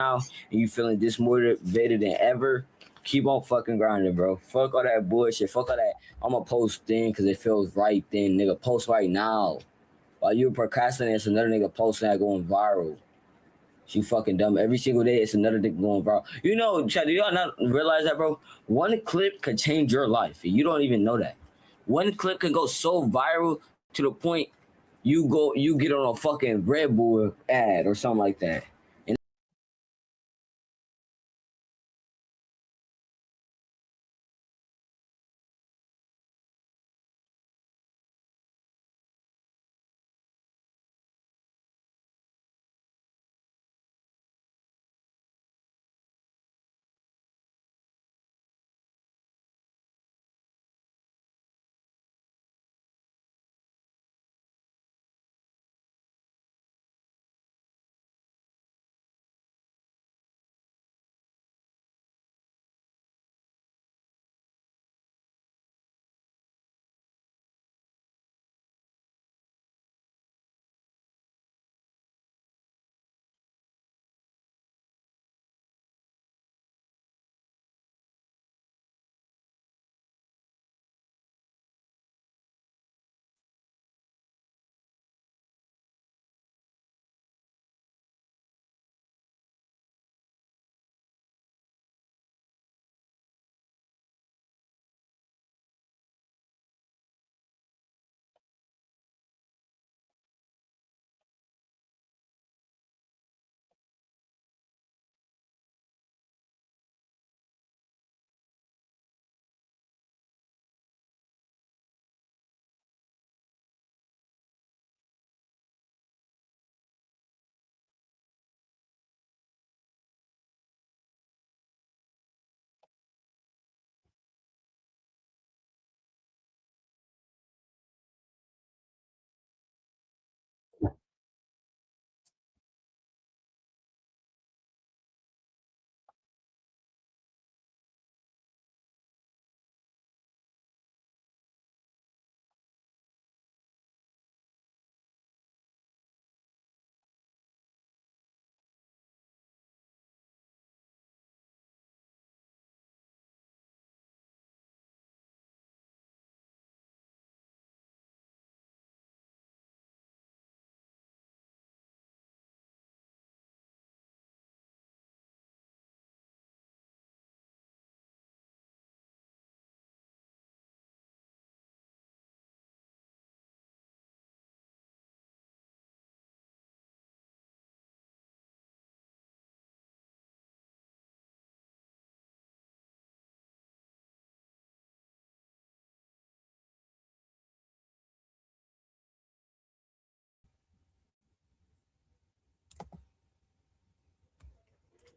now and you feeling this motivated than ever, keep on fucking grinding, bro. Fuck all that bullshit. Fuck all that. I'm gonna post thing because it feels right then, nigga. Post right now. While you procrastinating, it's another nigga posting that going viral. She fucking dumb. Every single day, it's another nigga going viral. You know, Chad, do y'all not realize that, bro? One clip could change your life. And you don't even know that. One clip can go so viral to the point you get on a fucking Red Bull ad or something like that. And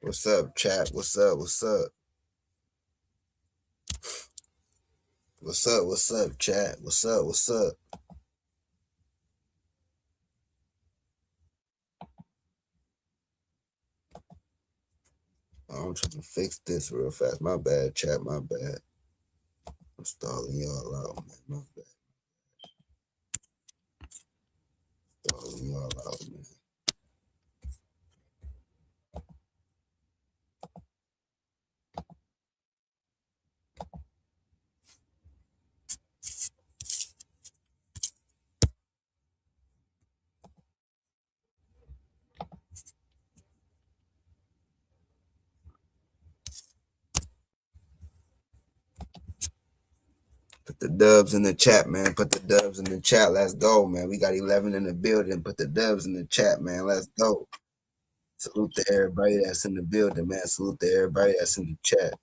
What's up, chat? What's up? What's up? What's up? What's up, chat? What's up? What's up? I'm trying to fix this real fast. My bad, chat. My bad. I'm stalling y'all out, man. My bad. Stalling y'all out, man. Put the dubs in the chat, man. Put the dubs in the chat. Let's go, man. We got 11 in the building. Put the dubs in the chat, man. Let's go. Salute to everybody that's in the building, man. Salute to everybody that's in the chat.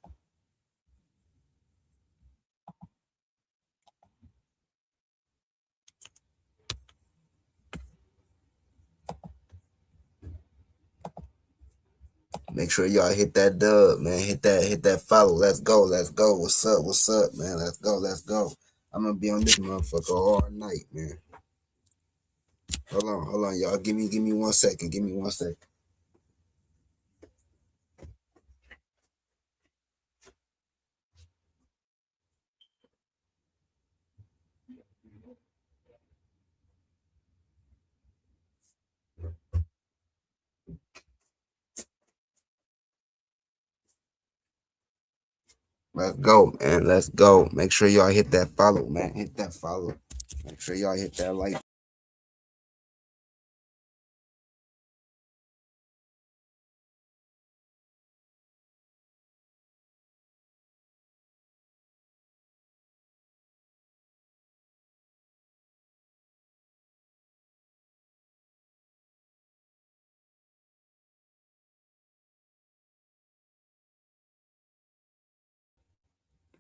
Make sure y'all hit that dub, man. Hit that follow. Let's go. Let's go. What's up? What's up, man? Let's go. Let's go. I'm gonna be on this motherfucker all night, man. Hold on, y'all. Give me 1 second. Give me 1 second. Let's go, man. Let's go. Make sure y'all hit that follow, man. Hit that follow. Make sure y'all hit that like.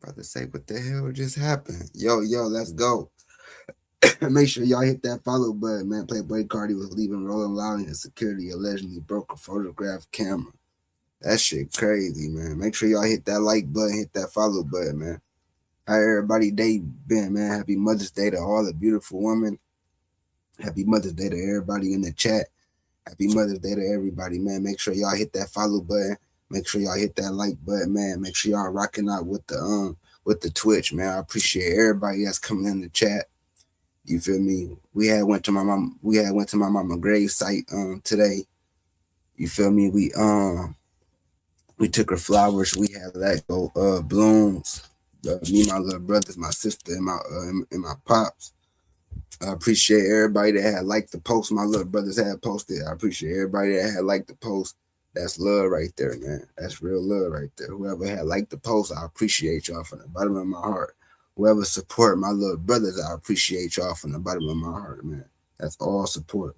About to say, what the hell just happened? Yo, let's go. Make sure y'all hit that follow button, man. Playboy Cardi was leaving Rolling Loud and security allegedly broke a photograph camera. That shit crazy, man. Make sure y'all hit that like button, hit that follow button, man. How everybody day been, man? Happy Mother's Day to all the beautiful women. Happy Mother's Day to everybody in the chat. Happy Mother's Day to everybody, man. Make sure y'all hit that follow button. Make sure y'all hit that like button, man. Make sure y'all rocking out with the Twitch, man. I appreciate everybody that's coming in the chat. You feel me? We had went to my mama grave site today. You feel me? We took her flowers. We had that go blooms. Me, my little brothers, my sister, and my pops. I appreciate everybody that had liked the post my little brothers had posted. I appreciate everybody that had liked the post. That's love right there, man. That's real love right there. Whoever had liked the post, I appreciate y'all from the bottom of my heart. Whoever support my little brothers, I appreciate y'all from the bottom of my heart, man. That's all support.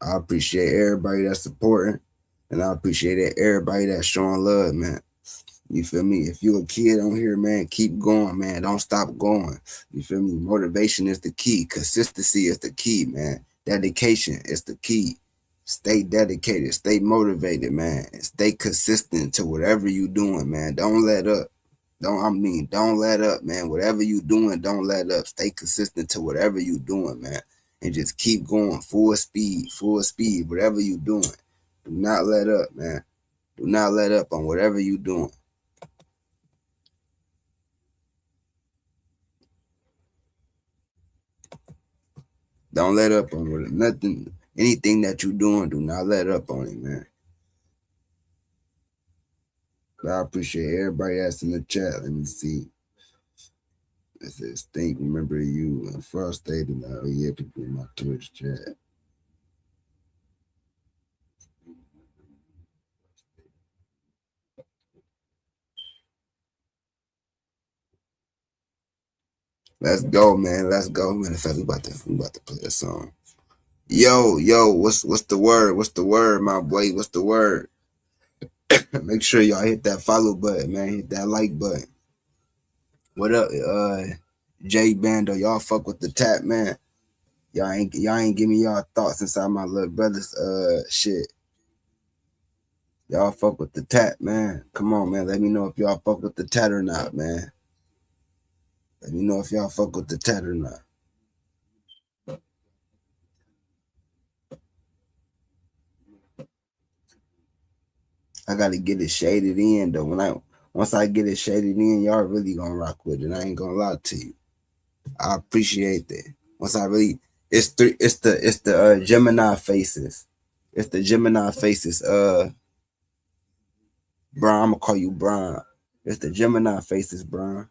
I appreciate everybody that's supporting, and I appreciate everybody that's showing love, man. You feel me? If you a kid on here, man, keep going, man. Don't stop going. You feel me? Motivation is the key. Consistency is the key, man. Dedication is the key. Stay dedicated. Stay motivated, man. And stay consistent to whatever you doing, man. Don't let up. Don't let up, man. Whatever you doing, don't let up. Stay consistent to whatever you doing, man. And just keep going full speed, whatever you doing. Do not let up, man. Do not let up on whatever you doing. Don't let up on it. Nothing, anything that you doing, do not let up on it, man. But I appreciate everybody that's in the chat. Let me see. It says, think, remember you, and frustrated. Oh, yeah, people in my Twitch chat. Let's go, man. Let's go, man. In fact, we about to play a song. Yo, what's the word? What's the word, my boy? What's the word? Make sure y'all hit that follow button, man. Hit that like button. What up, J Bando? Y'all fuck with the tap, man. Y'all ain't give me y'all thoughts inside my little brother's shit. Y'all fuck with the tat, man. Come on, man. Let me know if y'all fuck with the tat or not, man. Let me know if y'all fuck with the tat or not. I gotta get it shaded in though. Once I get it shaded in, y'all really gonna rock with it. I ain't gonna lie to you. I appreciate that. Once I really, it's the Gemini faces. It's the Gemini faces. Brian, I'm gonna call you Brian. It's the Gemini faces, Brian.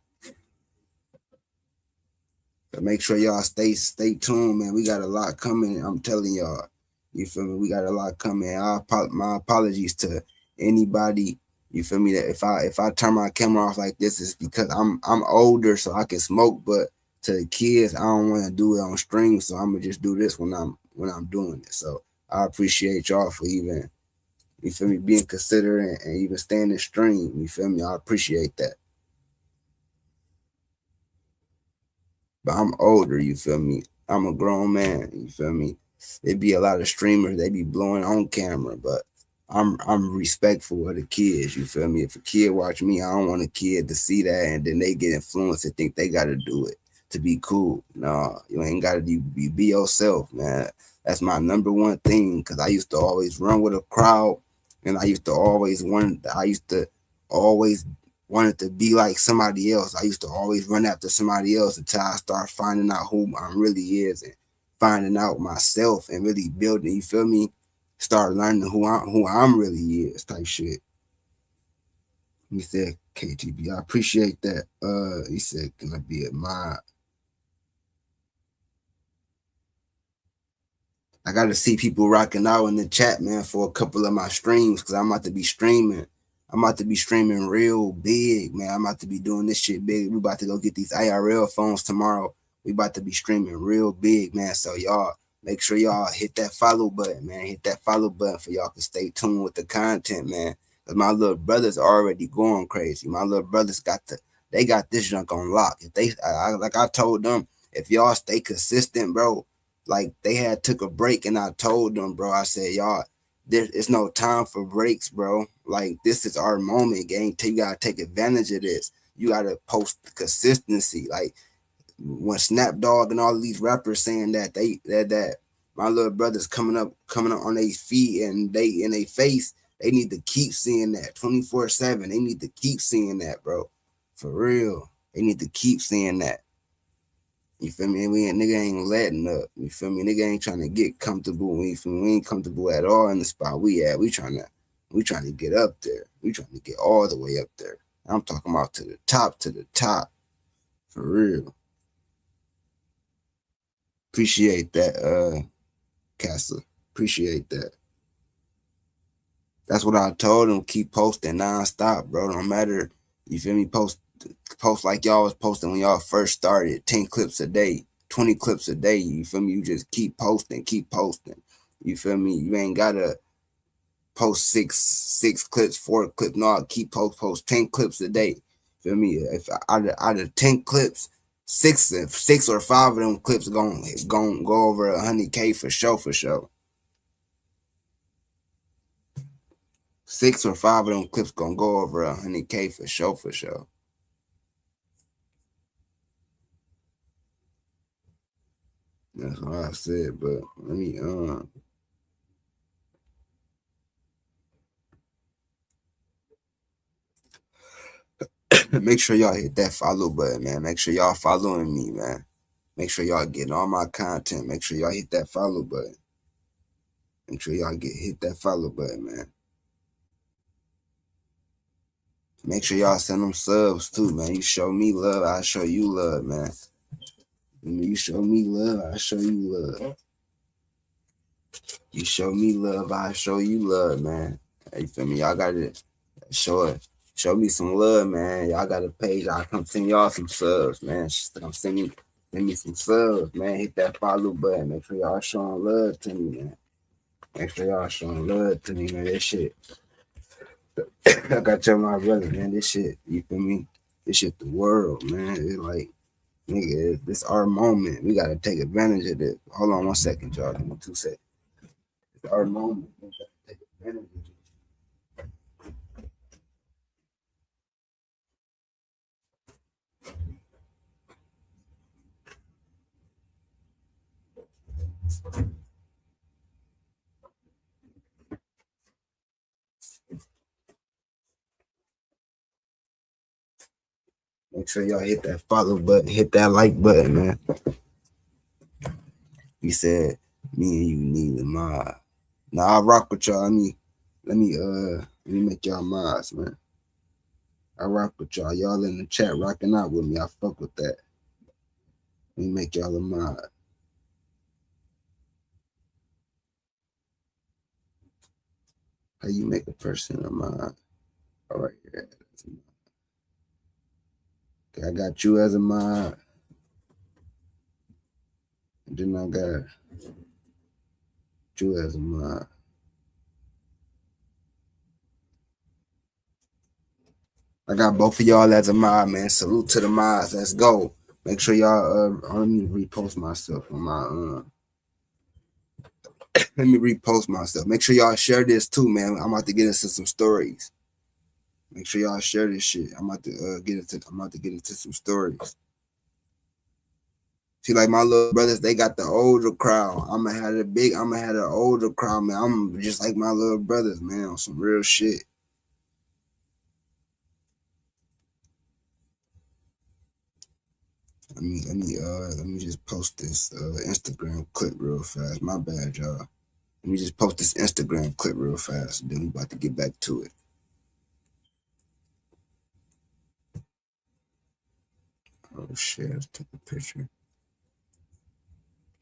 But make sure y'all stay tuned, man. We got a lot coming. I'm telling y'all. You feel me? We got a lot coming. My apologies to anybody. You feel me? That if I turn my camera off like this, it's because I'm older, so I can smoke. But to the kids, I don't want to do it on stream, so I'm gonna just do this when I'm doing it. So I appreciate y'all for even, you feel me, being considerate and even staying in stream. You feel me? I appreciate that. But I'm older, you feel me? I'm a grown man, you feel me? There be a lot of streamers, they be blowing on camera, but I'm respectful of the kids, you feel me? If a kid watch me, I don't want a kid to see that and then they get influenced and think they gotta do it to be cool. No, you ain't gotta be yourself, man. That's my number one thing, because I used to always run with a crowd and I used to always wanted to be like somebody else. I used to always run after somebody else until I start finding out who I really is and finding out myself and really building, you feel me? Start learning who I'm really is type shit. He said, KTB, I appreciate that. He said, can I be admired? I got to see people rocking out in the chat, man, for a couple of my streams because I'm about to be streaming. I'm about to be streaming real big, man. I'm about to be doing this shit big. We about to go get these IRL phones tomorrow. We about to be streaming real big, man. So y'all make sure y'all hit that follow button, man. Hit that follow button for y'all can stay tuned with the content, man. Cause my little brothers already going crazy. My little brothers they got this junk on lock. If they, like I told them, if y'all stay consistent, bro, like they had took a break and I told them, bro, I said, y'all, there is no time for breaks, bro. Like this is our moment, gang. You gotta take advantage of this. You gotta post consistency. Like when Snap Dogg and all of these rappers saying that that my little brothers coming up on their feet and they in their face, they need to keep seeing that 24/7. They need to keep seeing that, bro. For real. They need to keep seeing that. You feel me? Nigga ain't letting up. You feel me? Nigga ain't trying to get comfortable. You feel me? We ain't comfortable at all in the spot we at. We trying to get up there. We trying to get all the way up there. I'm talking about to the top. For real. Appreciate that, Castle. Appreciate that. That's what I told him. Keep posting nonstop, bro. Don't matter. You feel me? Post like y'all was posting when y'all first started. 10 clips a day, 20 clips a day. You feel me? You just keep posting, keep posting. You feel me? You ain't gotta post six clips, 4 clips. No, keep post 10 clips a day. Feel me? If out of 10 clips, six or five of them clips going go over 100K for sure, for sure. 6 or 5 of them clips gonna go over 100K for sure, for sure. That's what I said, but let me make sure y'all hit that follow button, man. Make sure y'all following me, man. Make sure y'all getting all my content. Make sure y'all hit that follow button. Make sure y'all hit that follow button, man. Make sure y'all send them subs too, man. You show me love, I show you love, man. You show me love, I show you love. You show me love, I show you love, man. You feel me? Y'all gotta show me some love, man. Y'all got a page. I'll come send y'all some subs, man. Come send me some subs, man. Hit that follow button. Make sure y'all showing love to me, man. Make sure y'all showing love to me, man. This shit. I gotta tell my brother, man, this shit, you feel me? This shit the world, man. It's like, nigga, this our moment. We gotta take advantage of this. Hold on 1 second, y'all. Give me 2 seconds. It's our moment. We gotta take advantage of it. Make sure y'all hit that follow button, hit that like button, man. He said, me and you need a mod. Now I rock with y'all. Let me make y'all mods, man. I rock with y'all. Y'all in the chat rocking out with me. I fuck with that. Let me make y'all a mod. How you make a person a mod? All right, yeah. Okay, I got you as a mod. And then I got you as a mod. I got both of y'all as a mod, man. Salute to the mods. Let's go. Make sure y'all let me repost myself on my let me repost myself. Make sure y'all share this too, man. I'm about to get into some stories. Make sure y'all share this shit. I'm about to get into some stories. See, like my little brothers, they got the older crowd. I'ma have the older crowd, man. I'm just like my little brothers, man, on some real shit. Let me just post this Instagram clip real fast. My bad, y'all. Let me just post this Instagram clip real fast, and then we about to get back to it. Oh shit, let's take a picture.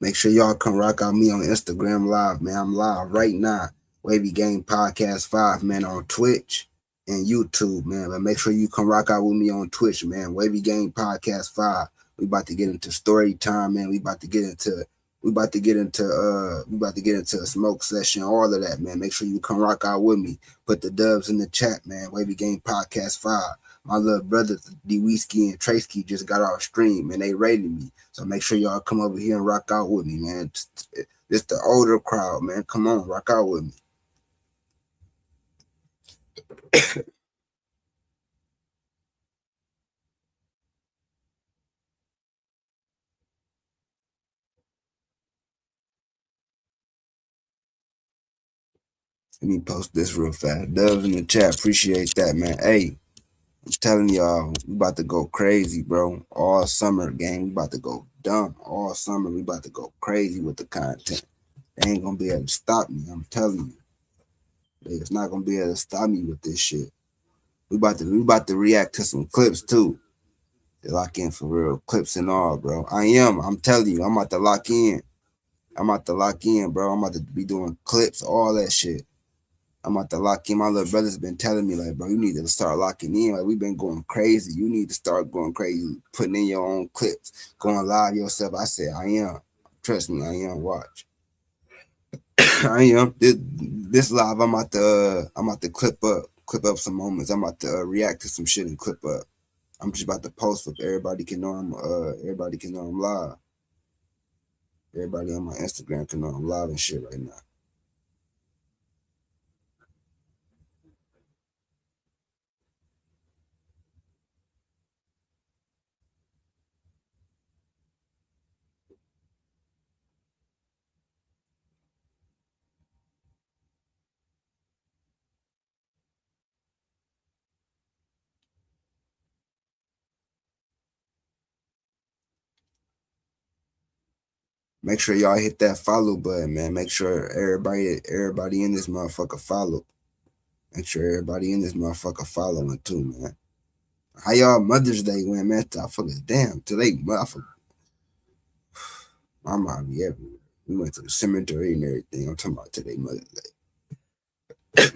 Make sure y'all come rock out me on Instagram Live, man. I'm live right now. Wavy Gang Podcast 5, man, on Twitch and YouTube, man. But make sure you come rock out with me on Twitch, man. Wavy Gang Podcast 5. We about to get into story time, man. We about to get into a smoke session, all of that, man. Make sure you come rock out with me. Put the dubs in the chat, man. Wavy Gang Podcast 5. My little brothers, D Whiskey and Tracy, just got off stream, and they rated me. So make sure y'all come over here and rock out with me, man. It's the older crowd, man. Come on, rock out with me. Let me post this real fast. Dubs in the chat, appreciate that, man. Hey, I'm telling y'all, we about to go crazy, bro. All summer, gang. We about to go dumb. All summer, we about to go crazy with the content. They ain't gonna be able to stop me. I'm telling you. It's not gonna be able to stop me with this shit. We about to react to some clips too. They lock in for real. Clips and all, bro. I'm telling you, I'm about to lock in. I'm about to lock in, bro. I'm about to be doing clips, all that shit. I'm about to lock in. My little brother's been telling me, like, bro, you need to start locking in. Like, we've been going crazy. You need to start going crazy, putting in your own clips, going live yourself. I said, I am. Trust me, I am. Watch. I am. This live, I'm about to clip up some moments. I'm about to react to some shit and clip up. I'm just about to post so everybody can know everybody can know I'm live. Everybody on my Instagram can know I'm live and shit right now. Make sure y'all hit that follow button, man. Make sure everybody in this motherfucker follow. Make sure everybody in this motherfucker following too, man. How y'all Mother's Day went, man? I forget. Damn, today, my mom be everywhere. We went to the cemetery and everything. I'm talking about today, Mother's Day.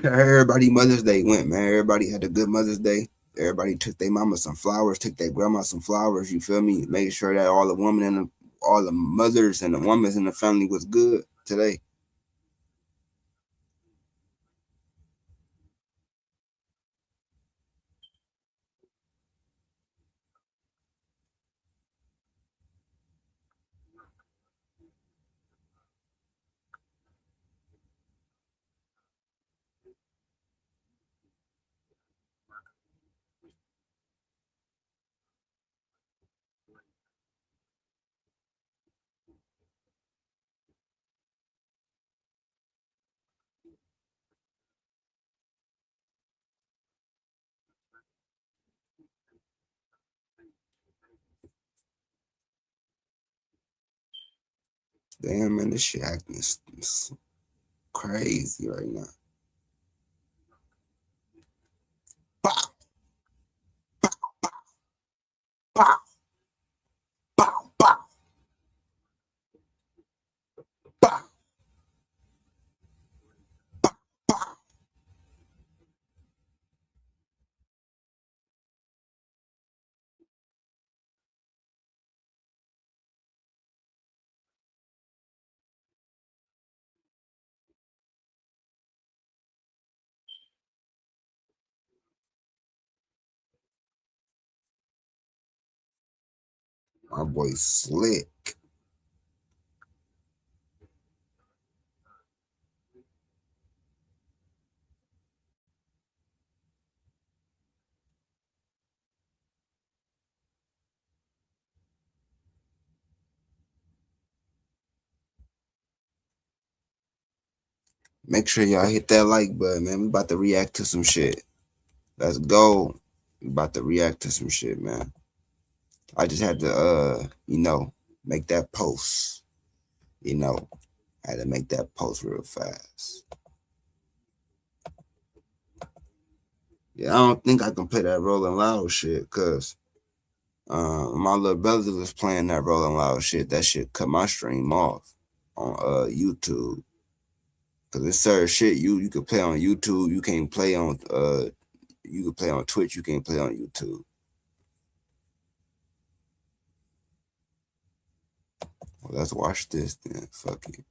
Everybody Mother's Day went, man. Everybody had a good Mother's Day. Everybody took their mama some flowers, took their grandma some flowers. You feel me? Making sure that all the women and all the mothers and the women in the family was good today. Damn, man, this shit acting is crazy right now. Pow, pow, pow, pow, pow, pow. My boy slick. Make sure y'all hit that like button, man. We about to react to some shit. Let's go. We about to react to some shit, man. I just had to make that post. You know, I had to make that post real fast. Yeah, I don't think I can play that Rolling Loud shit because my little brother was playing that Rolling Loud shit. That shit cut my stream off on YouTube. Cause it's certain shit you can play on YouTube, you can't play on you can play on Twitch, you can't play on YouTube. Well, let's watch this then. Fuck it.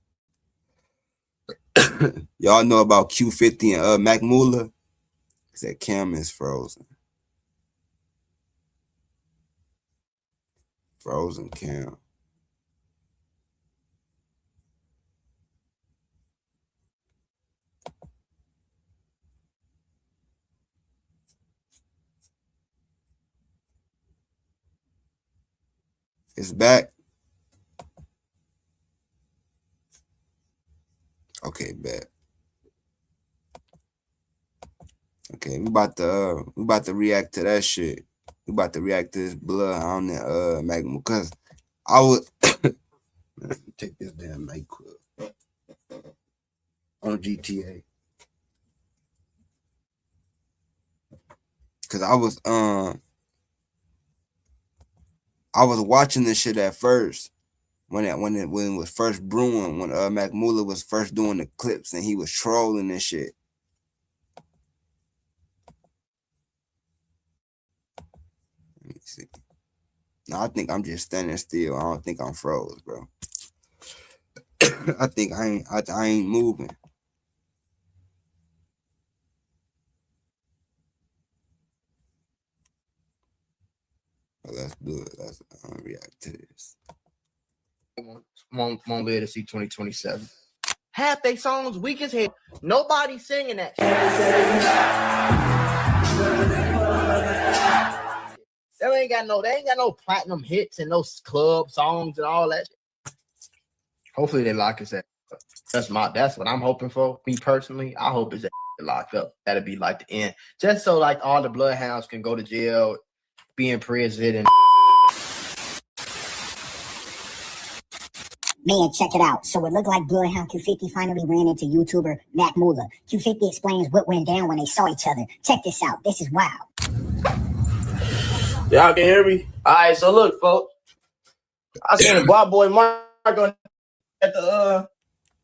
Y'all know about Q50 and Mac Muller? Cause that cam is frozen. Frozen cam. It's back. Okay, bet. Okay, we about to react to that shit. We about to react to this blood on the Mac Muller. Cause I was take this damn mic quick on GTA. Cause I was watching this shit at first when it was first brewing, when Mac Muller was first doing the clips and he was trolling and shit. Let me see. No, I think I'm just standing still. I don't think I'm froze, bro. I think I ain't moving. But let's do it. Let's react to this. Won't be able to see 2027. Half they songs weak as hell. Nobody singing that shit. They ain't got no platinum hits and those club songs and all that shit. Hopefully they lock his ass up. That's what I'm hoping for. Me personally, I hope his ass locked up. That'd be like the end. Just so like all the bloodhounds can go to jail, be in prison and Man, check it out. So it looked like Bloodhound Q50 finally ran into YouTuber Mac Muller. Q50 explains what went down when they saw each other. Check this out. This is wild. Y'all can hear me? All right, so look, folks. I seen a boy Marco at the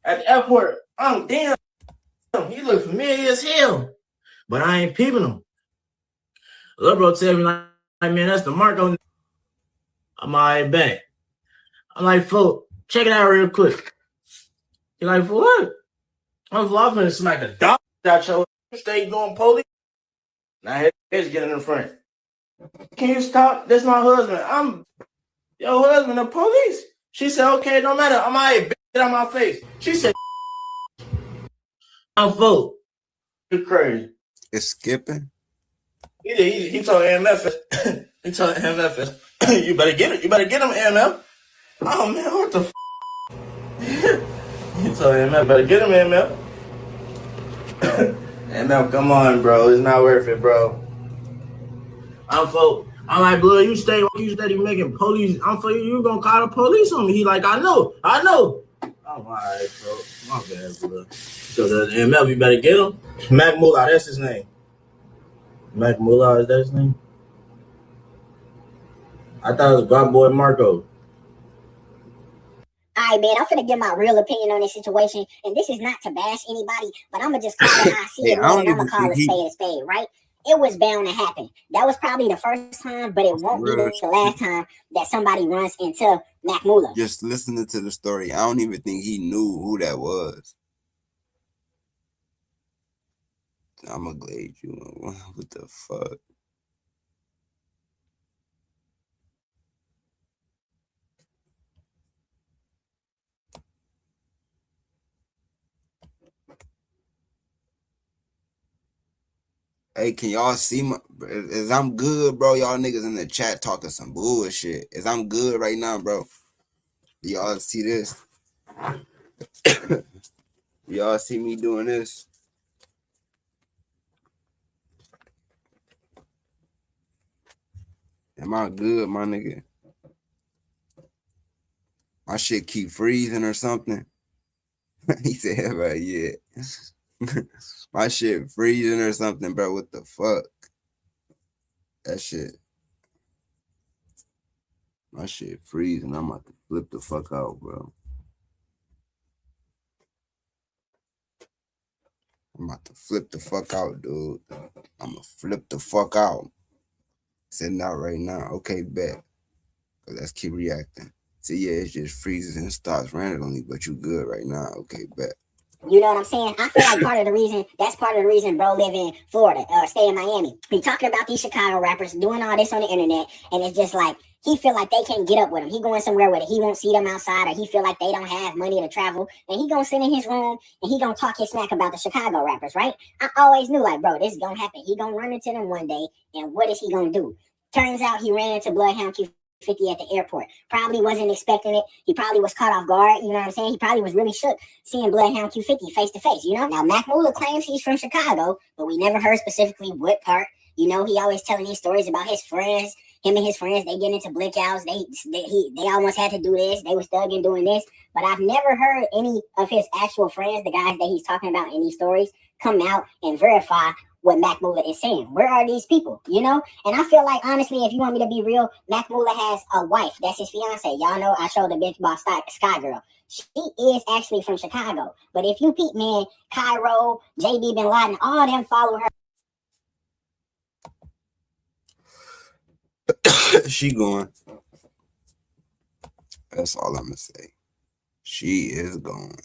airport. Oh, damn. He look familiar as hell. But I ain't peeping him. Little bro tell me, like, man, that's the Marco. I'm all right back. I'm like, folks, check it out real quick. He like, for what? I'm finna smack the dog out your stay doing police. Now here's getting in front. Can you stop? That's my husband. I'm your husband, the police. She said, okay, no matter. I'm all right, bitch, get on my face. She said, I'm full. You're crazy. It's skipping. He told MF. He told MF. You better get it. You better get him, MF. Oh man, what the f? He told MF, better get him, MF. MF, come on, bro. It's not worth it, bro. I'm like, blood, you steady making police. I'm for you. You gonna call the police on me? He like, I know. I'm all right, bro. My bad, blood. So the MF, you better get him. Mac Muller, that's his name. Mac Muller, is that his name? I thought it was God Boy Marco. All right, man, I'm finna give my real opinion on this situation, and this is not to bash anybody, but I'm gonna just call it how I see it, man, and I'm gonna call it a spade, right? It was bound to happen. That was probably the first time, but it won't be the last time that somebody runs into Mac Muller. Just listening to the story, I don't even think he knew who that was. I'm gonna glade you. What the fuck? Hey, can y'all see my? Is I'm good, bro? Y'all niggas in the chat talking some bullshit. Is I'm good right now, bro? Do y'all see this? Y'all see me doing this? Am I good, my nigga? My shit keep freezing or something? He said, "But yeah, my shit freezing or something, bro. What the fuck? That shit, my shit freezing. I'm about to flip the fuck out, bro. I'm about to flip the fuck out, dude. I'm gonna flip the fuck out. Sitting out right now. Okay, bet. Let's keep reacting. See, yeah, it just freezes and stops randomly, but you good right now. Okay, bet. You know what I'm saying? I feel like that's part of the reason bro live in Florida or stay in Miami. He talking about these Chicago rappers doing all this on the internet, and it's just like he feel like they can't get up with him. He going somewhere where he won't see them outside, or he feel like they don't have money to travel, and he gonna sit in his room and he gonna talk his smack about the Chicago rappers, right? I always knew like, bro, this is gonna happen. He gonna run into them one day, and what is he gonna do? Turns out he ran into Bloodhound Q50 at the airport. Probably wasn't expecting it. He probably was caught off guard. You know what I'm saying? He probably was really shook seeing Bloodhound Q50 face to face. You know, now Mac Mula claims he's from Chicago, but we never heard specifically what part. You know, he always telling these stories about his friends. Him and his friends, they get into blickouts. They almost had to do this. They was thugging doing this. But I've never heard any of his actual friends, the guys that he's talking about in these stories, come out and verify what Mac Mula is saying. Where are these people? You know? And I feel like, honestly, if you want me to be real, Mac Mula has a wife. That's his fiance. Y'all know I showed the bitch about Sky Girl. She is actually from Chicago. But if you peep, man, Cairo, JB Bin Laden, all them follow her. She going. That's all I'm gonna say. She is going.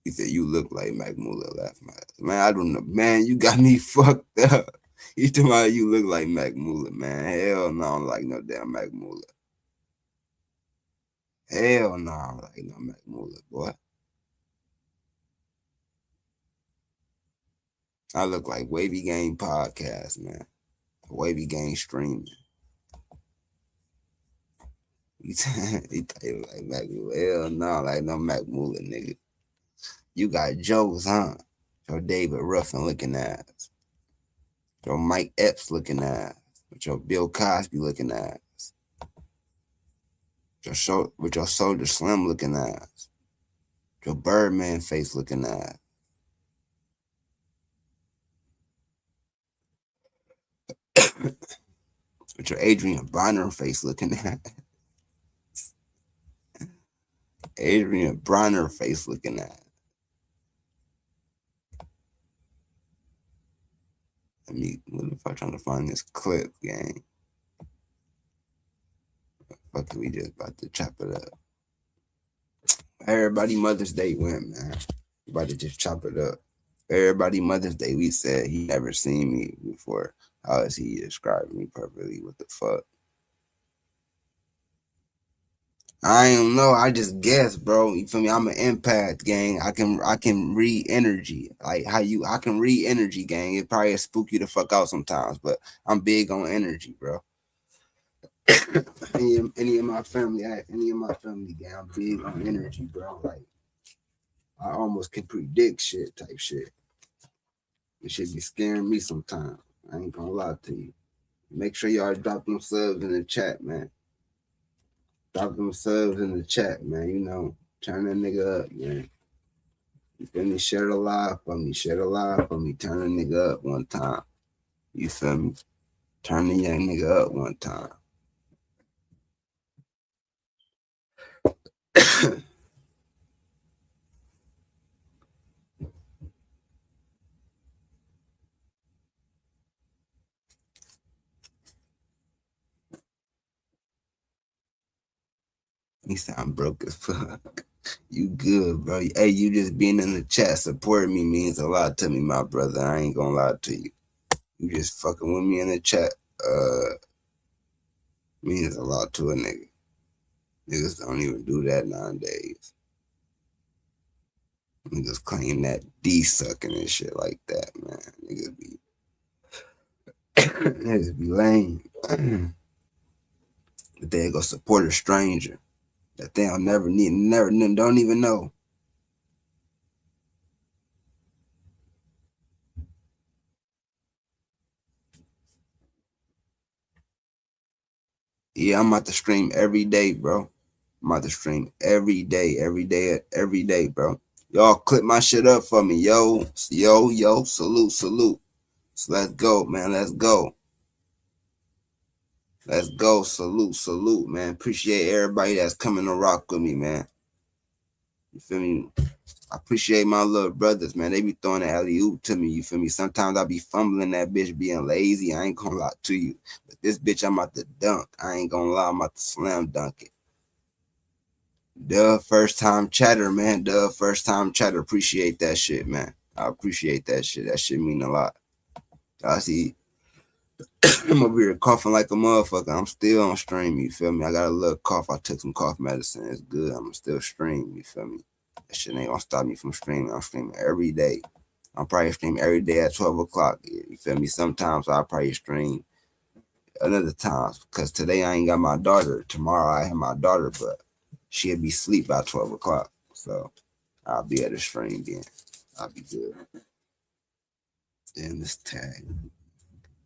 He said, "You look like Mac Mula." Laugh my ass. Man, I don't know. Man, you got me fucked up. You talking about you look like Mac Mula, man. Hell no, I don't like no damn Mac Mula. Hell no, I don't like no Mac Mula, boy. I look like Wavy Gang Podcast, man. Wavy Gang streaming. He thought he look like Mac Mula. Hell no, like no Mac Mula, nigga. You got jokes, huh? Your David Ruffin looking ass. Your Mike Epps looking ass. With your Bill Cosby looking ass. With your Soldier Slim looking ass. Your Birdman face looking ass. With your Adrian Bronner face looking ass. Adrian Bronner face looking ass. What if I'm trying to find this clip, gang? Fuck, we just about to chop it up. Everybody Mother's Day went, man. We about to just chop it up. Everybody Mother's Day, we said he never seen me before. How is he describing me perfectly? What the fuck? I don't know. I just guess, bro. You feel me? I'm an empath, gang. I can read energy. Like I can read energy, gang. It probably spook you the fuck out sometimes, but I'm big on energy, bro. any of my family, gang, I'm big on energy, bro. Like I almost can predict shit type shit. It should be scaring me sometimes. I ain't gonna lie to you. Make sure y'all drop them subs in the chat, man. Drop them subs in the chat, man. You know, turn that nigga up, man. You feel me? Share the live for me. Share the live for me. Turn the nigga up one time. You feel me? Turn the young nigga up one time. He said I'm broke as fuck. You good, bro. Hey, you just being in the chat supporting me means a lot to me, my brother. I ain't gonna lie to you. You just fucking with me in the chat means a lot to a nigga. Niggas don't even do that nowadays. Niggas claim that D sucking and shit like that, man. Niggas be lame. But they go support a stranger that they don't don't even know. Yeah, I'm about to stream every day, bro. I'm about to stream every day, bro. Y'all clip my shit up for me. Yo, salute. So let's go, man. Let's go, salute, man. Appreciate everybody that's coming to rock with me, man. You feel me? I appreciate my little brothers, man. They be throwing the alley-oop to me, you feel me? Sometimes I be fumbling that bitch, being lazy. I ain't gonna lie to you. But this bitch, I'm about to dunk. I ain't gonna lie, I'm about to slam dunk it. The first time chatter, man. The first time chatter. Appreciate that shit, man. I appreciate that shit. That shit mean a lot. I see. I'm over here coughing like a motherfucker. I'm still on stream, you feel me? I got a little cough. I took some cough medicine. It's good. I'm still stream, you feel me? That shit ain't gonna stop me from streaming. I'm streaming every day. I'm probably streaming every day at 12 o'clock. You feel me? Sometimes I'll probably stream another times because today I ain't got my daughter. Tomorrow I have my daughter, but she'll be asleep by 12 o'clock. So I'll be at the stream then. I'll be good. Damn, this tag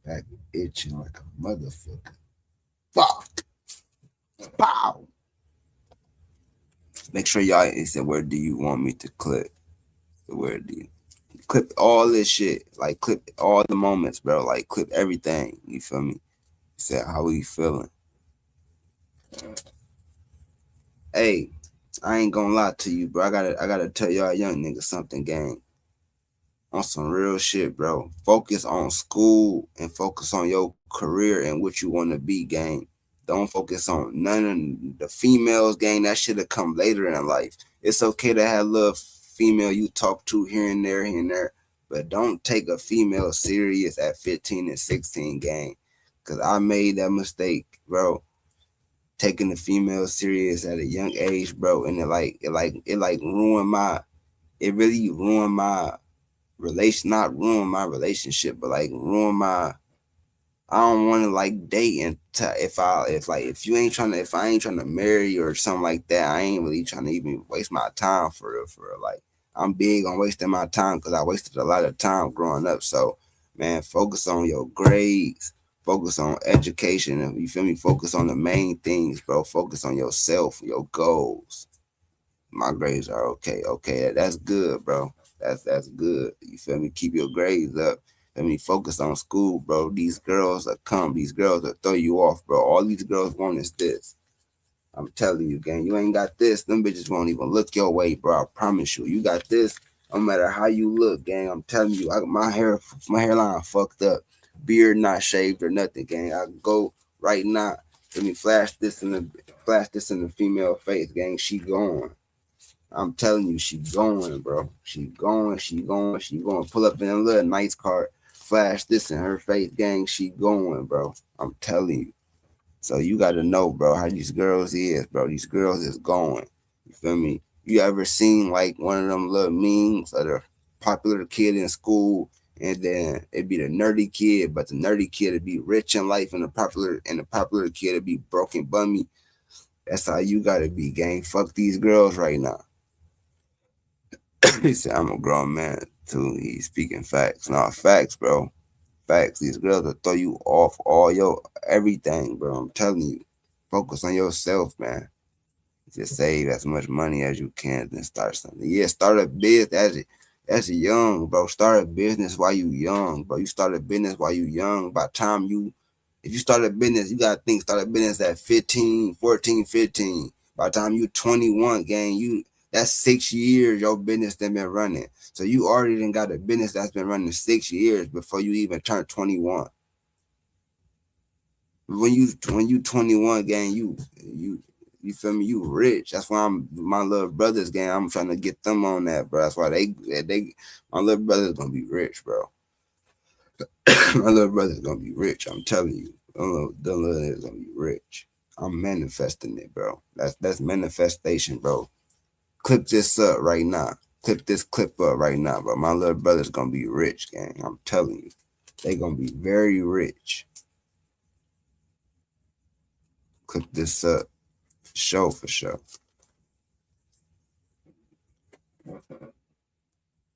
back itching like a motherfucker. Fuck. Pow. Make sure y'all, it said, where do you want me to clip? Where do you clip all this shit? Like clip all the moments, bro. Like clip everything. You feel me? Said, how we feeling? Hey, I ain't gonna lie to you, bro. I gotta tell y'all young niggas something, gang. On some real shit, bro. Focus on school and focus on your career and what you want to be, gang. Don't focus on none of the females, gang. That should have come later in life. It's okay to have a little female you talk to here and there, but don't take a female serious at 15 and 16, gang. Cause I made that mistake, bro. Taking the female serious at a young age, bro, and it ruined it really ruined my not ruin my relationship, but like ruin my. I don't want to like date and if I ain't trying to marry or something like that, I ain't really trying to even waste my time for real. Like I'm big on wasting my time because I wasted a lot of time growing up. So man, focus on your grades, focus on education. You feel me? Focus on the main things, bro. Focus on yourself, your goals. My grades are okay. Okay, that's good, bro. That's good. You feel me? Keep your grades up. Let me focus on school, bro. These girls will come. These girls will throw you off, bro. All these girls want is this. I'm telling you, gang. You ain't got this. Them bitches won't even look your way, bro. I promise you. You got this. No matter how you look, gang. I'm telling you. My hairline fucked up. Beard not shaved or nothing, gang. I go right now. Let me flash this in the female face, gang. She gone. I'm telling you, she going, bro. She going. Pull up in a little nice car, flash this in her face, gang. She going, bro. I'm telling you. So you got to know, bro, how these girls is, bro. These girls is going. You feel me? You ever seen like one of them little memes of the popular kid in school, and then it'd be the nerdy kid, but the nerdy kid would be rich in life, and the popular kid would be broken bummy. That's how you gotta be, gang. Fuck these girls right now. He said, I'm a grown man too. He's speaking facts. No, facts, bro. Facts. These girls will throw you off all your everything, bro. I'm telling you. Focus on yourself, man. Just save as much money as you can, then start something. Yeah, start a business as you young, bro. Start a business while you young, bro. You start a business while you young. By the time if you start a business, you gotta start a business at 15, 14, 15. By the time you 21, gang, that's 6 years your business done been running. So you already done got a business that's been running 6 years before you even turn 21. When you 21, gang, you feel me? You rich. That's why my little brothers, gang. I'm trying to get them on that, bro. That's why my little brother's gonna be rich, bro. My little brother's gonna be rich. I'm telling you, them little niggas gonna be rich. I'm manifesting it, bro. That's manifestation, bro. Clip this up right now. Clip this clip up right now, bro. My little brother's gonna be rich, gang. I'm telling you, they gonna be very rich. Clip this up, for sure.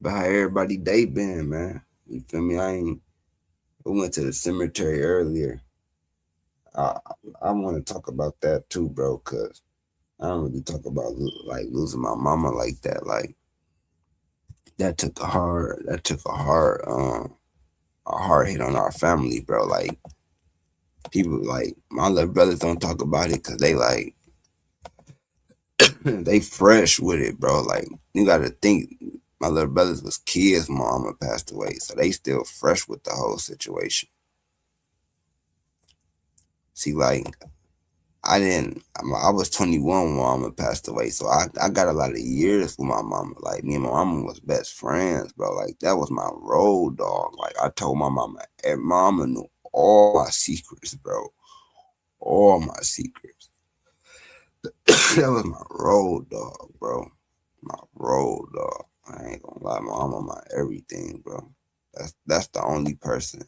But how everybody day been, man? You feel me? We went to the cemetery earlier. I want to talk about that too, bro, cause I don't really talk about like losing my mama like that. Like that took a hard hit on our family, bro. Like people like my little brothers don't talk about it because they like they fresh with it, bro. Like you gotta think my little brothers was kids, mama passed away, so they still fresh with the whole situation. See, like I was 21 when my mama passed away, so I got a lot of years with my mama. Like me and my mama was best friends, bro. Like that was my road dog. Like I told my mama, and mama knew all my secrets, bro. All my secrets. That was my road dog, bro. My road dog. I ain't gonna lie, my mama, my everything, bro. That's the only person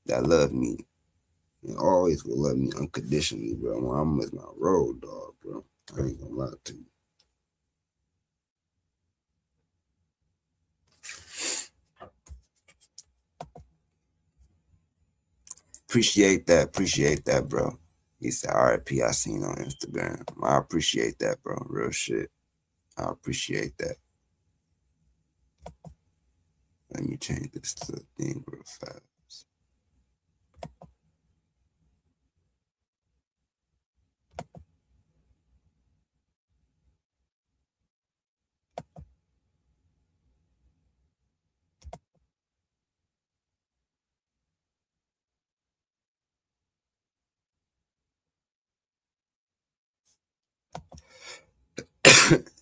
that loved me and always will love me unconditionally, bro. My mama is my road dog, bro. I ain't gonna lie to you. Appreciate that, bro. He said RIP, I seen on Instagram. I appreciate that, bro. Real shit. I appreciate that. Let me change this to the thing real fast.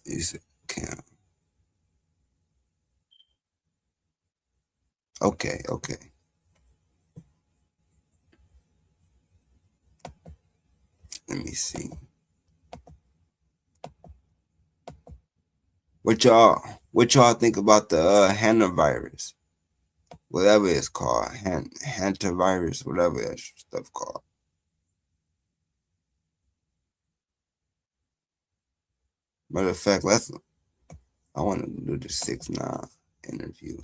He said, Cam. Okay, okay. Let me see. What y'all think about the hantavirus? Whatever it's called. Hantavirus, whatever that stuff called. Matter of fact, I want to do the 6ix9ine interview.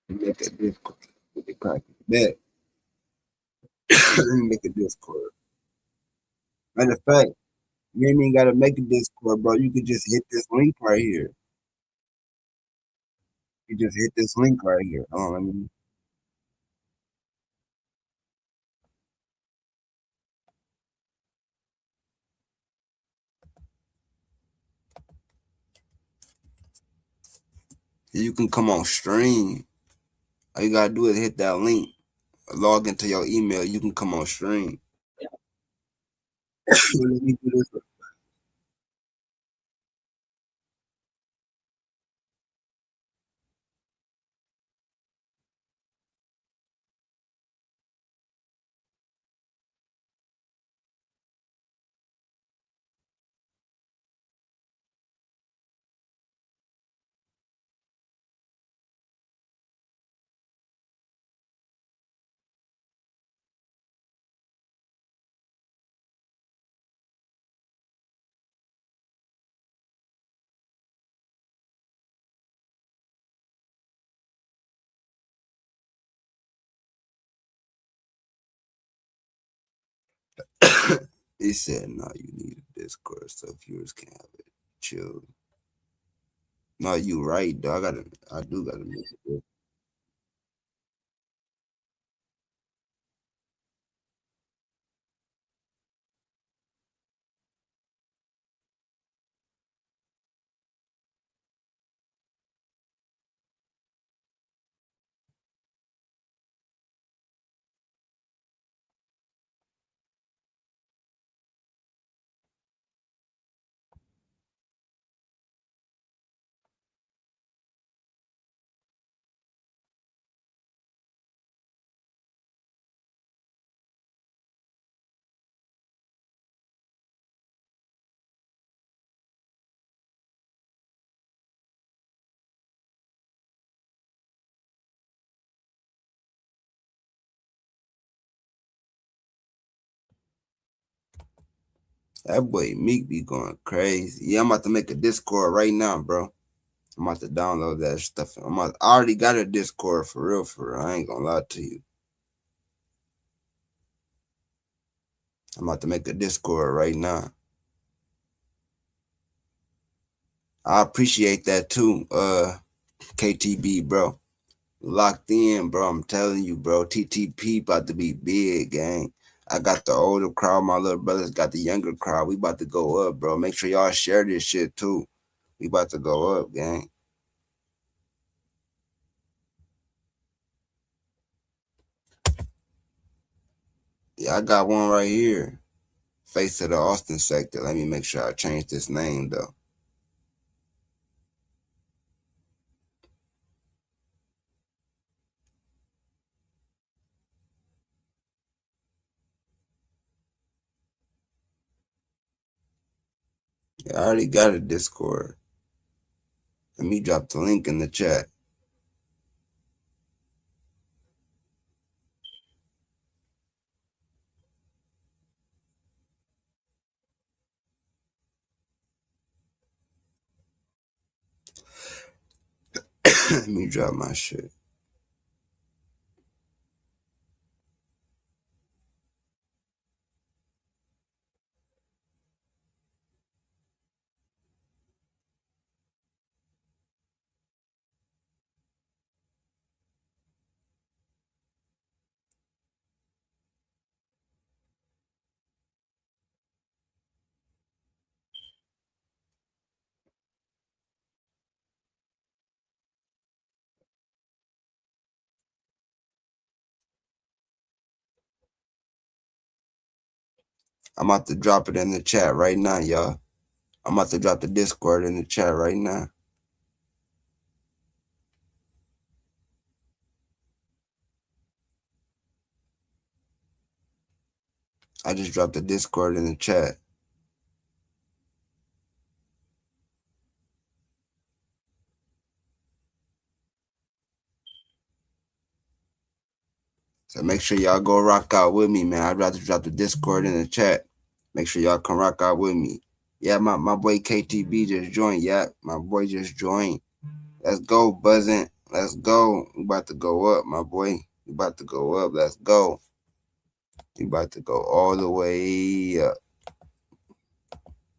Make a Discord. Bet. Let me make a Discord. Matter of fact, you ain't even gotta make a Discord, bro. You could just hit this link right here. You just hit this link right here. Hold on, let me. You can come on stream. All you gotta do is hit that link. Log into your email. You can come on stream. Let me do this. He said, "No, you need a Discord so viewers can have it. Chill." No, you right, though. I do gotta make it. That boy Meek be going crazy. Yeah, I'm about to make a Discord right now, bro. I'm about to download that stuff. I already got a Discord for real, for real. I ain't gonna lie to you. I'm about to make a Discord right now. I appreciate that too, KTB, bro. Locked in, bro. I'm telling you, bro. TTP about to be big, gang. I got the older crowd. My little brothers got the younger crowd. We about to go up, bro. Make sure y'all share this shit too. We about to go up, gang. Yeah, I got one right here. Face of the Austin sector. Let me make sure I change this name though. Yeah, I already got a Discord. Let me drop the link in the chat. Let me drop my shit. I'm about to drop it in the chat right now, y'all. I'm about to drop the Discord in the chat right now. I just dropped the Discord in the chat. So make sure y'all go rock out with me, man. I'd rather drop the Discord in the chat. Make sure y'all come rock out with me. Yeah, my boy KTB just joined. Yeah, my boy just joined. Let's go, buzzing. Let's go. We about to go up, my boy. We about to go up. Let's go. We about to go all the way up.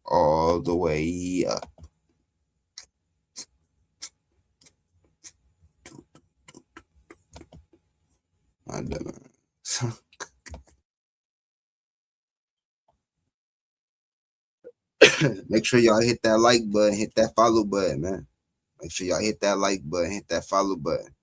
All the way up. I don't know. Make sure y'all hit that like button, hit that follow button, man. Make sure y'all hit that like button, hit that follow button.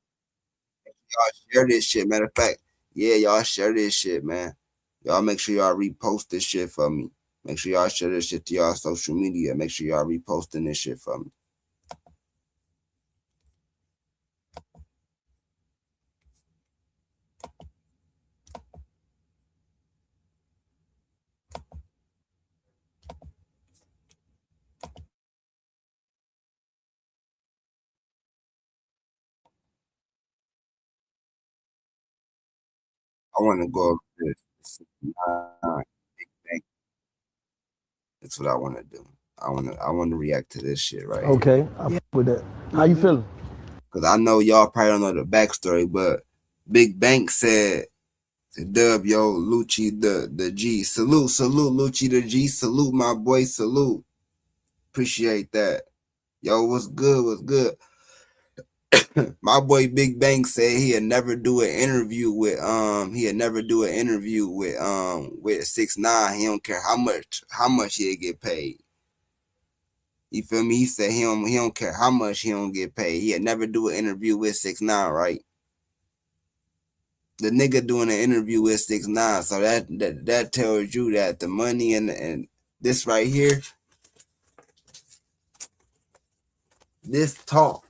Y'all share this shit. Matter of fact, yeah, y'all share this shit, man. Y'all make sure y'all repost this shit for me. Make sure y'all share this shit to y'all social media. Make sure y'all reposting this shit for me. I want to go over this. That's what I want to do. I want to react to this shit right here. Okay, I'm with that. How you feeling? Because I know y'all probably don't know the backstory, but Big Bank said to Dub, yo, Lucci the G. Salute, Lucci the G. Salute, my boy, salute. Appreciate that. Yo, what's good? What's good? My boy Big Bang said he'd never do an interview with 6ix9ine. He don't care how much he'll get paid. You feel me? He said he don't care how much he don't get paid. He'd never do an interview with 6ix9ine, right? The nigga doing an interview with 6ix9ine, so that tells you that the money and this right here, this talk,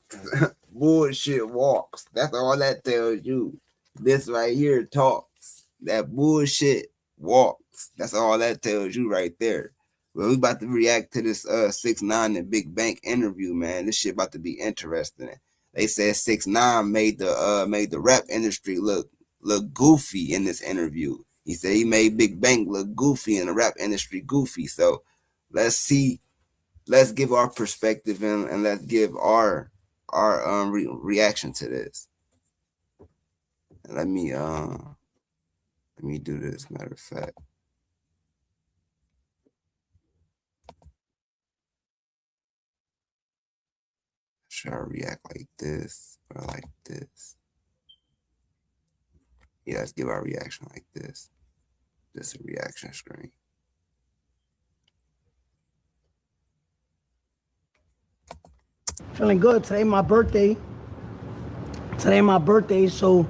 bullshit walks. That's all that tells you. This right here talks. That bullshit walks. That's all that tells you right there. Well, we about to react to this 6ix9ine and Big Bank interview, man. This shit about to be interesting. They said 6ix9ine made the rap industry look goofy in this interview. He said he made Big Bank look goofy and the rap industry goofy. So let's see. Let's give our perspective and let's give our reaction to this. And let me do this. Matter of fact. Should I react like this or like this? Yeah, let's give our reaction like this. This is a reaction screen. Feeling good. Today my birthday. So,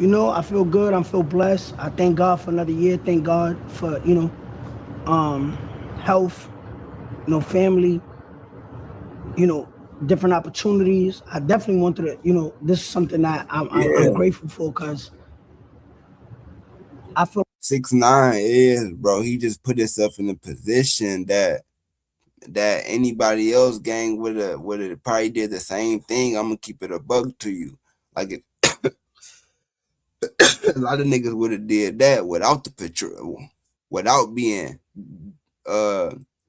you know, I feel good. I feel blessed. I thank God for another year. Thank God for, you know, health, you know, family, you know, different opportunities. I definitely wanted to, you know, this is something that I'm grateful for because I feel 6ix9ine is, bro. He just put himself in a position that anybody else gang would have probably did the same thing. I'm gonna keep it a buck to you. Like it, a lot of niggas would have did that without the picture, without being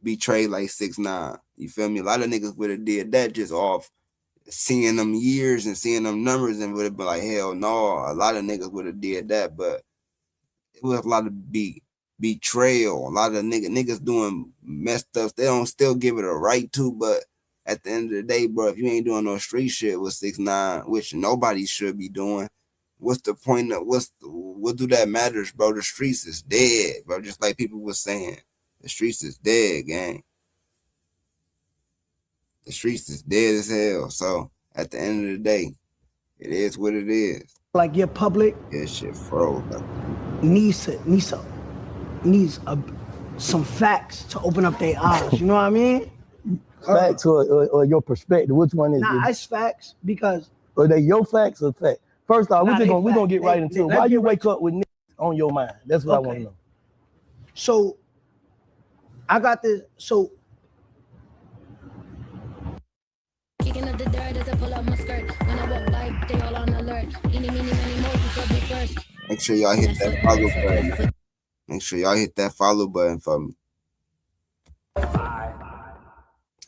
betrayed like 6ix9ine. You feel me? A lot of niggas would have did that just off seeing them years and seeing them numbers and would have been like, hell no. A lot of niggas would have did that, but it was a lot of betrayal. A lot of niggas doing messed up. They don't still give it a right to, but at the end of the day, bro, if you ain't doing no street shit with 6ix9ine, which nobody should be doing, what's the point of what do that matters, bro? The streets is dead, bro. Just like people was saying, the streets is dead, gang. The streets is dead as hell. So at the end of the day, it is what it is. like your public shit froze. needs some facts to open up their eyes. You know what I mean? Facts or your perspective? Which one is it? Nah, it's facts because. Are they your facts or facts? First off, Nah, we're gonna get right into it. Why you wake up with niggas on your mind? That's what I want to know. So I got this. So kicking up the dirt as I pull up my skirt. When I walk by, they all on alert. Eeny, meeny, miny, mo, you could be first. Make sure y'all hit that follow button. Make sure y'all hit that follow button for me.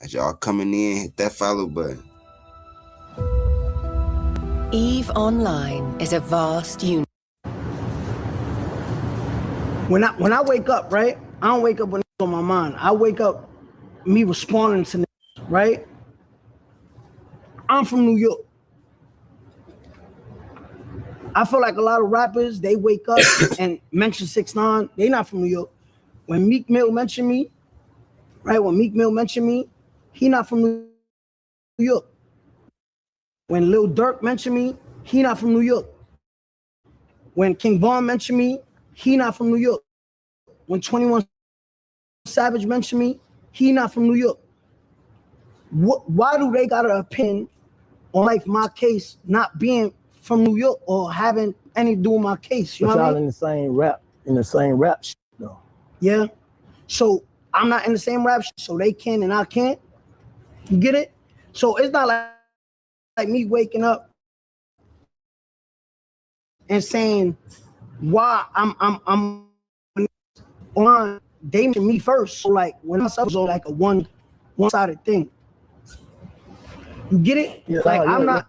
As y'all coming in, hit that follow button. EVE Online is a vast universe. when I wake up, right? I don't wake up with on my mind. I wake up me responding to right? I'm from New York. I feel like a lot of rappers, they wake up and mention 6ix9ine. They not from New York. When Meek Mill mentioned me, right? When Meek Mill mentioned me, he not from New York. When Lil Durk mentioned me, he not from New York. When King Von mentioned me, he not from New York. When 21 Savage mentioned me, he not from New York. Why do they got an opinion on like my case not being from New York or having anything to do with my case? You know what I mean? In the same rap shit though. Yeah. So I'm not in the same rap shit, so they can and I can't. You get it? So it's not like me waking up and saying why I'm on they mention me first. So like when I was on like a one-sided thing. You get it? Yeah, like I'm not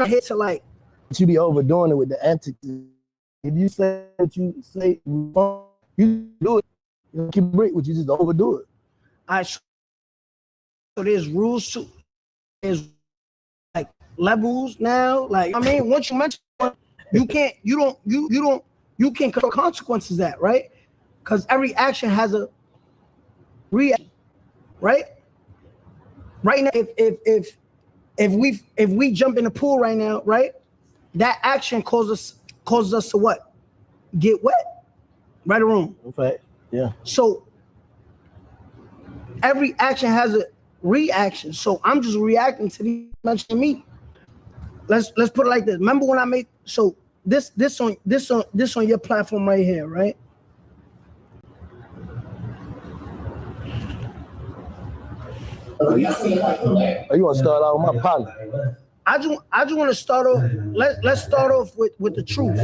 here to like you be overdoing it with the antics. If you say what you say, you do it. You don't keep it break, but you just overdo it. So there's rules to there's like levels now. Like I mean, once you mention you can't control consequences of that, right? Because every action has a reaction, right? Right now, if we jump in the pool right now, right? That action causes us to what? Get wet, right or wrong? Okay. Yeah. So every action has a reaction. So I'm just reacting to the mention me. Let's put it like this. Remember when I made this on your platform right here, right? You want to start out with my partner? I just want to start off. Let's start off with the truth.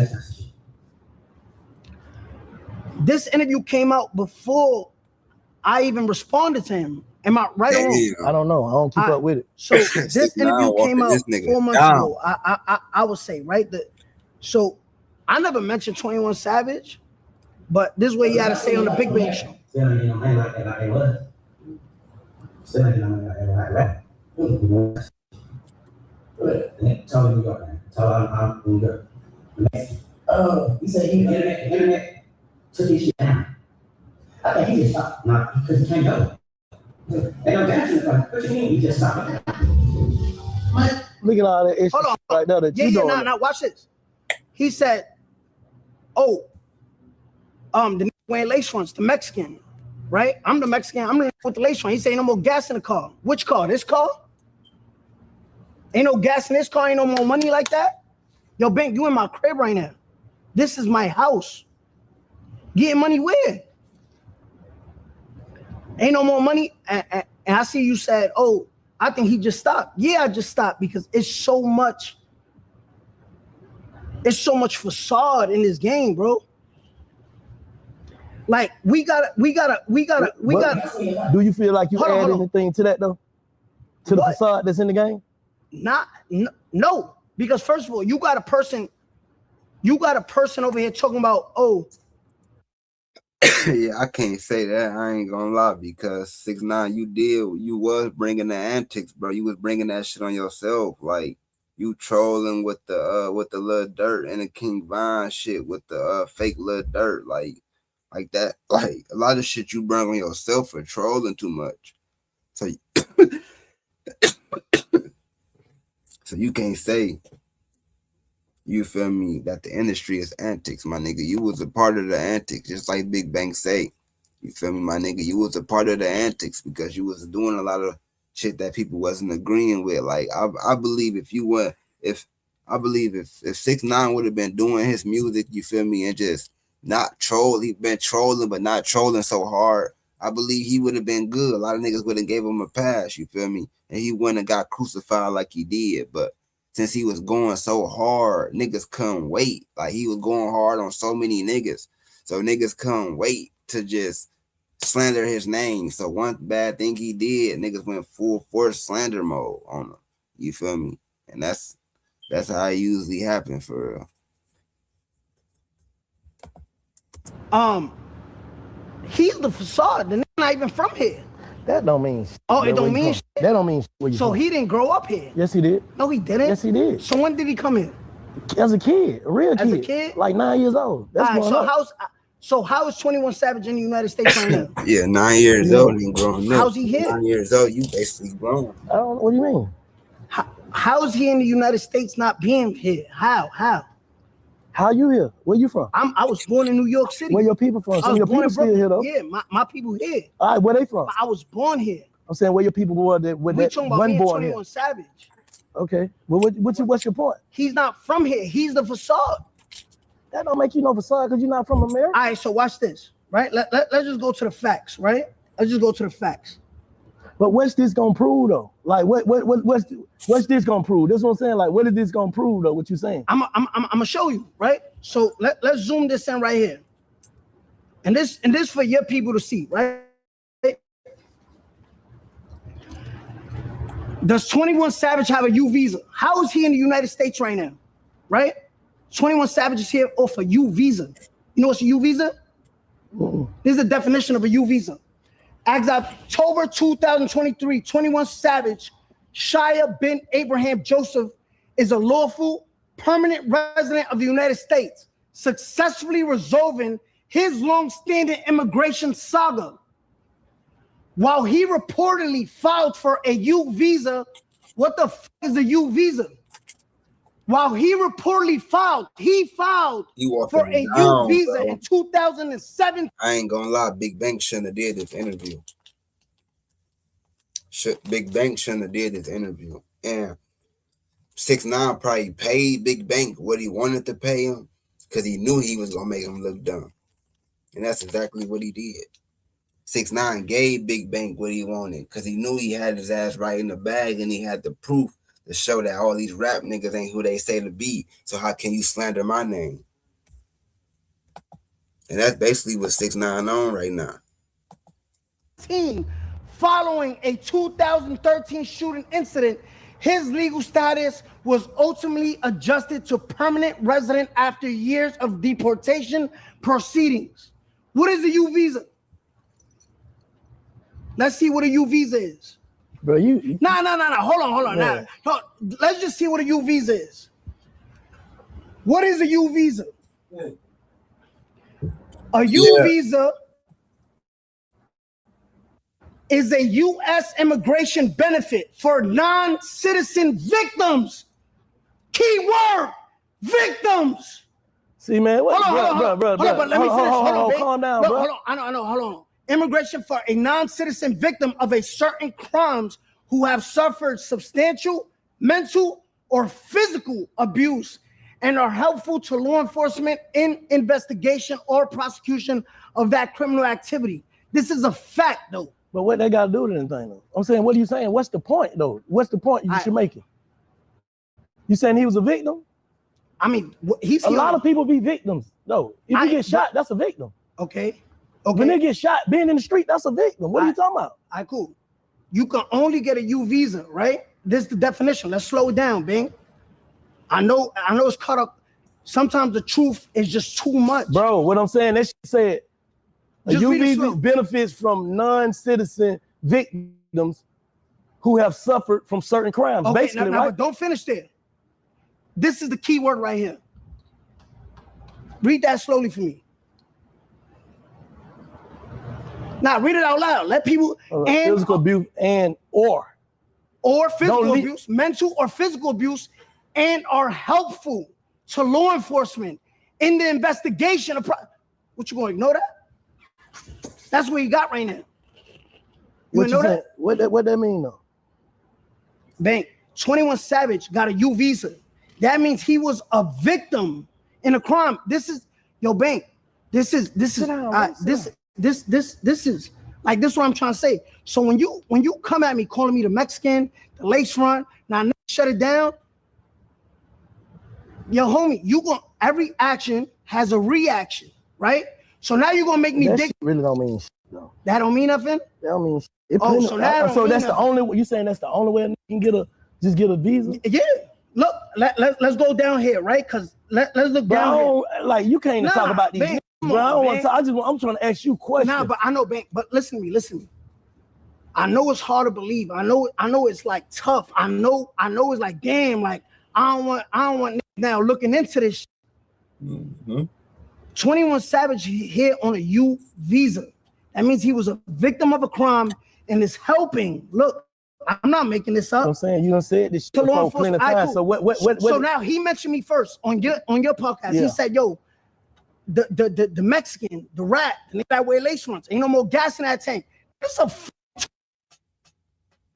This interview came out before I even responded to him. Am I right or wrong? I don't know. I don't keep up with it. So this interview came out 4 months ago. I would say, right? So I never mentioned 21 Savage, but this is what he had to say on the Big Bang Show. He said internet took his shit down. I think he just stopped. Not because he can't go. They don't gas in the car. What you mean? He just stopped. Look at all that extra right there that you doing. Now watch this. He said, "Oh, the wearing lace fronts, the Mexican, right? I'm the Mexican. I'm the with the lace front." He said, "Ain't no more gas in the car." Which car? This car? Ain't no gas in this car. Ain't no more money like that. Yo, Bank, you in my crib right now. This is my house. Getting money where? Ain't no more money. And I see you said, "Oh, I think he just stopped." Yeah, I just stopped because it's so much facade in this game, bro. Like we gotta. Do you feel like you add anything to that though? To the facade that's in the game? No, because first of all, you got a person over here talking about, oh. Yeah, I can't say that. I ain't gonna lie, because 6ix9ine, you was bringing the antics, bro. You was bringing that shit on yourself, like you trolling with the little dirt and the King Von shit with the fake little dirt, like that, like a lot of shit you bring on yourself for trolling too much. So, so you can't say, you feel me, that the industry is antics, my nigga. You was a part of the antics, just like Big Bang say. You feel me, my nigga? You was a part of the antics because you was doing a lot of shit that people wasn't agreeing with. Like I believe if 6ix9ine would have been doing his music, you feel me, and just not troll, he been trolling but not trolling so hard, I believe he would have been good. A lot of niggas would have gave him a pass, you feel me, and he wouldn't have got crucified like he did. But since he was going so hard, niggas couldn't wait. Like he was going hard on so many niggas, so niggas couldn't wait to just slander his name. So one bad thing he did, niggas went full force slander mode on him. You feel me? And that's how it usually happens for real. He's the facade. The nigga not even from here. That don't mean shit. Oh, it don't mean shit? That don't mean shit. Where you so from? He didn't grow up here? Yes, he did. No, he didn't? Yes, he did. So when did he come here? As a kid, a real kid. As a kid? Like 9 years old. That's how is 21 Savage in the United States right now? Yeah, 9 years old and growing up. How's he here? 9 years old, you basically grown. I don't know. What do you mean? How is he in the United States not being here? How? How you here? Where you from? I was born in New York City. Where your people from? Some of your people still here though. Yeah, my people here. All right, where they from? I was born here. I'm saying where your people were that we talking about me and 21 Savage. Okay. Well, what's your point? He's not from here. He's the facade. That don't make you no facade because you're not from America. All right, so watch this, right? Let's just go to the facts, right? Let's just go to the facts. But what's this gonna prove though? Like what's this gonna prove? That's what I'm saying. Like what is this gonna prove though? What you saying? I'm gonna show you, right? So let's zoom this in right here. And this for your people to see, right? Does 21 Savage have a U visa? How is he in the United States right now? Right? 21 Savage is here off a U visa. You know what's a U visa? This is the definition of a U visa. As of October 2023, 21 Savage, Shia bin Abraham Joseph, is a lawful permanent resident of the United States, successfully resolving his long-standing immigration saga. While he reportedly filed for a U visa, what the fuck is a U visa? While he reportedly filed for a U visa in 2007. I ain't gonna lie, Big Bang shouldn't have did this interview. Big Bang shouldn't have did this interview. And 6ix9ine probably paid Big Bang what he wanted to pay him because he knew he was gonna make him look dumb. And that's exactly what he did. 6ix9ine gave Big Bang what he wanted because he knew he had his ass right in the bag and he had the proof to show that all these rap niggas ain't who they say to be. So how can you slander my name? And that's basically what 6ix9ine on right now. following a 2013 shooting incident, his legal status was ultimately adjusted to permanent resident after years of deportation proceedings. What is a U visa? Let's see what a U visa is. Bro, you No. Hold on. Yeah. Nah. Let's just see what a U visa is. What is a U visa? A U visa is a U.S. immigration benefit for non-citizen victims. Key word, victims. See, man, what, bro, but let me finish. Hold on, calm down, look, bro. Hold on. Immigration for a non-citizen victim of a certain crimes who have suffered substantial mental or physical abuse and are helpful to law enforcement in investigation or prosecution of that criminal activity. This is a fact, though. But what they got to do with anything, though? I'm saying, what are you saying? What's the point, though? What's the point you should make it? You saying he was a victim? I mean, he's a lot of people be victims, though. If you get shot, that's a victim. Okay. When they get shot, being in the street, that's a victim. What are you talking about? All right, cool. You can only get a U visa, right? This is the definition. Let's slow it down, Bing. I know it's cut up. Sometimes the truth is just too much. Bro, what I'm saying, that shit said, a U visa benefits from non-citizen victims who have suffered from certain crimes, basically, right? But don't finish there. This is the key word right here. Read that slowly for me. Now read it out loud. Let people physical abuse or physical abuse, mental or physical abuse, and are helpful to law enforcement in the investigation of what you gonna ignore that? That's what you got right now. You know that? What that mean though? Bank 21 Savage got a U visa. That means he was a victim in a crime. This is Bank. This is like this is what I'm trying to say. So when you come at me calling me the Mexican, the lace front, now shut it down. Yo, homie, every action has a reaction, right? So now you're gonna make me dick. Really don't mean shit, though. That don't mean nothing. That don't mean shit. So that's the only. You saying that's the only way you can get a visa? Yeah. Look, let's go down here, right? Because let's look down here. Like you can't talk about these. Man, bro, I don't want to. I'm trying to ask you questions. Nah, but I know, Bank. But listen to me. I know it's hard to believe. I know it's like tough. I know it's like damn. Like I don't want now looking into this. 21 Savage here on a U visa. That means he was a victim of a crime and is helping. Look, I'm not making this up. I'm saying you done said this shit before plenty of times. So what? So now he mentioned me first on your podcast. Yeah. He said, "Yo, the Mexican, the rat, the nigga that wear lace fronts, ain't no more gas in that tank." This a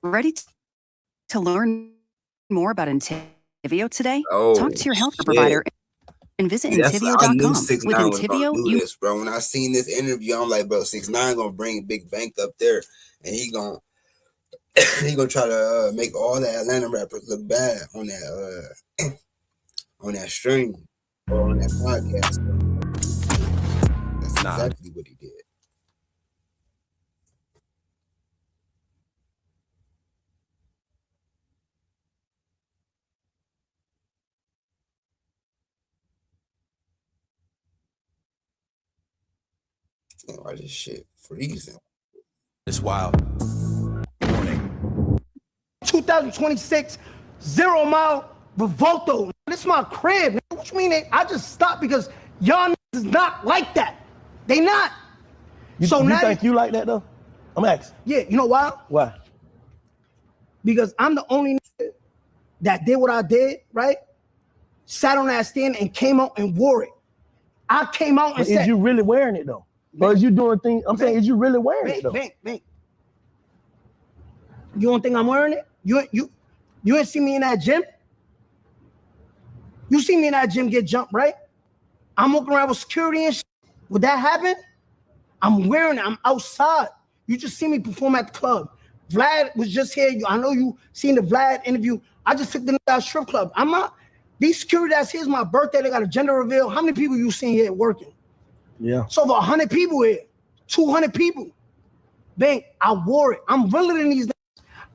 ready to learn more about Entivio today? Talk to your healthcare provider and visit Entivio.com. With Entivio, you this, bro. When I seen this interview, I'm like, bro, 6ix9ine gonna bring Big Bank up there, and he gonna try to make all the Atlanta rappers look bad on that stream or on that podcast. That's exactly what he did. Why this shit freezing? It's wild. 2026 0 Mile Revolto. This is my crib. What you mean? I just stopped because y'all is not like that. They not. You think you like that though? I'm asking. Yeah, you know why? Why? Because I'm the only that did what I did, right? Sat on that stand and came out and wore it. I came out and said, is you really wearing it though? Or is you doing things? I'm saying, is you really wearing it though? Bank. You don't think I'm wearing it? You ain't see me in that gym? You see me in that gym get jumped, right? I'm walking around with security and shit. Would that happen? I'm wearing it. I'm outside. You just see me perform at the club. Vlad was just here. I know you seen the Vlad interview. I just took the strip club. I'm not. These security that's here's my birthday. They got a gender reveal. How many people you seen here working? Yeah. So over 100 people here. 200 people. Bank, I wore it. I'm realer than these.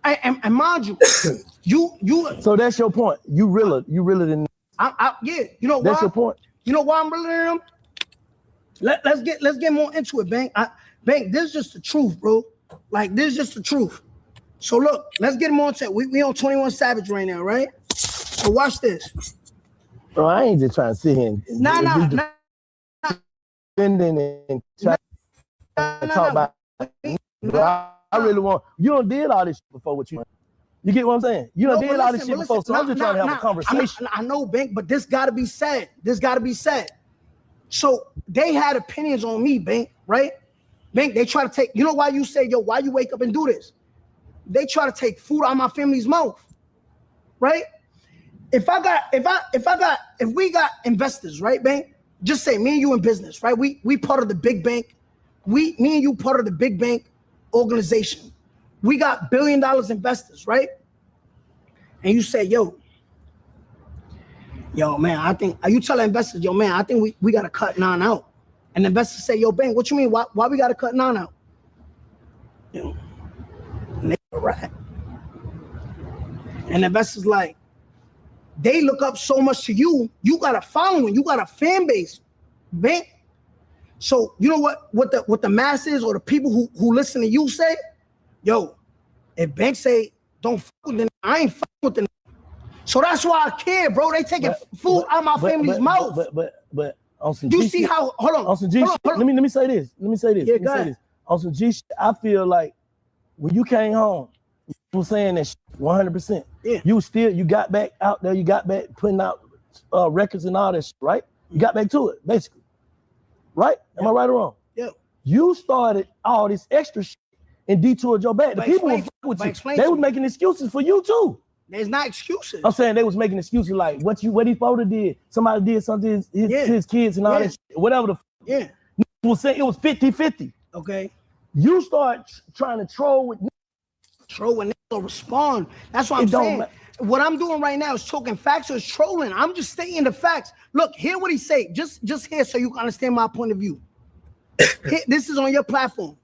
And mind you, you. So that's your point. You realer than. Yeah. You know why? That's your point. You know why I'm realer than them? Let's get more into it, Bank. Bank, this is just the truth, bro. Like, this is just the truth. So look, let's get more into it. We on 21 Savage right now, right? So watch this. Bro, I ain't just trying to sit here and and try to talk about. I really want. You done did all this shit before. What you get what I'm saying? You done did all this shit before. So I'm just trying to have a conversation. I know, Bank, but this got to be said. This got to be said. So they had opinions on me, Bank, right? Bank, they try to take. You know why you say, yo, why you wake up and do this? They try to take food out of my family's mouth, right? If we got investors, right, Bank? Just say me and you in business, right? We part of the big bank. Me and you part of the big bank organization. We got $1 billion investors, right? And you say, yo, man, I think, you tell the investors, yo, man, I think we got to cut 9 out. And the investors say, yo, Bank, what you mean? Why we got to cut 9 out? You know, and they right. And the investors like, they look up so much to you. You got a following. You got a fan base, Bank. So you know what the masses or the people who listen to you say? Yo, if Bank say don't fuck with them, I ain't fuck with them. So that's why I care, bro. They taking food out of my family's mouth. But on some you G see shit, how? Hold on. On some G shit. Let me say this. Yeah, go ahead. On some G shit, I feel like when you came home, you were saying that 100%. Yeah. You got back out there. You got back putting out records and all that shit, right? You got back to it, basically. Right? Am I right or wrong? Yeah. You started all this extra shit and detoured your back. The people were with you. They was making excuses for you too. There's not excuses. I'm saying they was making excuses like what he photo did. Somebody did something to his kids and all that shit. Whatever the yeah. Was saying it was 50-50. Okay. You start trying to troll with and they'll respond. That's what I'm saying. What I'm doing right now is talking facts or is trolling. I'm just stating the facts. Look, hear what he say. Just hear so you can understand my point of view. This is on your platform.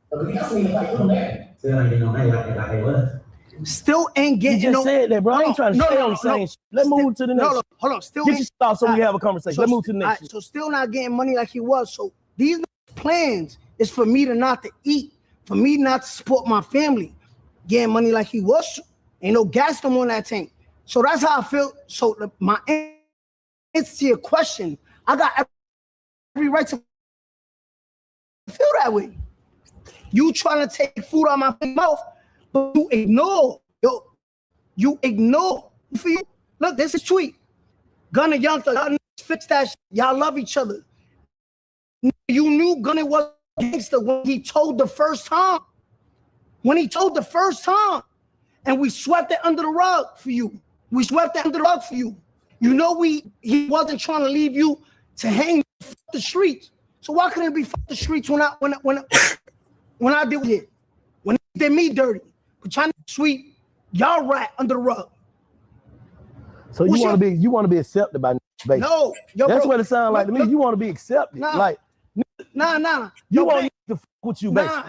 Still ain't getting. You just said that, bro. I ain't trying to stay on the same shit. Let's move to the next. No, hold on. Still get your thoughts so we have a conversation. So, let's move to the next. So still not getting money like he was. So these plans is for me to not to eat, for me not to support my family. Getting money like he was. Ain't no gas no more in that tank. So that's how I feel. So my answer to your question, I got every right to feel that way. You trying to take food out of my mouth, but you ignore. You ignore. For you, look, this is tweet. Gunna Youngster, y'all fix that shit. Y'all love each other. You knew Gunna was a gangster when he told the first time. And we swept it under the rug for you. You know he wasn't trying to leave you to hang the streets. So why couldn't it be the streets when I did it? When they did me dirty. But trying to sweep y'all rat under the rug. So you want to be accepted by basically. No, that's what it sounds like to me. You want to be accepted. Nah. You want to fuck with you, basically. Nah,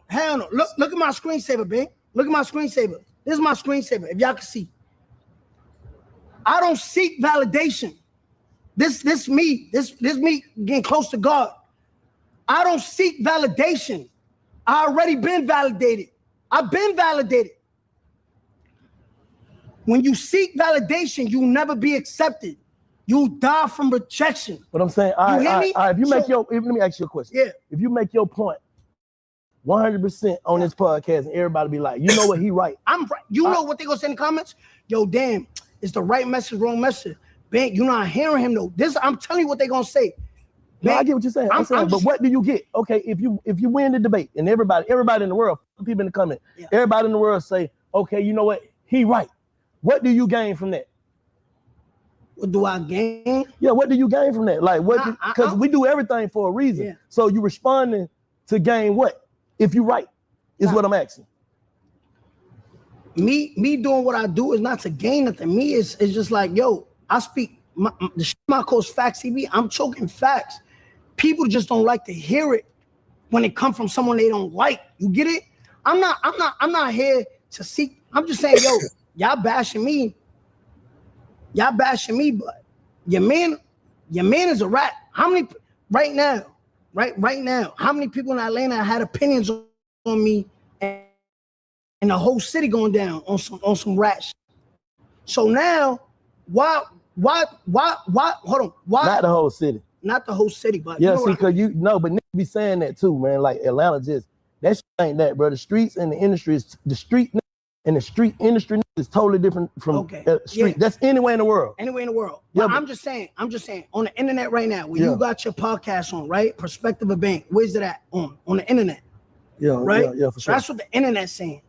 hell no. Look at my screensaver, Ben. Look at my screensaver. This is my screensaver, if y'all can see. I don't seek validation. This me getting close to God. I don't seek validation. I already been validated. I've been validated. When you seek validation, you'll never be accepted. You die from rejection. But I'm saying, all right, if you make let me ask you a question. Yeah. If you make your point 100% on this podcast and everybody be like, you know what, he right. I'm right. You know what they gonna say in the comments? Yo, damn, it's the right message, wrong message. Ben, you're not hearing him though. I'm telling you what they gonna say. No, I get what you're saying. I'm saying, but what do you get? Okay, if you win the debate and everybody in the world, people in the comment, everybody in the world say, okay, you know what, he right. What do you gain from that? What do I gain? Yeah, what do you gain from that? Like what? Because we do everything for a reason. Yeah. So you responding to gain what? If you right, is what I'm asking. Me doing what I do is not to gain nothing. Me is just like, yo, I speak my coach facts TV. I'm choking facts. People just don't like to hear it when it comes from someone they don't like. You get it? I'm not here to seek. I'm just saying, yo, y'all bashing me, but your man is a rat. How many right now? How many people in Atlanta had opinions on me, and the whole city going down on some rat shit? So now, why? Hold on, why? Not the whole city. Not the whole city, but yeah, see, cause but niggas be saying that too, man. Like Atlanta just that shit ain't that, bro. The streets and the industry is the street and the street industry is totally different from street. Yeah. That's anywhere in the world. Anywhere in the world. Yeah, but I'm just saying on the internet right now, where you got your podcast on, right? Perspective of Bank. Where's it at on the internet? Yeah, right. Yeah, for sure. That's what the internet's saying.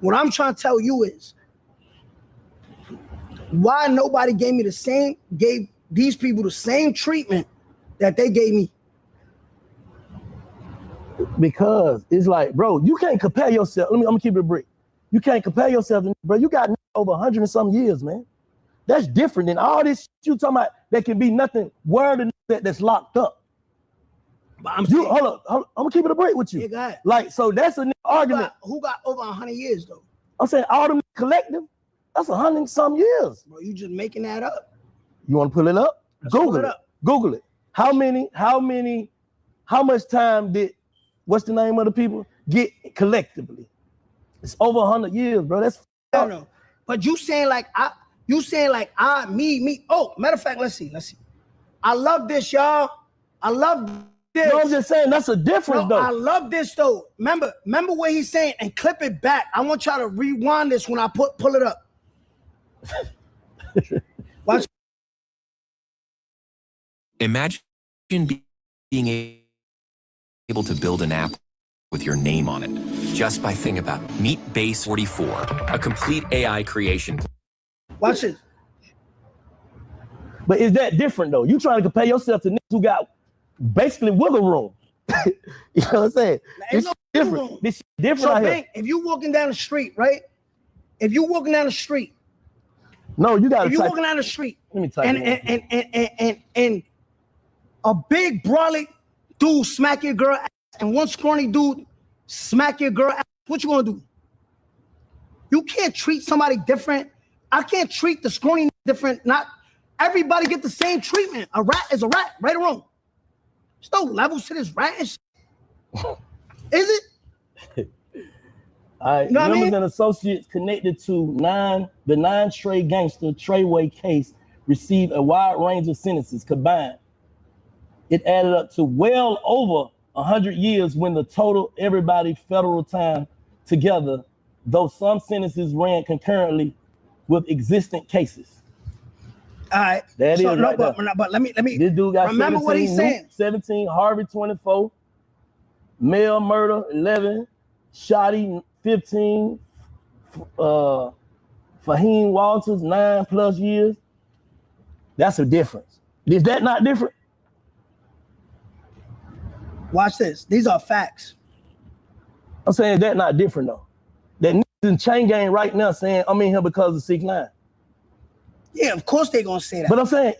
What I'm trying to tell you is why nobody gave these people the same treatment that they gave me. Because it's like, bro, you can't compare yourself. I'm gonna keep it a brick. You can't compare yourself, bro. You got over 100 and some years, man. That's different than all this shit you talking about. That can be nothing word than that's locked up. But hold up. I'm gonna keep it a break with you. Yeah, go ahead. Like, so that's an argument. Who got over 100 years though? I'm saying all them collective. That's 100 and some years. Bro, you just making that up. You want to pull it up? Google it. Google it. How much time did what's the name of the people get collectively? It's over 100 years, bro. That's I don't know. But me. Oh, matter of fact, let's see. I love this, y'all. I love this. No, I'm just saying that's a difference, though. I love this though. Remember what he's saying and clip it back. I want y'all to rewind this when I pull it up. Watch. Imagine being able to build an app with your name on it just by thinking about Meet Base 44, a complete AI creation. Watch it. But is that different though? You trying to compare yourself to niggas who got basically wiggle room. You know what I'm saying? It's different. This different. So, Bank, if you walking down the street, right? If you walking down the street. No, you got to. If you walking down the street. Let me type and a big brolic dude smack your girl ass and one scrawny dude smack your girl ass, what you gonna do? You can't treat somebody different. I can't treat the scrawny different. Not everybody get the same treatment. A rat is a rat, right or wrong? There's no levels to this rat and shit. Is it? All right, members and associates connected to the nine Trey gangster Treyway case received a wide range of sentences combined. It added up to well over 100 years when the total everybody federal time together, though some sentences ran concurrently with existing cases. All right. That so, is no, right but let me This dude got remember 17, what he's saying. 17, Harvey 24, Mel murder 11, Shotty 15, Fahim Walters 9+ years. That's a difference. Is that not different? Watch this. These are facts. I'm saying that not different though. That niggas in chain gang right now saying I'm in here because of 6ix9ine. Yeah, of course they gonna say that. But I'm saying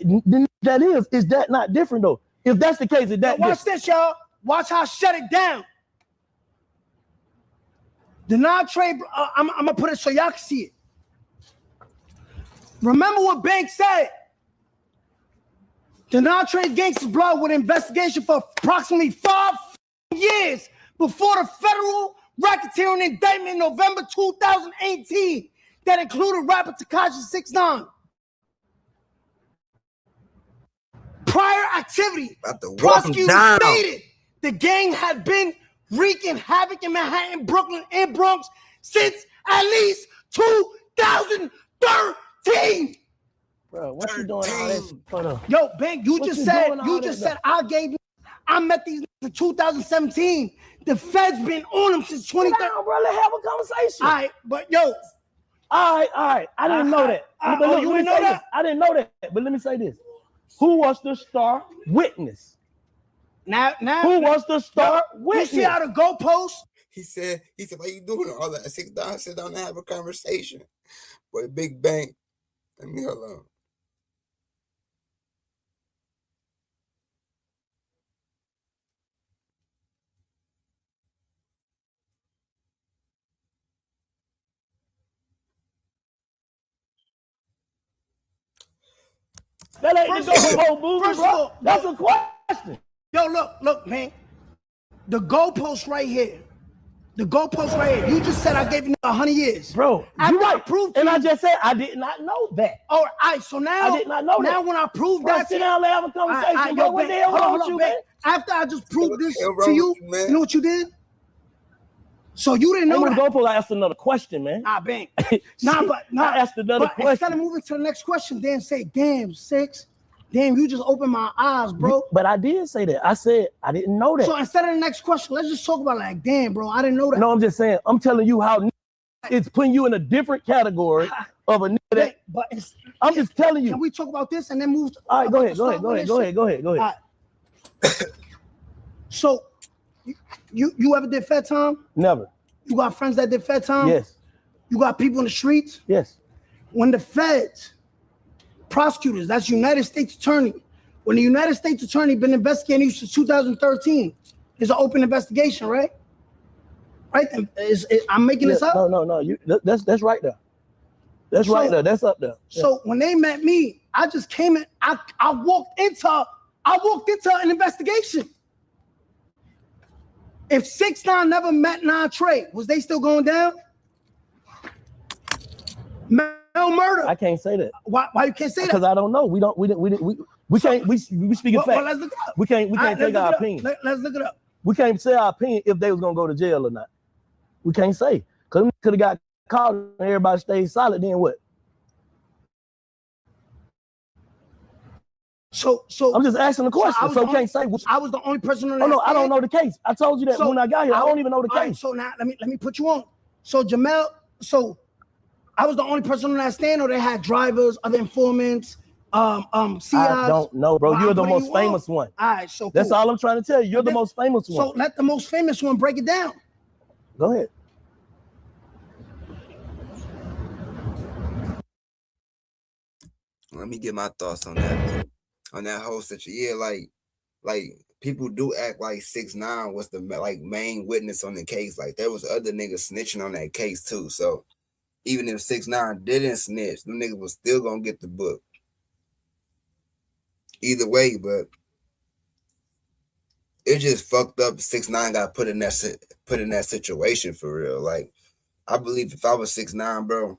that is that not different though? If that's the case, is that watch this, y'all. Watch how I shut it down. The non-trade, I'm gonna put it so y'all can see it. Remember what Bank said. The non-trade gangsters blood with investigation for approximately 5 years before the federal racketeering indictment in November 2018 that included rapper Tekashi 6ix9ine. Prior activity, prosecutors stated the gang had been wreaking havoc in Manhattan, Brooklyn, and Bronx since at least 2013. Bro, what you doing all this? Yo, Bank, you just said I met these in 2017. The Fed's been on them since 2013. Bro, let's have a conversation. All right, but yo. All right. I didn't know that. But you didn't know that? I didn't know that. But let me say this. Who was the star witness? Now who was the star witness? You see how the goalpost? He said, why you doing all that? 6ix9ine, sit down and have a conversation. Boy, Big Bank. Let me hold on. That ain't the goalpost moving, bro. That's a question. Yo, look, man. The goalpost right here. The goalpost right here. You just said I gave you 100 years. Bro, you right. And I just said I did not know that. All right, so now I did not know that. Now when I prove that, sit down and have a conversation, bro. What the hell wrong with you, man? After I just proved this to you, you know what you did? So you didn't know that. The goalpost, I asked another question, man. Nah, bang. I asked another question. Instead of moving to the next question, then say, damn, 6. Damn, you just opened my eyes, bro. But I did say that. I said I didn't know that. So instead of the next question, let's just talk about like, damn, bro, I didn't know that. No, I'm just saying, I'm telling you how it's putting you in a different category of a nigga that. But I'm just telling you. Can we talk about this and then move? All right, go ahead. So, you ever did Fed time? Never. You got friends that did Fed time? Yes. You got people in the streets? Yes. When the feds, prosecutors, that's United States Attorney, when the United States Attorney been investigating you since 2013, it's an open investigation, right? Right? I'm making this up? No. That's right there. That's right there. That's up there. Yeah. So when they met me, I just came in. I walked into an investigation. If 6ix9ine never met 9 Trey, was they still going down? Mel murder. I can't say that. Why you can't say that? Because I don't know. We can't. We speaking facts. Well, let's look it up. We can't take our opinion. Let's look it up. We can't say our opinion if they was gonna go to jail or not. We can't say because we could have got caught and everybody stayed solid. Then what? So I'm just asking the question. So can't say. I was the only person on that. Oh no, I don't know the case. I told you that when I got here. I don't even know the case. Right, so now let me put you on. So Jamel, so I was the only person on that stand, or they had drivers, other informants, CIs. I don't know, bro. You're the most famous one. All right, so cool. That's all I'm trying to tell you. You're the most famous one. So let the most famous one break it down. Go ahead. Let me get my thoughts on that. On that whole situation, yeah, like people do act like 6ix9ine was the main witness on the case. Like there was other niggas snitching on that case too. So even if 6ix9ine didn't snitch, them niggas was still gonna get the book. Either way, but it just fucked up. 6ix9ine got put in that situation for real. Like I believe if I was 6ix9ine, bro,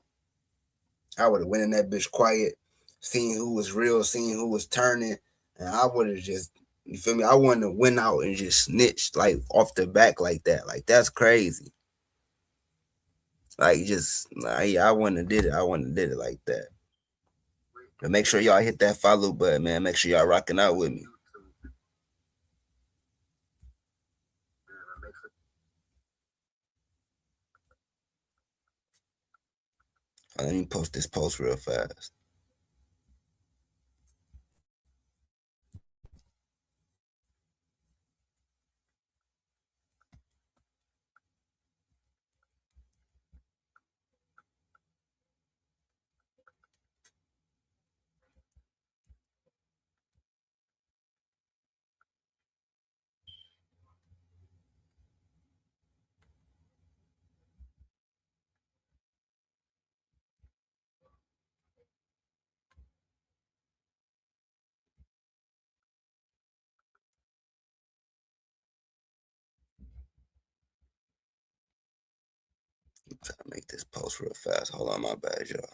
I would have went in that bitch quiet, seen who was real, seen who was turning, and I would have just, you feel me? I wouldn't have went out and just snitched like off the back like that. Like that's crazy. Like I wouldn't have did it. I wouldn't have did it like that. But make sure y'all hit that follow button, man. Make sure y'all rocking out with me. Let me post this post real fast. I'm trying to make this post real fast. Hold on, my bad, y'all.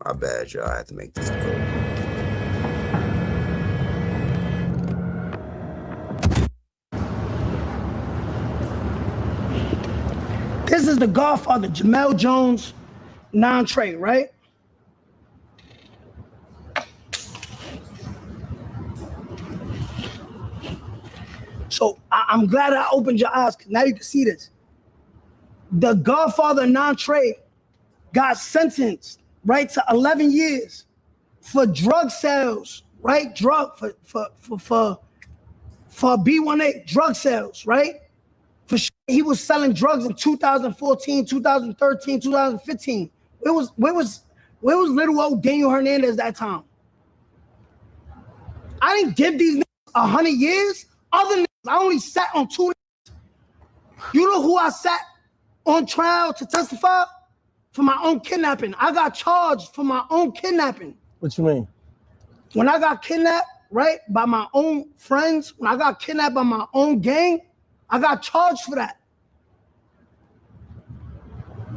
My bad, y'all. I had to make this call. This is the Godfather, Jamel Jones, non-Trey, right? So I'm glad I opened your eyes, because now you can see this. The Godfather, non-Trey, got sentenced, right, to 11 years for drug sales, right? For B1A drug sales, right? He was selling drugs in 2014, 2013, 2015. Where was little old Daniel Hernandez that time? I didn't give these niggas 100 years. Other niggas, I only sat on 2. You know who I sat on trial to testify? For my own kidnapping. I got charged for my own kidnapping. What you mean? When I got kidnapped, right, by my own friends, when I got kidnapped by my own gang, I got charged for that.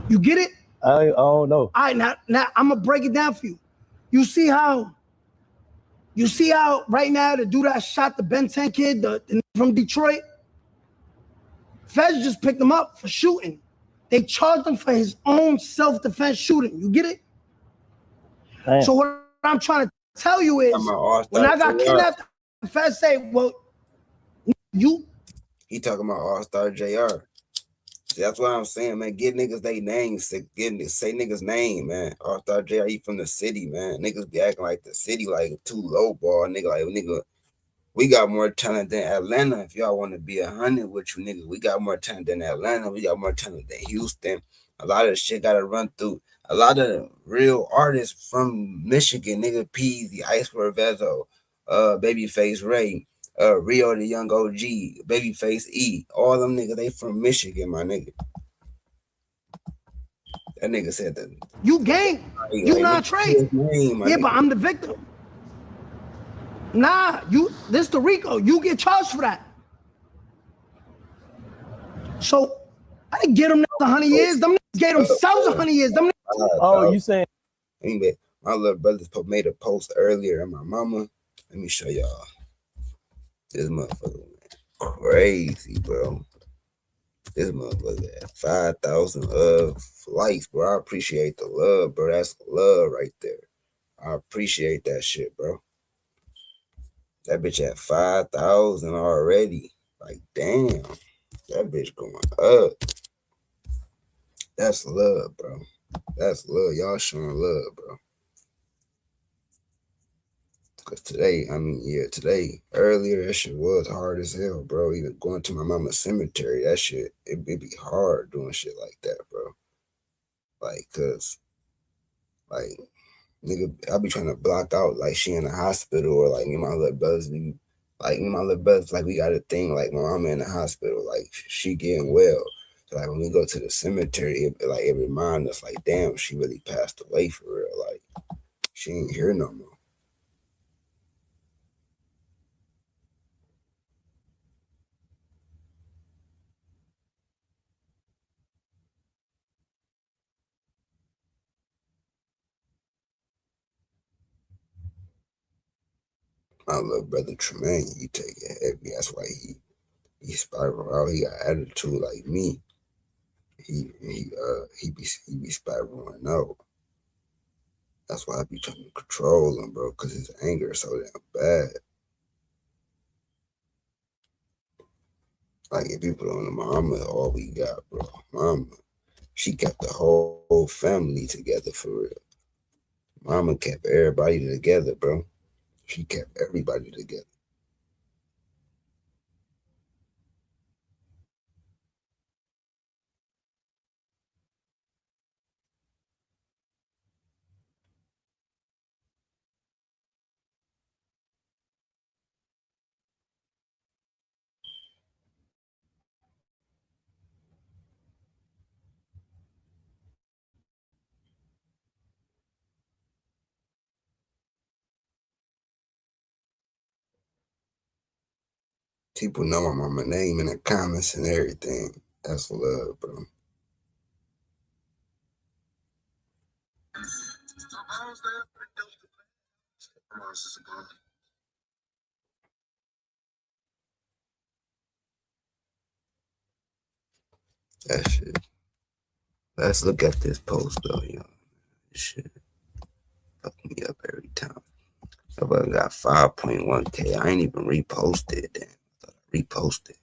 You get it? I don't know. All right, now I'm gonna break it down for you. You see how right now the dude that shot the Ben 10 kid from Detroit, Feds just picked him up for shooting. They charged him for his own self-defense shooting. You get it? Damn. So what I'm trying to tell you is, when I got kidnapped, the Feds say, well, you. He talking about All-Star JR. That's what I'm saying, man. Get niggas they names. Say niggas name, man. All-Star JR, he from the city, man. Niggas be acting like the city, like too low ball. Nigga, we got more talent than Atlanta. If y'all want to be 100 with you, nigga, we got more talent than Atlanta. We got more talent than Houston. A lot of shit got to run through. A lot of real artists from Michigan, nigga, Peasy, Iceberg Vezo, Babyface Ray, Rio the Young OG, Babyface E. All them niggas, they from Michigan, my nigga. That nigga said that. You gang. You not Trey. Yeah, but I'm the victim. Nah, this the Rico. You get charged for that. So I didn't get them 100 years. Them niggas gave themselves 100 years. Them you saying? Anyway, my little brother made a post earlier and my mama. Let me show y'all. This motherfucker went crazy, bro. This motherfucker had 5,000 likes, bro. I appreciate the love, bro. That's love right there. I appreciate that shit, bro. That bitch had 5,000 already. Like, damn. That bitch going up. That's love, bro. That's love. Y'all showing love, bro. Because today, earlier, that shit was hard as hell, bro. Even going to my mama's cemetery, that shit, it'd be hard doing shit like that, bro. Like, cause, like, nigga, I be trying to block out, like, she in the hospital, or, like, me and my little brothers, like, we got a thing, like, my mama in the hospital, like, she getting well. So, like, when we go to the cemetery, it reminds us, like, damn, she really passed away for real. Like, she ain't here no more. My little brother Tremaine, he take it heavy. That's why he spiral out. He got attitude like me. He be spiraling out. That's why I be trying to control him, bro, because his anger is so damn bad. Like, if people don't know, mama, all we got, bro. Mama, she kept the whole family together for real. Mama kept everybody together, bro. She kept everybody together. People know my mama name in the comments and everything. That's love, bro. That shit. Let's look at this post though, yo. This shit fuck me up every time. I got 5.1K. I ain't even reposted it. Damn. I thought I reposted.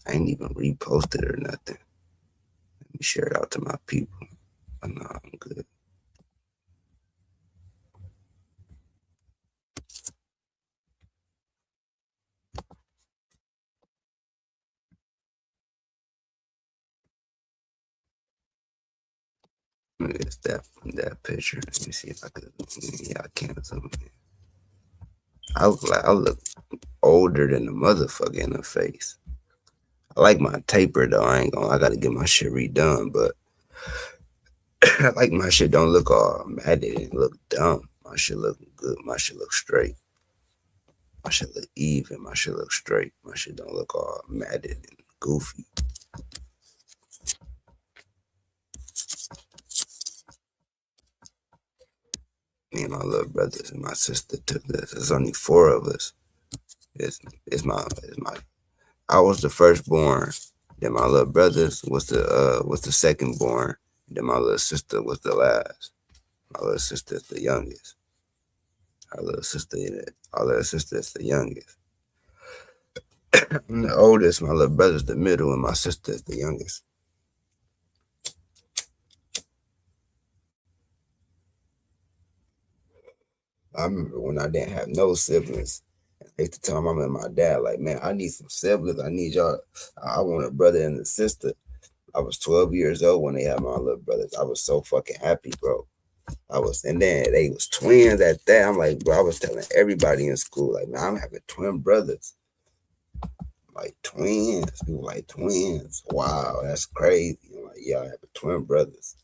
I ain't even reposted or nothing. Let me share it out to my people. But no, I'm good. It's that picture. Let me see if I could. Yeah, I can't zoom in. I look older than the motherfucker in the face. I like my taper though. I gotta get my shit redone, but I like my shit don't look all matted and look dumb. My shit look good. My shit look straight. My shit look even. My shit look straight. My shit don't look all matted and goofy. Me and my little brothers and my sister took this. There's only 4 of us. It's my. I was the firstborn. Then my little brothers was the second born. Then my little sister was the last. My little sister is the youngest. Our little sister is the youngest. I'm the oldest. My little brother's the middle, and my sister is the youngest. I remember when I didn't have no siblings. I used to tell my mom and my dad, like, man, I need some siblings. I need y'all. I want a brother and a sister. I was 12 years old when they had my little brothers. I was so fucking happy, bro. And then they was twins at that. I'm like, bro, I was telling everybody in school, like, man, I'm having twin brothers. Like twins. People like twins. Wow, that's crazy. I'm like, yeah, I have twin brothers.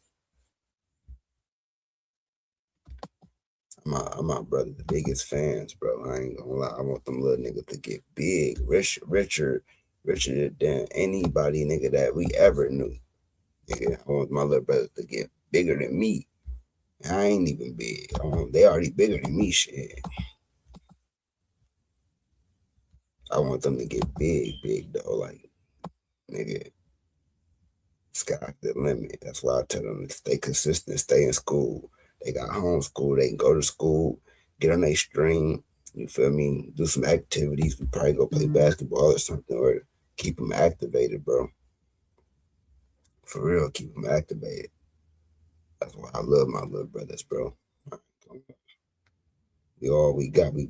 My brother's biggest fans, bro. I ain't gonna lie. I want them little niggas to get big, richer than anybody, nigga, that we ever knew. Nigga, I want my little brothers to get bigger than me. I ain't even big. They already bigger than me, shit. I want them to get big though. Like, nigga, sky's the limit. That's why I tell them to stay consistent, stay in school. They got homeschool. They can go to school, get on their string. You feel me? Do some activities. We probably go play basketball or something, or keep them activated, bro. For real, keep them activated. That's why I love my little brothers, bro. We all we got. We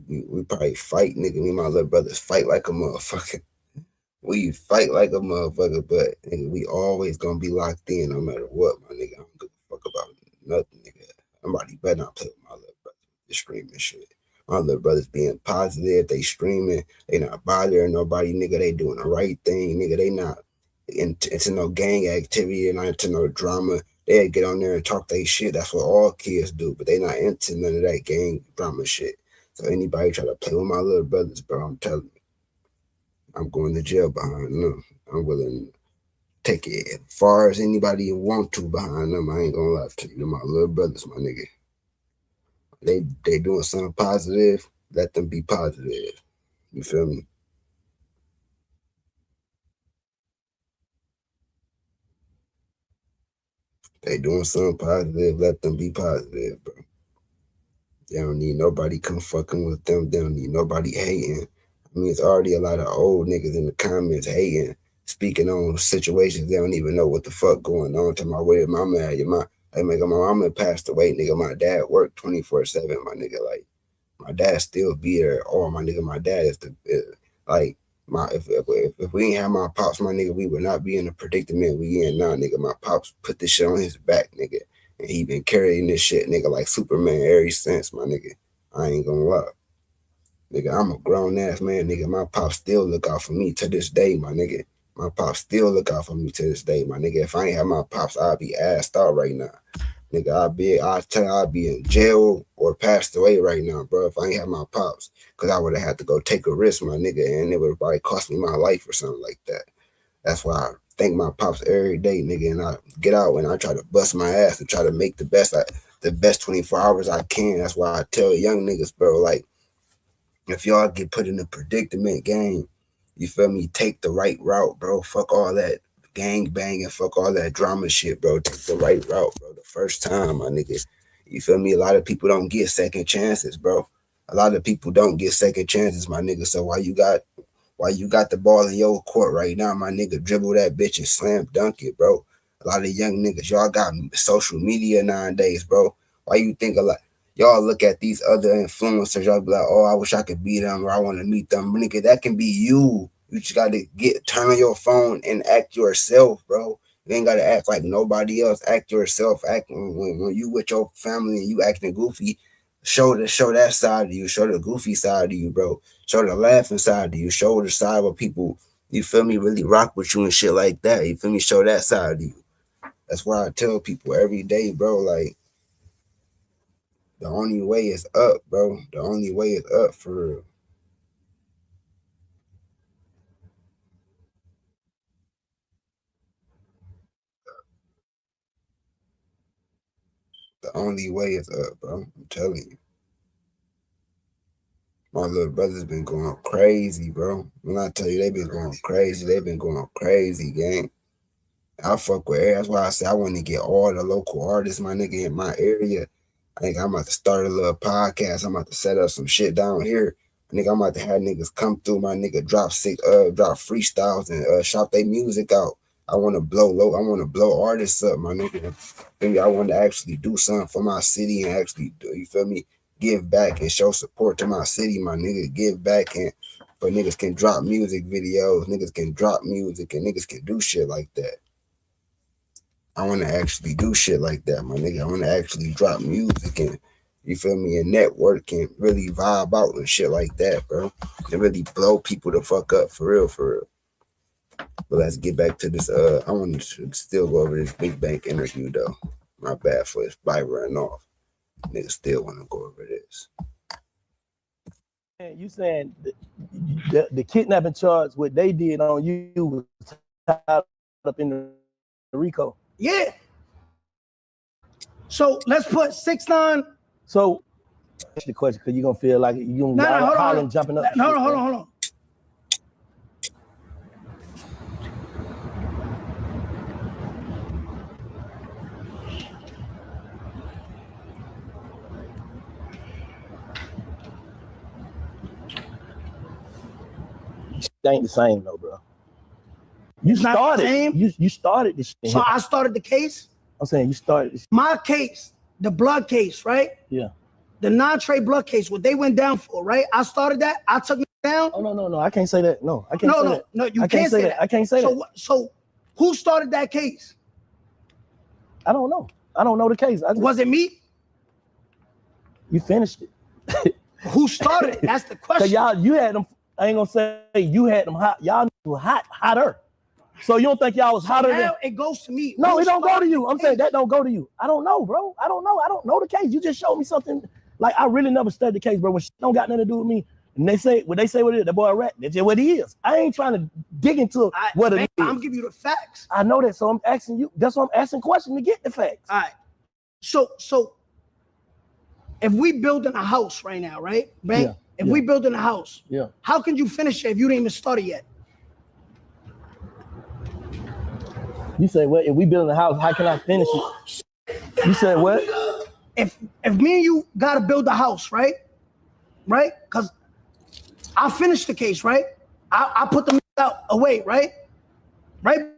probably fight, nigga. Me and my little brothers fight like a motherfucker. We fight like a motherfucker, but nigga, we always gonna be locked in no matter what, my nigga. I don't give a fuck about nothing, nigga. Somebody better not play with my little brother. They streaming shit. My little brothers being positive. They streaming. They not bothering nobody, nigga. They doing the right thing, nigga. They not into no gang activity. They not into no drama. They get on there and talk they shit. That's what all kids do, but they not into none of that gang drama shit. So anybody try to play with my little brothers, bro, I'm telling you, I'm going to jail behind them. I'm willing to take it as far as anybody want to behind them. I ain't gonna lie to you. They're my little brothers, my nigga. They doing something positive, let them be positive. You feel me? They doing something positive, let them be positive, bro. They don't need nobody come fucking with them. They don't need nobody hating. I mean, it's already a lot of old niggas in the comments hating, speaking on situations they don't even know what the fuck going on. To my way, my man, my mama passed away, nigga. My dad worked 24/7, my nigga. Like, my dad still be there. Or my nigga, my dad is like my if we ain't have my pops, my nigga, we would not be in the predicament we in now, nigga. My pops put this shit on his back, nigga. And he been carrying this shit, nigga, like Superman ever since, my nigga. I ain't gonna lie. Nigga, I'm a grown ass man, nigga. My pop still look out for me to this day, my nigga. My pop still look out for me to this day, my nigga. If I ain't have my pops, I'd be assed out right now. Nigga, I'd be in jail or passed away right now, bro, if I ain't have my pops. Cause I would have had to go take a risk, my nigga, and it would probably cost me my life or something like that. That's why I thank my pops every day, nigga, and I get out and I try to bust my ass and try to make the the best 24 hours I can. That's why I tell young niggas, bro, like, if y'all get put in a predicament game, you feel me, take the right route, bro. Fuck all that gang banging, fuck all that drama shit, bro. Take the right route, bro. The first time, my niggas. You feel me? A lot of people don't get second chances, bro. A lot of people don't get second chances, my nigga. So why you got the ball in your court right now, my nigga, dribble that bitch and slam dunk it, bro. A lot of young niggas, y'all got social media nowadays, bro. Why you think a lot? Y'all look at these other influencers, y'all be like, oh, I wish I could be them, or I want to meet them. But nigga, that can be you. You just got to turn on your phone and act yourself, bro. You ain't got to act like nobody else. Act yourself. Act when you with your family and you acting goofy. Show that side of you. Show the goofy side of you, bro. Show the laughing side of you. Show the side where people, you feel me, really rock with you and shit like that. You feel me? Show that side of you. That's why I tell people every day, bro, like, the only way is up, bro. The only way is up, for real. The only way is up, bro. I'm telling you. My little brother's been going crazy, bro. When I tell you they been going crazy, gang. I fuck with air. That's why I say I want to get all the local artists, my nigga, in my area. I think I'm about to start a little podcast. I'm about to set up some shit down here. I think I'm about to have niggas come through, my nigga, drop freestyles and shout their music out. I want to blow low. I want to blow artists up, my nigga. Maybe I want to actually do something for my city and actually do, you feel me, give back and show support to my city, my nigga. Give back, and but niggas can drop music videos, niggas can drop music, and niggas can do shit like that. I want to actually do shit like that, my nigga. I want to actually drop music and, you feel me, and network and really vibe out and shit like that, bro. And really blow people the fuck up, for real, for real. But let's get back to this. I want to still go over this Big Bank interview, though. My bad for this bite running off. Niggas still want to go over this. You saying the kidnapping charge, what they did on you was tied up in the RICO? Yeah. So let's put 6ix9ine. So that's the question, because you're gonna feel like you're gonna jumping up. Hold on. It ain't the same though, bro. You started this thing. So I started the case? I'm saying you started this. My case, the blood case, right? Yeah. The non-Trey blood case, what they went down for, right? I started that. I took it down. Oh, no. I can't say that. No, I can't say that. No, you can't say that. I can't say that. So who started that case? I don't know. I don't know the case. Was it me? You finished it. Who started it? That's the question. Y'all, you had them. I ain't gonna say you had them hot. Y'all were hotter. So you don't think y'all was hotter than? It goes to me. No, it don't go to you. I'm saying that don't go to you. I don't know, bro. I don't know the case. You just showed me something. Like, I really never studied the case, bro. When shit don't got nothing to do with me. And they say what it is, the boy a rat. That's just what he is. I ain't trying to dig into what it is. I'm giving you the facts. I know that, so I'm asking you. That's why I'm asking questions to get the facts. All right. So if we building a house right now, right? Yeah. If we building a house, yeah, how can you finish it if you didn't even start it yet? You say what? If we building a house, how can I finish it? You said what? If me and you gotta build a house, right? Right? Because I finished the case, right? I put them out away, right? Right?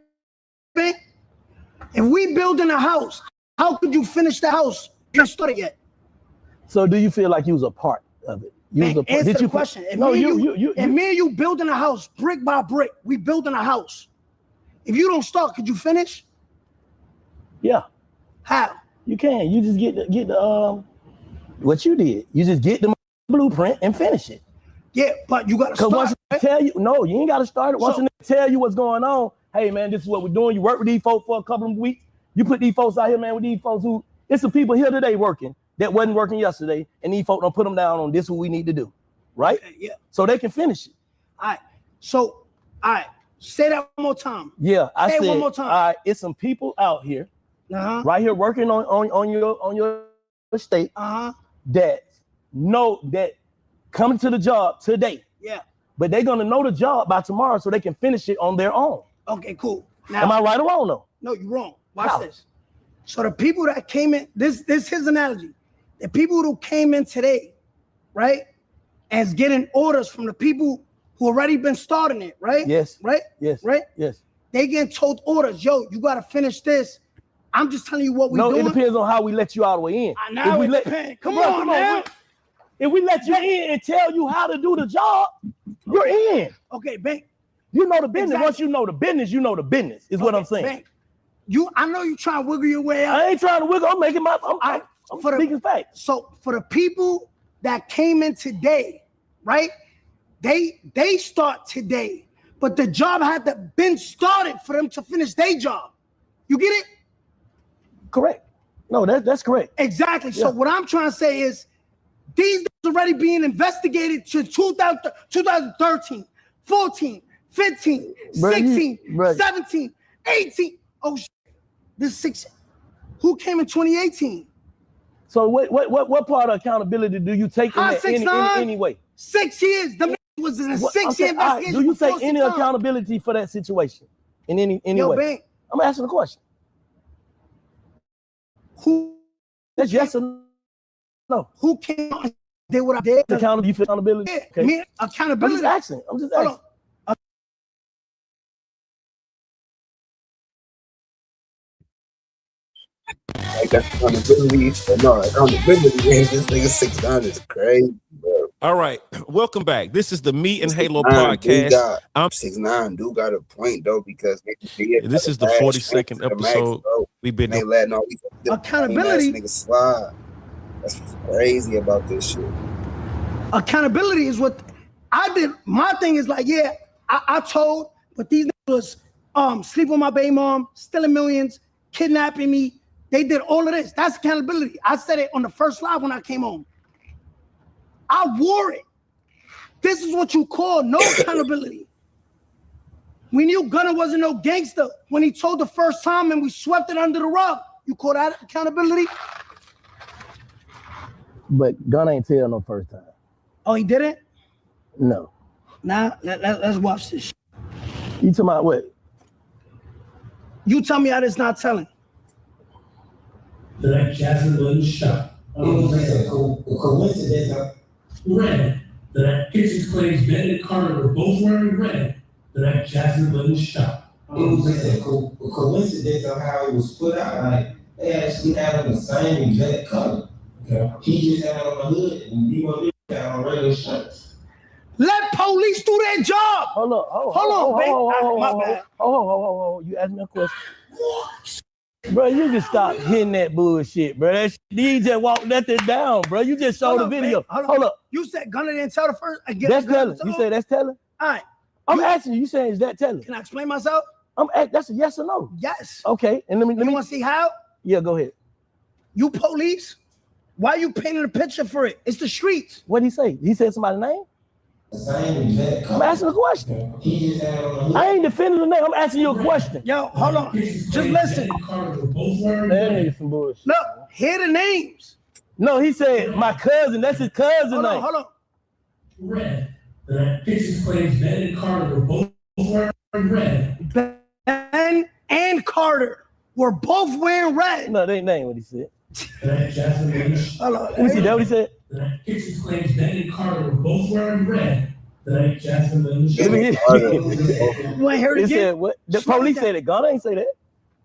If we building a house, how could you finish the house? You didn't start it yet. So do you feel like you was a part of it? Answer the question. If me and you building a house, brick by brick, we building a house. If you don't start, could you finish? Yeah. How? You can. You just get the what you did. You just get the blueprint and finish it. Yeah, but you gotta start. Once they tell you, no, you ain't gotta start it. Once they tell you what's going on, hey man, this is what we're doing. You work with these folks for a couple of weeks. You put these folks out here, man, with these folks who, it's some people here today working that wasn't working yesterday, and these folks don't put them down on this is what we need to do, right? Yeah. So they can finish it. All right. So, all right. Say that one more time. Yeah, I said it one more time. All right, it's some people out here, right here working on your state that coming to the job today. Yeah. But they're gonna know the job by tomorrow so they can finish it on their own. Okay, cool. Now, am I right or wrong though? No, you're wrong. Watch this. So the people that came in, this is his analogy. The people who came in today, right, and getting orders from the people who already been starting it, right? Yes. Right? Yes. Right? Yes. They getting told orders, yo, you gotta finish this. I'm just telling you what we doing. No, it depends on how we let you all the way in. Now it depends. Come on, man. If we let you in and tell you how to do the job, you're in. Okay, Bank. You know the business. Exactly. Once you know the business, you know the business, is what I'm saying. Bank. I know you trying to wiggle your way out. I ain't trying to wiggle. I'm making my, I'm speaking facts. So for the people that came in today, right, they start today, but the job had to been started for them to finish their job. You get it? Correct. No, that's correct. Exactly. Yeah. So what I'm trying to say is, these already being investigated to 2013, 14, 15, 16, 17, 18. Oh, shit. This is 6. Who came in 2018? So what part of accountability do you take in any way? 6 years. The was in a 6-year investigation. Do you take any accountability for that situation in any way? Bang. I'm asking a question. Who? That's yes or no. Who came on? Did what I did. Accountability. Yeah, Okay. Me, accountability. I'm just asking. Like accountability. No, accountability. Man, this nigga 6'9" is crazy, bro. All right, welcome back. This is the Me and Halo podcast. I'm 6'9". Do got a point though, because this is the 42nd episode. We've been letting all these accountability. Niggas slide. That's what's crazy about this shit. Accountability is what I did. My thing is like, yeah, I told, but these niggas was sleep with my baby mom, stealing millions, kidnapping me. They did all of this. That's accountability. I said it on the first live when I came home. I wore it. This is what you call no accountability. We knew Gunna wasn't no gangster when he told the first time and we swept it under the rug. You call that accountability? But Gunna ain't tell no first time. Oh, he didn't? No. Now, let's watch this shit. You talking about what? You tell me how this not telling. That Jasmine wasn't shot. Coincidence. Red. That Kitchen's claims Ben and Carter were both wearing red. That Jasmine wasn't shot. It was just a coincidence of how it was put out. Like they actually had on the same exact color. Okay. He just had on the hood and he had on regular shirts. Let police do their job. Hold on. You asked me a question. Bro, you can stop hitting that bullshit, bro. You just walked that thing down, bro. You just showed the video. Hold up. You said Gunna didn't tell the first. That's telling. You said that's telling? All right. I'm asking you. You saying is that telling? Can I explain myself? That's a yes or no. Yes. Okay. And let me. Want to see how? Yeah, go ahead. You police? Why are you painting a picture for it? It's the streets. What did he say? He said somebody's name? I'm asking a question. I ain't defending the name. I'm asking you a question. Yo, hold on. Just listen. Look, hear the names. No, he said my cousin. That's his cousin name. Hold on. Red. The pictures claims Ben and Carter were both wearing red. Ben and Carter were both wearing red. No, they ain't what he said. Hold on. Let me see that what he said. The pictures claims Ben and Carter were both wearing red. That Jasmine Lynn. You ain't heard it again? Said what? The police said it. Gunna ain't say that.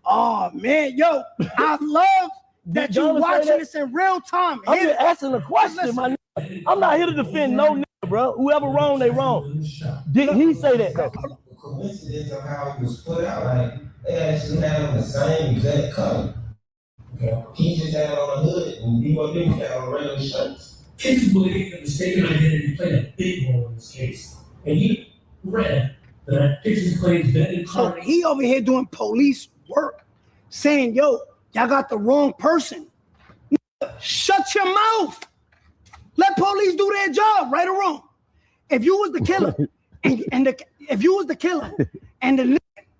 Oh man, yo, I love that you watching this in real time. I'm just asking a question, my nigga. I'm not here to defend no nigga, bro. Whoever wrong, they wrong. Didn't he say that though? Coincidence of how it was put out. Like they actually had on the same exact color. Okay. He just had on the hood and people didn't have on regular shirts. Kids believe that mistaken identity played a big role in this case. And he read that pictures claims Ben and Carter. So he over here doing police work, saying, yo, y'all got the wrong person. Shut your mouth. Let police do their job, right or wrong. If you was the killer, if you was the killer, and the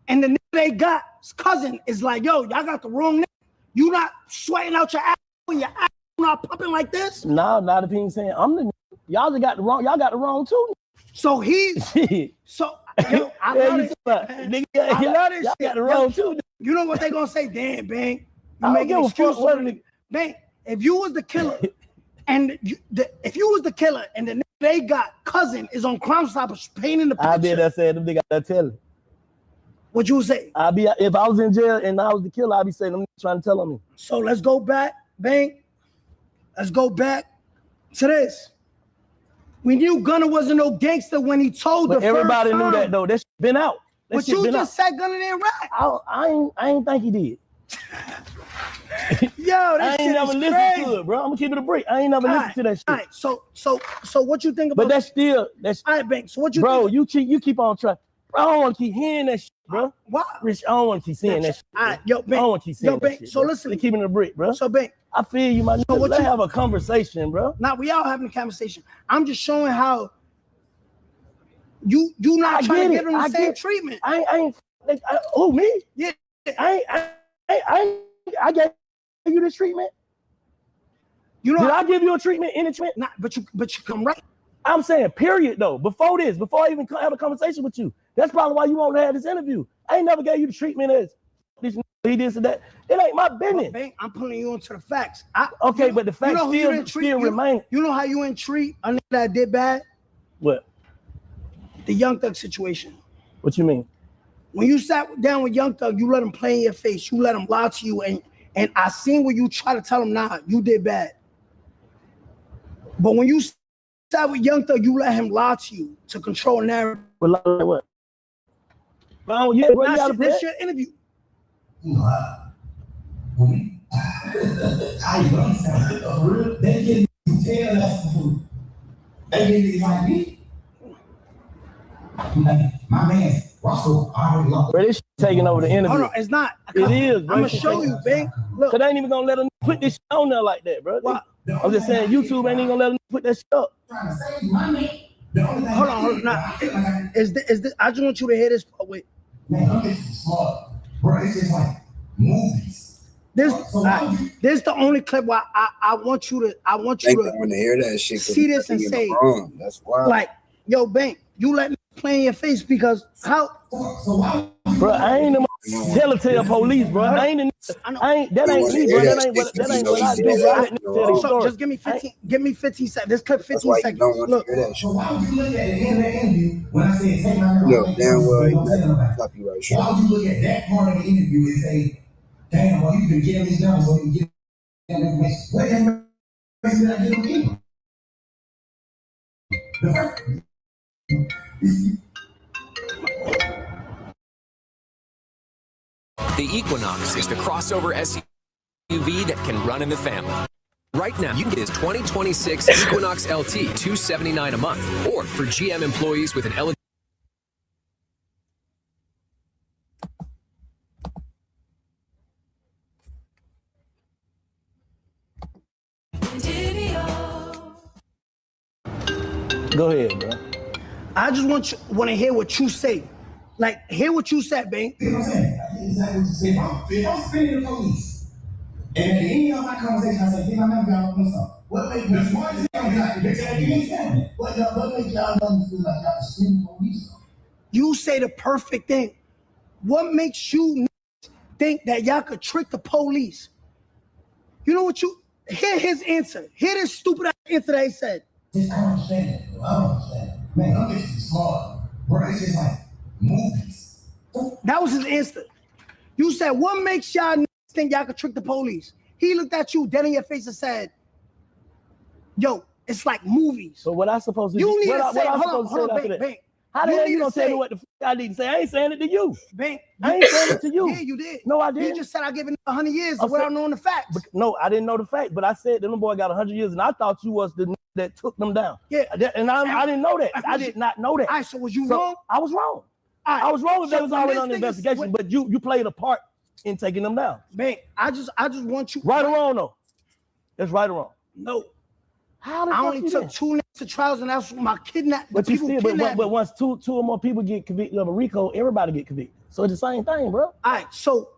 nigga they got, his cousin is like, yo, y'all got the wrong nigga. You not sweating out your ass when your ass not popping like this? No, not if he ain't saying I'm the y'all just got the wrong, y'all got the wrong too. So he's so yo, I love it. Nigga, I love this y'all shit. got the wrong too. You know what they gonna say? Damn, Bang. You I don't making give a excuses fuck what for me. Bang, if you was the killer and if you was the killer and the nigga they got cousin is on Crime Stoppers painting the picture. I be that saying them niggas that telling. What you say? I be if I was in jail and I was the killer, I'd be saying them niggas trying to tell on me. So let's go back, Bang. Let's go back to this. We knew Gunna wasn't no gangster when he told but the everybody first time. knew that though. That shit been out. That But shit you been just out. said Gunna didn't rap. I ain't think he did. Yo, I ain't never listened crazy. to it, bro. I'm gonna keep it a break. I ain't never listened to that shit. All right, so what you think about? But that's still all right, Bank. So what you bro, think? you keep on trying. Bro, I don't want to keep hearing that shit, bro. Why? Rich, I don't want to keep seeing that shit. All right, yo, Bank. I don't want to keep seeing that shit. So bro. listen. They keeping it a brick, bro. So Bank. I feel you, my nigga. what Let's you- have a conversation, bro. Now we all having a conversation. I'm just showing how you not trying to give them the same treatment. Who me? Yeah. I gave you this treatment. You know, did I give you a treatment in the treatment? Nah, but you come right. I'm saying period though. Before I even have a conversation with you, that's probably why you want to have this interview. I ain't never gave you the treatment as this, he this and that. It ain't my business. Bang, I'm putting you into the facts. Okay, but the facts still remain. You know how you didn't treat a nigga that did bad? What? The Young Thug situation. What you mean? When you sat down with Young Thug, you let him play in your face. You let him lie to you, and I seen where you try to tell him, nah, you did bad. But when you sat with Young Thug, you let him lie to you to control narrative. But like what? Oh yeah, bro, you gotta play. This your interview. You know, I understand. They get to tell us to they get like me. My man, Russell already lost. Bro, this shit taking over the interview. No, it's not. It is, bro. I'm gonna show you, Bang. Look, cause they ain't even gonna let them put this shit on there like that, bro. I'm just saying YouTube ain't even gonna let them put that shit up. Trying to save my man. Hold on. Now, is this? I just want you to hear this part. Wait. Man, I'm just smart, bro. It's just like movies. This the only clip where I want you to want to hear that shit. See this and say, that's why. Like, yo, Bank, you let me play in your face because how? Bro, I ain't the telltale police, bro. That ain't me, bro. That ain't what I do, bro. So just give me 15 seconds. This clip 15 seconds. Look. So why would you look at the end of the interview when I said take my look, damn well, copyright. Why would you look at that part of the interview and say, damn, well, you can get these numbers so you can get that information. What information did I get on The Equinox is the crossover SUV that can run in the family. Right now, you can get his 2026 Equinox LT $279 a month, or for GM employees with an eligible. Go ahead, bro. I just want to hear what you say. Like, hear what you said, Bang. You know what I'm saying? Exactly what you said. If I'm spending the police, and at the end of my conversation, I say, I never got on something. What makes you smart as hell? What makes y'all know feel like y'all spending the police? You say the perfect thing. What makes you think that y'all could trick the police? You know what you hear his answer. Hear this stupid ass answer that he said. I don't understand it. I don't understand it. Man, I'm just smart. Bro, it's just like movies. That was his answer. You said, what makes y'all think y'all could trick the police? He looked at you dead in your face and said, yo, it's like movies. So what I supposed to do? You need to say, hold on, Bang. How the hell you gonna tell me what the fuck I need to say? I ain't saying it to you. Bang. I ain't saying it to you. Yeah, you did. No, I didn't. You just said I gave it 100 years without knowing the facts. No, I didn't know the fact, but I said that little boy got 100 years, and I thought you was the that took them down. Yeah. And I didn't know that. I did not know that. All right, so was you wrong? I was wrong. Right. I was wrong if they was already on the investigation, but you played a part in taking them down. Man, I just want you. Right or wrong, though? That's right or wrong? No. How the I fuck only took 2 niggas to trials, and that's my kidnap. But once two or more people get convicted of a RICO, everybody get convicted. So it's the same thing, bro. All right, so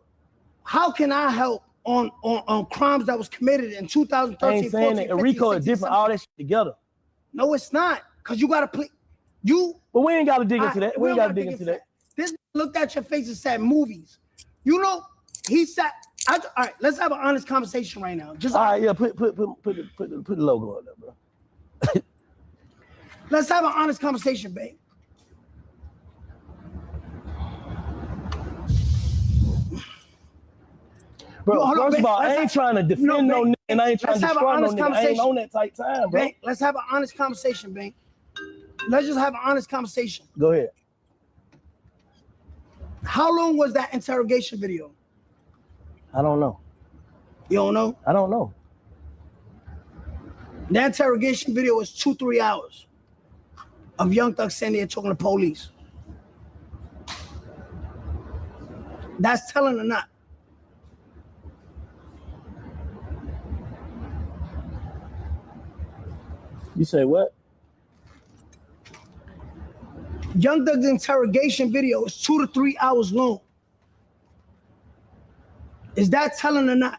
how can I help on crimes that was committed in 2013. I ain't saying 14, that. 15, RICO 16, is different. All that shit together. No, it's not. Cause you gotta play. But we ain't gotta dig into that. We ain't gotta dig into that. This looked at your face and said movies. You know, he said. All right, let's have an honest conversation right now. Just all right, yeah. Put the logo on there, bro. Let's have an honest conversation, babe. Bro, first of all, I ain't trying to defend no nigga, and I ain't trying to destroy no nigga. I ain't on that type time, bro. Bank, let's have an honest conversation, Bank. Let's just have an honest conversation. Go ahead. How long was that interrogation video? I don't know. You don't know? I don't know. That interrogation video was 2-3 hours of Young Thug standing there talking to police. That's telling or not? You say what? Young Thug's interrogation video is 2 to 3 hours long. Is that telling or not?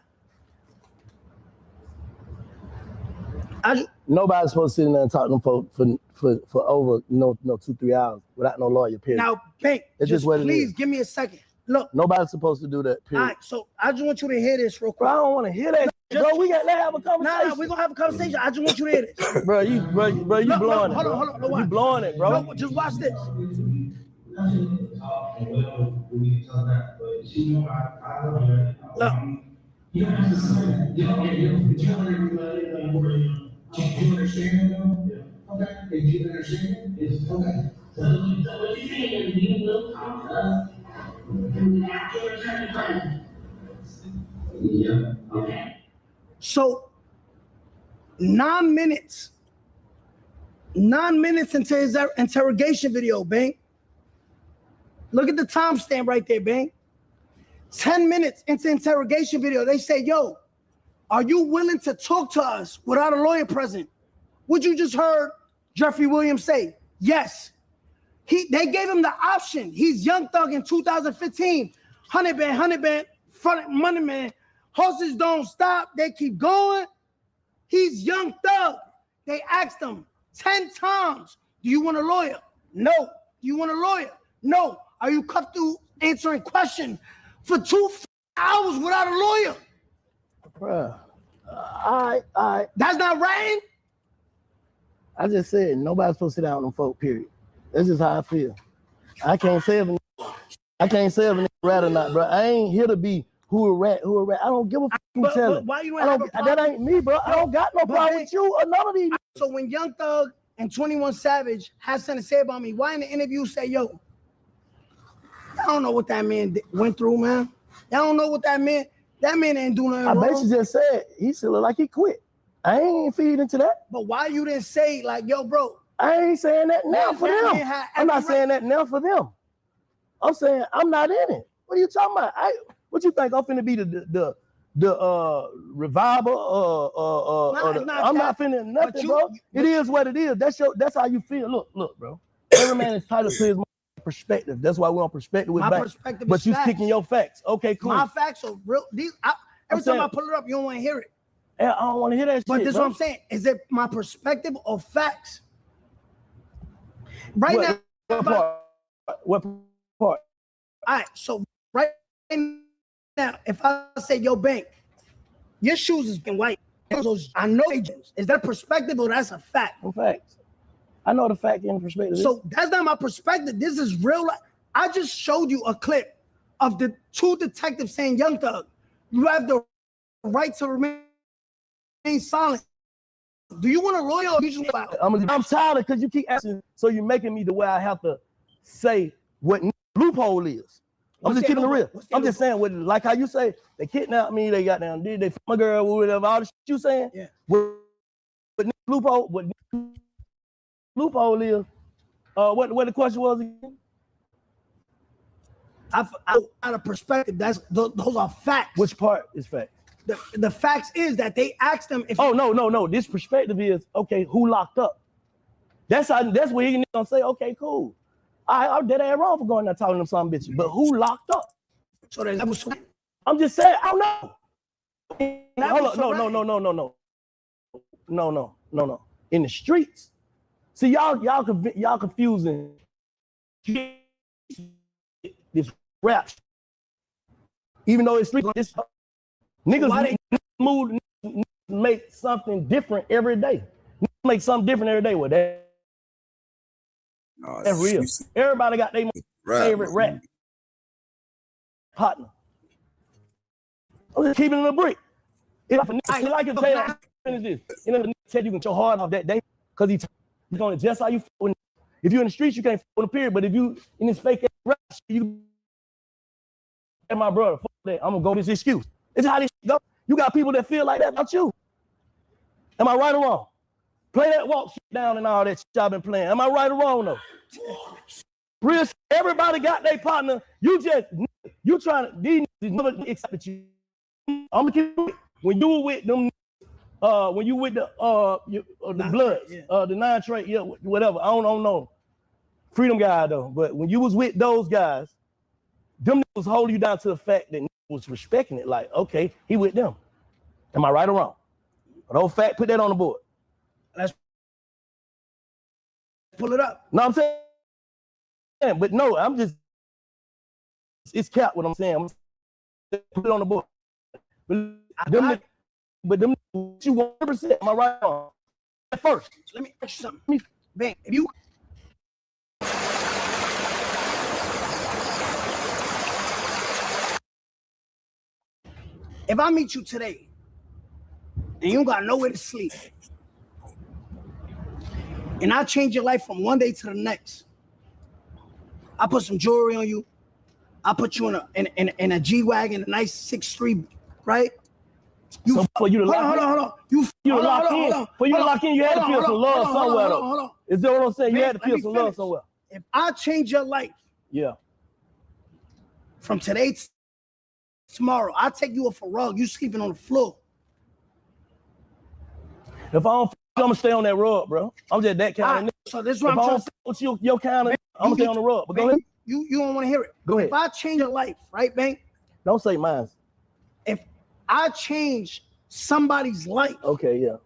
Nobody's supposed to sit in there and talk to them for over 2-3 hours without no lawyer. Period. Now, Bank, just please give me a second. Look, nobody's supposed to do that. Period. All right, so I just want you to hear this real quick. Bro, I don't want to hear that. Bro, we gotta have a conversation. Nah, we're gonna have a conversation. I just want you to hear this. bro, you blowing it. Hold on. You blowing it, bro. No, just watch this. Look. You don't have to say that. You understand though? Yeah. Okay. If you understand, it's okay. So what you're saying is you will talk to us and we have to return the money. Yeah. Okay. So 9 minutes into his interrogation video, Bang. Look at the timestamp right there, Bang. 10 minutes into interrogation video, they say, yo, are you willing to talk to us without a lawyer present? What you just heard Jeffrey Williams say? Yes. They gave him the option. He's Young Thug in 2015. 100 band, front money man. Horses don't stop. They keep going. He's Young Thug. They asked him 10 times, do you want a lawyer? No. Do you want a lawyer? No. Are you comfortable answering questions for 2 hours without a lawyer? Bruh, I. That's not right. I just said nobody's supposed to sit down with them folk, period. That's just how I feel. I can't say if a nigga rat or not, bro. I ain't here to be who a rat. I don't give a fuck who tell it. Why you don't have a problem? That ain't me, bro. I don't got no problem with you or none of these. So when Young Thug and 21 Savage had something to say about me, why in the interview say, yo, I don't know what that man went through, man. I don't know what that man ain't doing nothing wrong. I bet you just said he still look like he quit. I ain't feed into that. But why you didn't say like, yo, bro? I ain't saying that now for them. I'm not saying that now for them. I'm saying I'm not in it. What are you talking about? What you think I'm finna be the reviver? I'm not finna nothing, bro. It is what it is. That's how you feel. Look, bro. Every man is entitled to his perspective. That's why we're on perspective with back. Perspective but you sticking your facts. Okay, cool. My facts are real. Every time I pull it up, you don't want to hear it. Yeah, I don't want to hear that but shit. But this is what I'm saying. Is it my perspective or facts? Right now. What part? All right. So right now, if I say, yo, Bank, your shoes has been white. I know they jeans. Is that perspective or that's a fact? No facts. I know the fact and perspective. So that's not my perspective. This is real life. I just showed you a clip of the 2 detectives saying, Young Thug, you have the right to remain silent. Do you want a lawyer or do you just I'm tired of because you keep asking, so you're making me the way I have to say what loophole is. I'm just keeping it real. I'm just saying, like how you say, they kidnapped me, they got down, they fuck my girl, whatever, all the shit you saying. Yeah. What loophole is, what the question was again? I out of perspective, those are facts. Which part is fact? The facts is that they asked them if. Oh no. This perspective is okay. Who locked up? That's where you gonna say, okay, cool. I did that wrong for going there talking to some bitches, but who locked up? So that was. I'm just saying, I don't know. No. In the streets, see y'all confusing this rap. Even though it's street, this niggas move, make something different every day. Make something different every day with that. No, that's real. Everybody got their favorite rap partner. I'm just keeping it a brick. If I like to tell you, finish this. You know, tell you can show hard off that day because he's gonna just how you feel. If you're in the streets, you can't feel the period. But if you in this fake rap, you and my brother, fuck that. I'm gonna go this excuse. It's how this go. You got people that feel like that about you. Am I right or wrong? Play that walk shit down and all that shit I've been playing. Am I right or wrong though? Real, everybody got their partner. You trying to these never accept you. I'm gonna keep it. When you were with them, when you with the Bloods, the 9 Trey, yeah, whatever. I don't know. Freedom guy though. But when you was with those guys, them was holding you down to the fact that was respecting it. Like, okay, he with them. Am I right or wrong? An old fact, put that on the board. Let's pull it up. No, I'm saying, but no, I'm just, it's cap what I'm saying. Put it on the board. But them you 100%, am I right or wrong? At first, let me ask you something. Bang, if you if I meet you today and you don't got nowhere to sleep, and I change your life from one day to the next, I put some jewelry on you, I put you in a G-Wagon, a nice 6'3", right? So for you to lock in, for you to lock in, you had to feel some love somewhere though. Is that what I'm saying? You had to feel some love somewhere. If I change your life, from today to tomorrow, I take you off a rug, you sleeping on the floor. If I don't, I'm gonna stay on that rug, bro. I'm just that kind of nigga. So this is what I'm trying to say. What's your kind of? I'm gonna stay on the rug. But go ahead. You don't want to hear it. Go ahead. If I change your life, right, Bank? Don't say mine. If I change somebody's life, okay, yeah.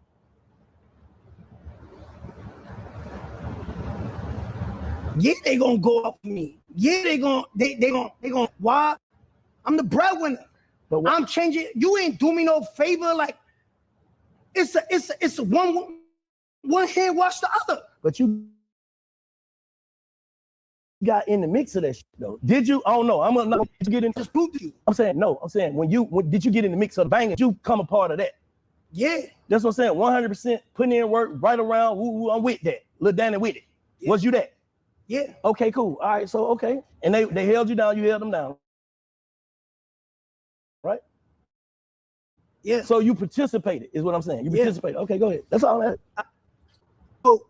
Yeah, they gonna go up for me. Yeah, they gonna. Why? I'm the breadwinner. But I'm changing. You ain't do me no favor. Like it's a one hand wash the other. But you got in the mix of that shit though. Did you? I don't know. I'm not to get into dispute to you. I'm saying no. I'm saying when did you get in the mix of the banging? Did you come a part of that? Yeah. That's what I'm saying. 100% putting in work right around. Woo, I'm with that. Lil Danny with it. Yeah. Was you that? Yeah. Okay, cool. All right. So okay. And they held you down. You held them down. Right? Yeah. So you participated, is what I'm saying. You participated. Okay, go ahead. That's all that. So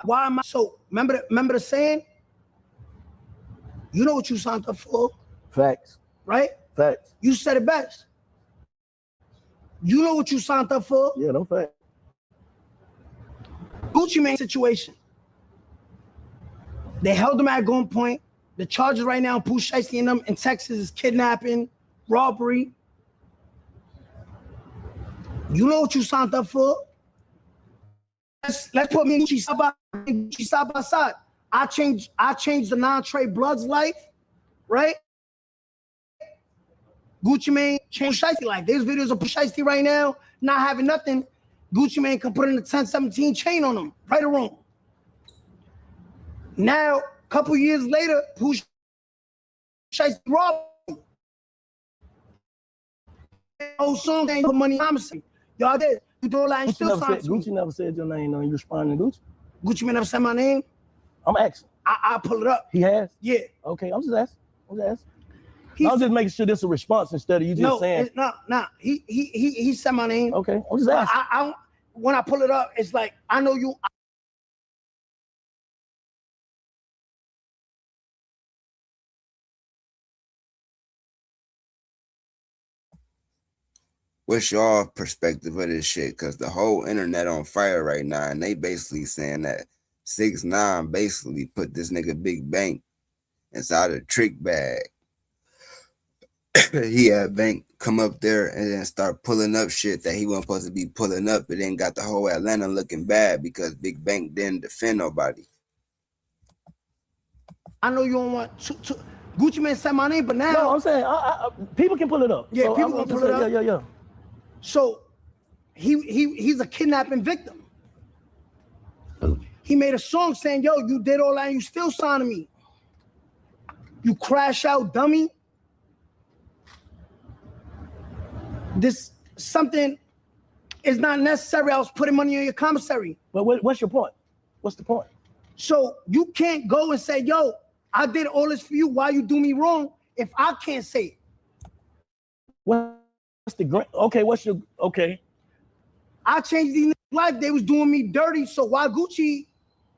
why am I so remember the saying? You know what you signed up for? Facts. Right? Facts. You said it best. You know what you signed up for? Yeah, no fact. Gucci Mane situation. They held him at gunpoint. The charges right now, Pooh Shiesty and them in Texas is kidnapping, robbery. You know what you signed up for? Let's put me and Gucci side by side. I changed the 9 Trey Blood's life, right? Gucci Mane changed Shiesty life. There's videos of Pooh Shiesty right now, not having nothing. Gucci Mane can put in a 1017 chain on him, right or wrong. Now, a couple years later, Pooh Shiesty robbed him. Whole song ain't put money on me. Y'all did. You do like still signed Gucci never said your name, no. You responding to Gucci? Gucci Mane never said my name? I'm asking. I'll pull it up. He has? Yeah. Okay, I'm just asking. I'm just making sure this is a response instead of you just saying. No. He said my name. Okay, I'm just asking. When I pull it up, it's like, I know you. What's your perspective of this shit? Because the whole internet on fire right now, and they basically saying that 6ix9ine basically put this nigga Big Bank inside a trick bag. He had Bank come up there and then start pulling up shit that he wasn't supposed to be pulling up, and then got the whole Atlanta looking bad because Big Bank didn't defend nobody. I know you don't want to Gucci Mane said my name, but now no, I'm saying people can pull it up. Yeah, so people can pull it up. Yeah. So he's a kidnapping victim. He made a song saying, "Yo, you did all that, and you still signing me. You crash out, dummy." This something is not necessary. I was putting money on your commissary. But what's your point? What's the point? So you can't go and say, "Yo, I did all this for you. Why you do me wrong?" If I can't say it. What's the okay? I changed these life. They was doing me dirty. So why Gucci?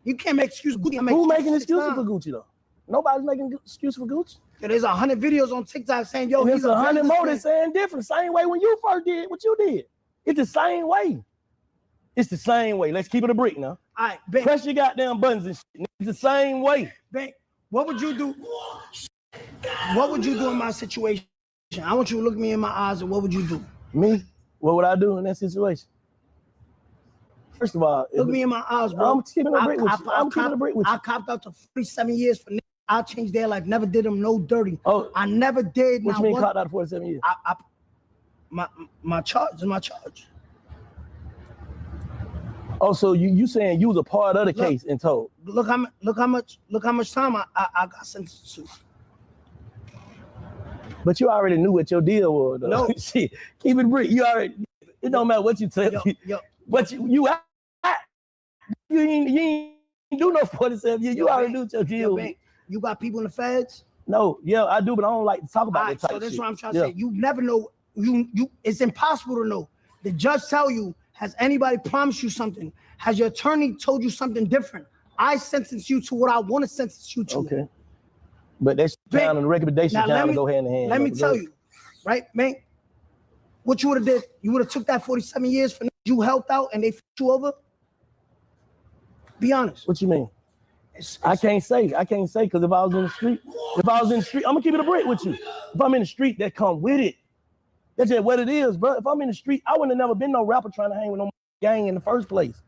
You can't make excuses. Who making excuses for Gucci though? Nobody's making excuse for Gucci. Yeah, there's 100 videos on TikTok saying, "Yo, and he's there's 100 more that's saying different. Same way when you first did what you did. It's the same way. It's the same way. Let's keep it a brick now. All right, Ben. Press your goddamn buttons and shit. It's the same way. Ben, what would you do? What would you do in my situation? I want you to look me in my eyes, and what would you do? Me? What would I do in that situation? First of all, look me in my eyes, bro. I'm keeping a brick with you. I'm keeping a brick with you. I copped out to 47 years for niggas. I changed their life. Never did them no dirty. Oh, I never did. What you mean copped out to 47 years? My charge is my charge. Oh, so you saying you was a part of the case and told? Look how much time I got sentenced to. But you already knew what your deal was, though. No. Shit, keep it brick. You already. It don't matter what you tell me. But you ain't do no 47 years. You already knew what your deal was. You got people in the feds? No, yeah, I do, but I don't like to talk about that type so of that's shit. what I'm trying to say. You never know. You it's impossible to know. The judge tell you, has anybody promised you something? Has your attorney told you something different? I sentence you to what I want to sentence you to. Okay. But that's down in the recommendation time to go hand in hand. Let me tell you, right, man? What you would have did, you would have took that 47 years for you helped out and they fucked you over? Be honest. What you mean? I can't say because if I was in the street, I'm gonna keep it a brick with you. If I'm in the street, that come with it. That's just what it is, bro. If I'm in the street, I wouldn't have never been no rapper trying to hang with no gang in the first place.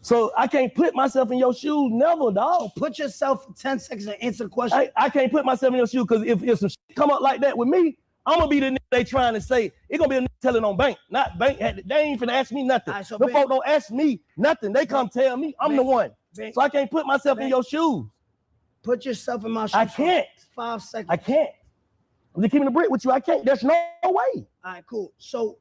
So I can't put myself in your shoes, never, dog. Put yourself for 10 seconds and answer the question. I can't put myself in your shoes because if some shit come up like that with me, I'm gonna be the nigga they trying to say. It's gonna be a nigga telling on Bank, not Bank. They ain't finna ask me nothing. Right, so the folk don't ask me nothing. They come tell me I'm the one. So I can't put myself in your shoes. Put yourself in my shoes. I can't. 5 seconds. I can't. I'm just keeping the brick with you. I can't. There's no way. All right, cool. So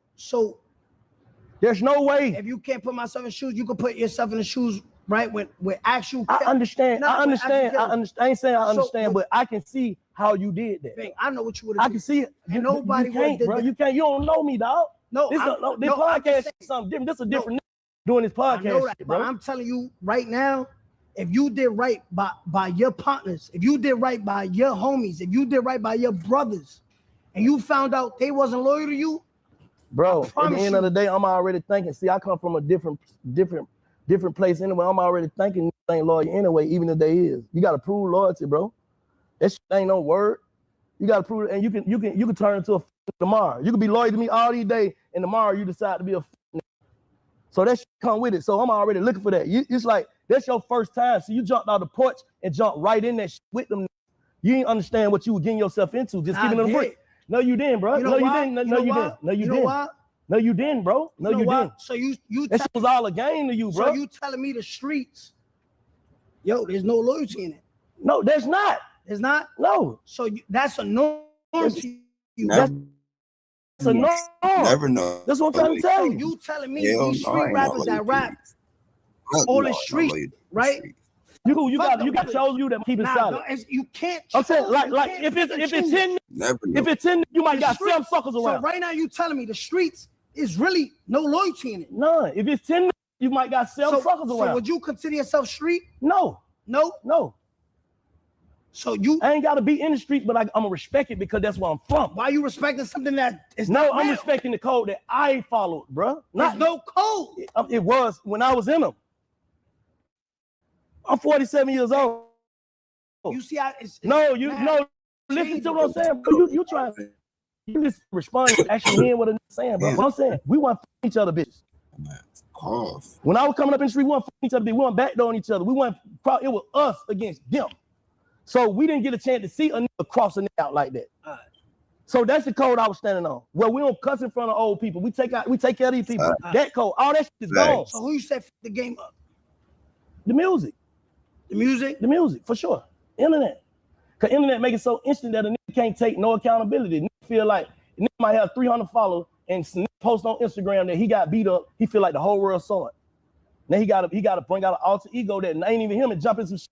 there's no way. If you can't put myself in shoes, you can put yourself in the shoes, right? With actual. I understand. I understand. I ain't saying I understand, but I can see how you did that. Bang, I know what you would have. I can see it. Nobody you can't, bro. You can't. You don't know me, dog. No, this podcast is something different. This is a different doing this podcast. I know that, bro. But I'm telling you right now, if you did right by your partners, if you did right by your homies, if you did right by your brothers, and you found out they wasn't loyal to you, bro, at the end of the day, I'm already thinking. See, I come from a different place anyway. I'm already thinking they ain't loyal anyway, even if they is. You gotta prove loyalty, bro. That shit ain't no word. You gotta prove it, and you can turn into a tomorrow. You can be loyal to me all these days, and tomorrow you decide to be a. So that shit come with it. So I'm already looking for that. It's like that's your first time. So you jumped out the porch and jumped right in that shit with them. You didn't understand what you were getting yourself into. Just giving them a break. No, you didn't, bro. No, you didn't. No, you didn't. No, you didn't. No, you didn't, bro. No, you didn't. So you that shit was all a game to you, bro. So you telling me the streets, yo, there's no loyalty in it. No, there's not. There's not? No. So that's a norm to you. That's a norm. Never know. That's what I'm trying to tell you. You telling me these street rappers that rap on the street, right? You got shows you that keep it solid. You can't. I'm saying like if it's 10, if it's 10, you might got 7 suckers around. So right now you telling me the streets is really no loyalty in it. None. If it's 10, you might got 7 suckers around. So would you consider yourself street? No. So I ain't gotta be in the street, but I'm gonna respect it because that's where I'm from. Why are you respecting something that is no? Not I'm real? respecting the code that I followed, bro. There's no code. It was when I was in them. I'm 47 years old. You see how it's listen to what I'm saying. You trying. You just respond, actually hearing what I'm saying, bro. What I'm saying, we want to each other, bitches. When I was coming up in the street, we weren't each other, we weren't backdooring each other. We weren't, it was us against them. So we didn't get a chance to see a nigga crossing out like that. So that's the code I was standing on. Well, we don't cuss in front of old people. We take care of these people. That code, all that shit is gone. So who you set the game up? The music. The music? The music, for sure. Internet. Because internet make it so instant that a nigga can't take no accountability. Nigga feel like, nigga might have 300 followers and post on Instagram that he got beat up. He feel like the whole world saw it. Now he gotta bring out an alter ego that ain't even him and jump in some shit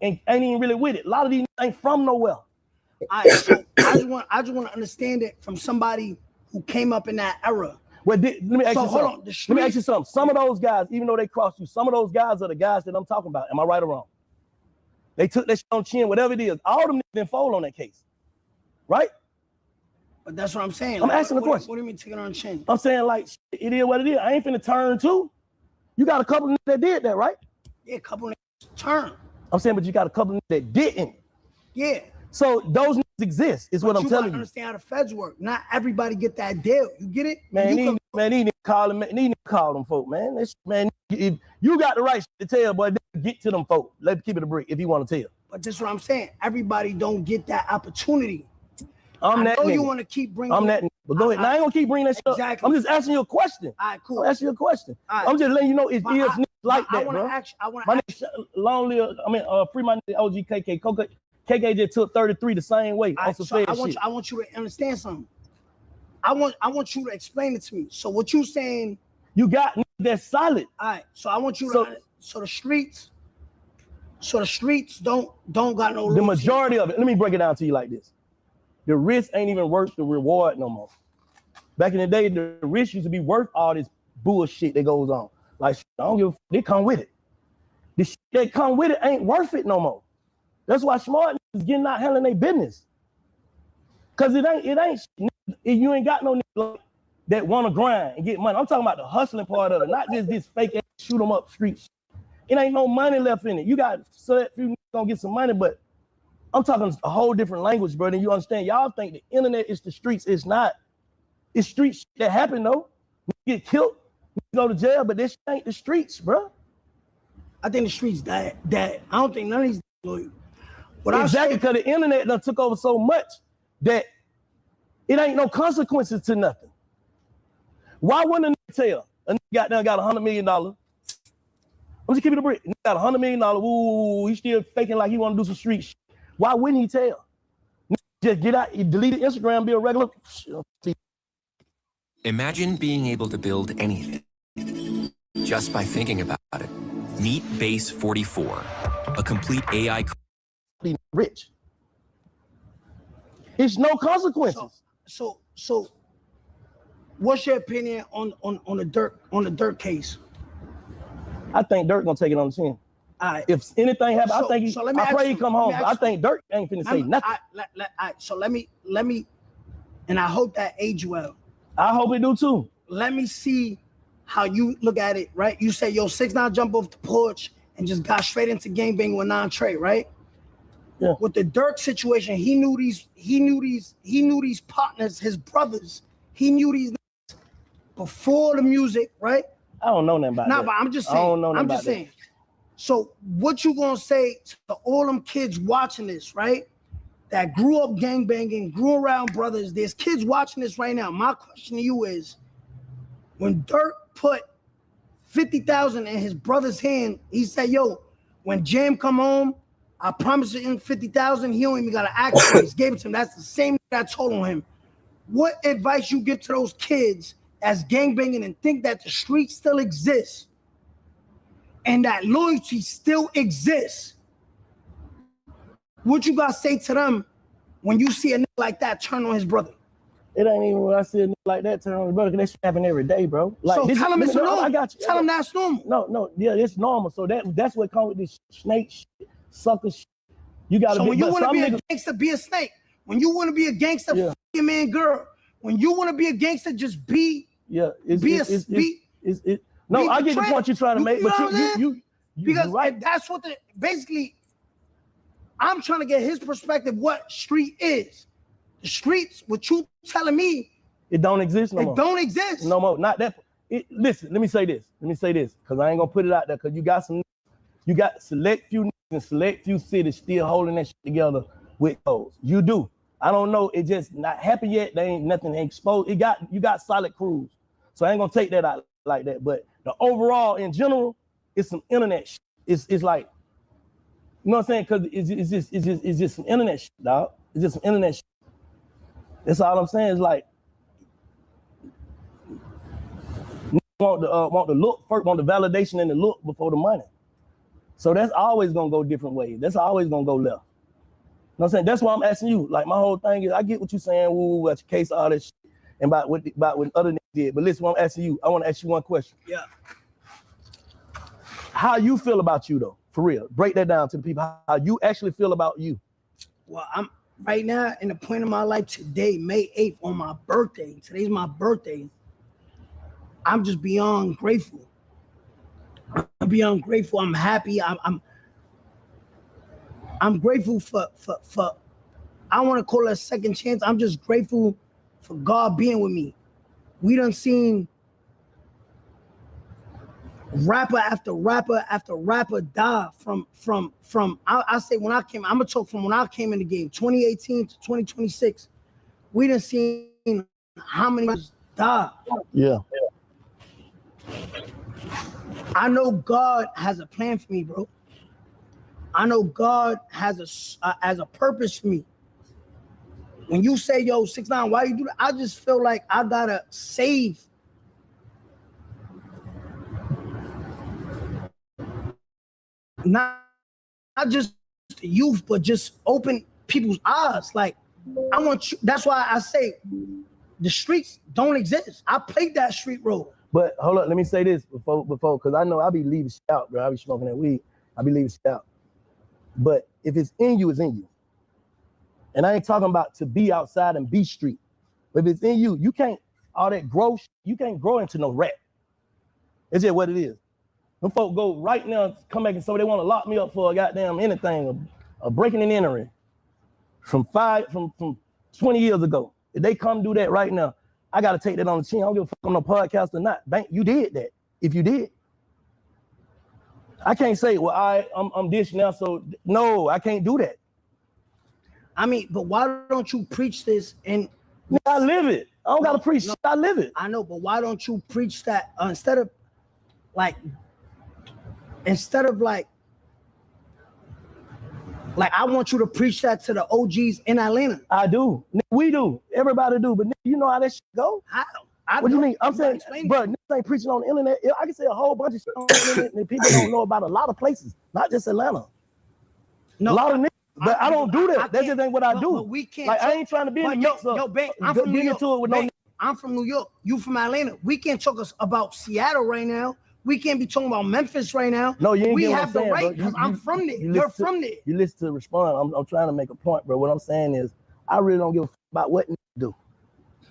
and ain't even really with it. A lot of these ain't from nowhere. All right, so I just want to understand it from somebody who came up in that era. Well, let me ask you something. Some of those guys, even though they crossed you, some of those guys are the guys that I'm talking about. Am I right or wrong? They took that shit on chin, whatever it is. All of them didn't fold on that case, right? But that's what I'm saying. I'm asking the question. What do you mean taking on chin? I'm saying like it is what it is. I ain't finna turn too. You got a couple of that did that, right? Yeah, a couple of turn. I'm saying, but you got a couple of that didn't. Yeah. So those exist, is what I'm telling you. You understand how the feds work. Not everybody get that deal. You get it? Man, he need to call them folk, man. Man, if you got the right to tell, boy, get to them folk. Let's keep it a brick if you want to tell. But this is what I'm saying. Everybody don't get that opportunity. I know you want to keep bringing. I'm that nigga. But go ahead. Now I ain't gonna keep bringing that shit up. I'm just asking you a question. All right, cool. I'm asking you a question. I'm just letting you know it is niggas like that, bro. My nigga, long live, free my nigga OG KK. KK just took 33 the same way. I want you to understand something. I want you to explain it to me. So what you saying? You got niggas that's solid. All right. So I want you to. So the streets don't got no. The majority of it. Let me break it down to you like this. The risk ain't even worth the reward no more. Back in the day, the risk used to be worth all this bullshit that goes on. Like, I don't give a they come with it. The shit that come with it ain't worth it no more. That's why smart niggas getting out handling their business. Cause it ain't you ain't got no niggas that want to grind and get money. I'm talking about the hustling part of it, not just this fake ass shoot 'em up street shit. It ain't no money left in it. You got so that few niggas gonna get some money, but I'm talking a whole different language, brother. You understand? Y'all think the internet is the streets. It's not. It's street shit that happen though. You get killed, you go to jail, but this ain't the streets, bro. I think the streets that I don't think none of these loyal. Exactly, because the internet done took over so much that it ain't no consequences to nothing. Why wouldn't a nigga tell? A nigga got $100 million. I'm just keeping it a brick. He got $100 million. Ooh, he's still faking like he want to do some street shit. Why wouldn't he tell? Just get out, delete the Instagram, be a regular. Imagine being able to build anything just by thinking about it. Meet Base 44, a complete AI. Rich. It's no consequences. So what's your opinion on the Dirk case? I think Dirk gonna take it on the chin. If anything happens, I think I pray he come home. I think Dirk ain't finna say nothing. So let me, and I hope that age well. I hope it do too. Let me see how you look at it, right? You say, yo, 6ix9ine jump off the porch and just got straight into gangbanging with non-Trey, right? Yeah. With the Dirk situation, he knew these partners, his brothers. He knew these before the music, right? I don't know nothing about that. But I'm just saying. I don't know I'm just saying. That. So what you gonna say to all them kids watching this, right? That grew up gangbanging, grew around brothers. There's kids watching this right now. My question to you is, when Dirk put 50,000 in his brother's hand, he said, yo, when Jam come home, I promise him 50,000. He don't even got to ask for it. He gave it to him. That's the same that I told on him. What advice you give to those kids as gangbanging and think that the street still exists and that loyalty still exists? What you got to say to them when you see a nigga like that turn on his brother? It ain't even when I see a nigga like that turn on his brother, because that shit happen every day, bro. Like, so tell him it's normal. I got you. Tell him that's normal. Yeah, it's normal. So that's what comes with this snake shit, sucker shit. You gotta. So when you want to be a gangster, be a snake. When you want to be a gangster, yeah. Your man, girl. When you want to be a gangster, just be. Yeah, I get the point you're trying to make, but you because right. That's what basically. I'm trying to get his perspective. What street is. The streets, what you telling me, it don't exist no more. It don't exist no more. Not that. Listen, let me say this, because I ain't gonna put it out there, because you got select few and select few cities still holding that shit together with those. You do. I don't know. It just not happened yet. They ain't nothing exposed. You got solid crews. So I ain't gonna take that out like that. But the overall in general, it's some internet shit. It's like, you know what I'm saying? Because it's just some internet shit, dog. It's just some internet shit. That's all I'm saying. Is like, want the look first, want the validation and the look before the money. So that's always gonna go different ways. That's always gonna go left. You know what I'm saying? That's why I'm asking you. Like, my whole thing is, I get what you're saying, woo, about your case, all that shit, and about what other niggas did. But listen, what I'm asking you, I want to ask you one question. Yeah. How you feel about you though, for real? Break that down to the people. How you actually feel about you? Well, I'm right now in the point of my life today, May 8th, on my birthday. Today's my birthday. I'm just beyond grateful. I'm beyond grateful. I'm happy. I'm grateful for I want to call it a second chance. I'm just grateful for God being with me. We done seen rapper after rapper after rapper die from I say when I came, I'm gonna talk from when I came in the game, 2018 to 2026. We done seen how many die. Yeah. I know God has a plan for me, bro. I know God has a purpose for me. When you say, yo, 6ix9ine, why you do that? I just feel like I gotta save not just the youth, but just open people's eyes. Like, I want you. That's why I say the streets don't exist. I played that street role. But hold up, let me say this before, because I know I be leaving shit out, bro. I be smoking that weed. I be leaving shit out. But if it's in you, it's in you. And I ain't talking about to be outside and be street. But if it's in you, you can't, all that growth, you can't grow into no rat. It's just what it is. Them folk go right now, come back and say they want to lock me up for a goddamn anything, a breaking and entering from 20 years ago. If they come do that right now, I gotta take that on the chin. I don't give a fuck on no podcast or not. Bank, you did that. If you did, I can't say, well, I'm this now, so no, I can't do that. I mean, but why don't you preach this? And I live it. I don't gotta preach. I live it. I know, but why don't you preach that instead of like I want you to preach that to the OGs in Atlanta. I do. We do. Everybody do. But you know how that shit go? How? What do you mean? I'm saying, bro, niggas ain't preaching on the internet. I can say a whole bunch of shit on the internet and people don't know about a lot of places, not just Atlanta. No, a lot of niggas. But I don't do that. That just ain't what I do. But we can't. Like, I ain't trying to be in the mix of Ben, I'm from New York. Into it with Ben, no. I'm from New York. You from Atlanta. We can't talk about Seattle right now. We can't be talking about Memphis right now. No, you ain't we getting have what I'm the saying, right because I'm from there. You're from there. You listen to respond. I'm trying to make a point, bro. What I'm saying is, I really don't give a fuck about what you do.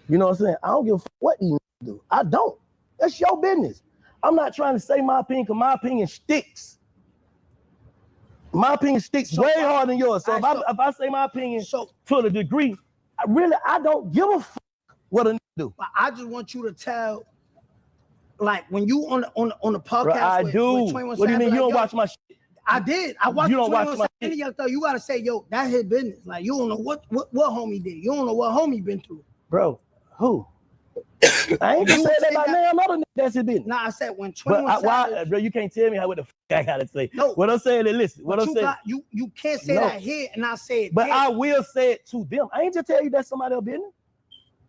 You know what I'm saying? I don't give a fuck what you do. I don't. That's your business. I'm not trying to say my opinion because my opinion sticks. My opinion sticks way harder than yours. So if I say my opinion to a degree, I don't give a fuck what a nigga do. But I just want you to tell, like when you on the podcast. Bro, I do. What do you mean you don't watch my shit? I did. I watched. You don't watch my shit. You gotta say, yo, that's his business. Like you don't know what homie did. You don't know what homie been through. Bro, who? I ain't just saying that about man. Another nigga, that's his business. Nah, I said when 21 Savage. Bro, you can't tell me what the fuck I gotta say. No. What I'm saying is, listen. What I'm saying. You can't say that here and I say it. But there. I will say it to them. I ain't just tell you that's somebody else's business.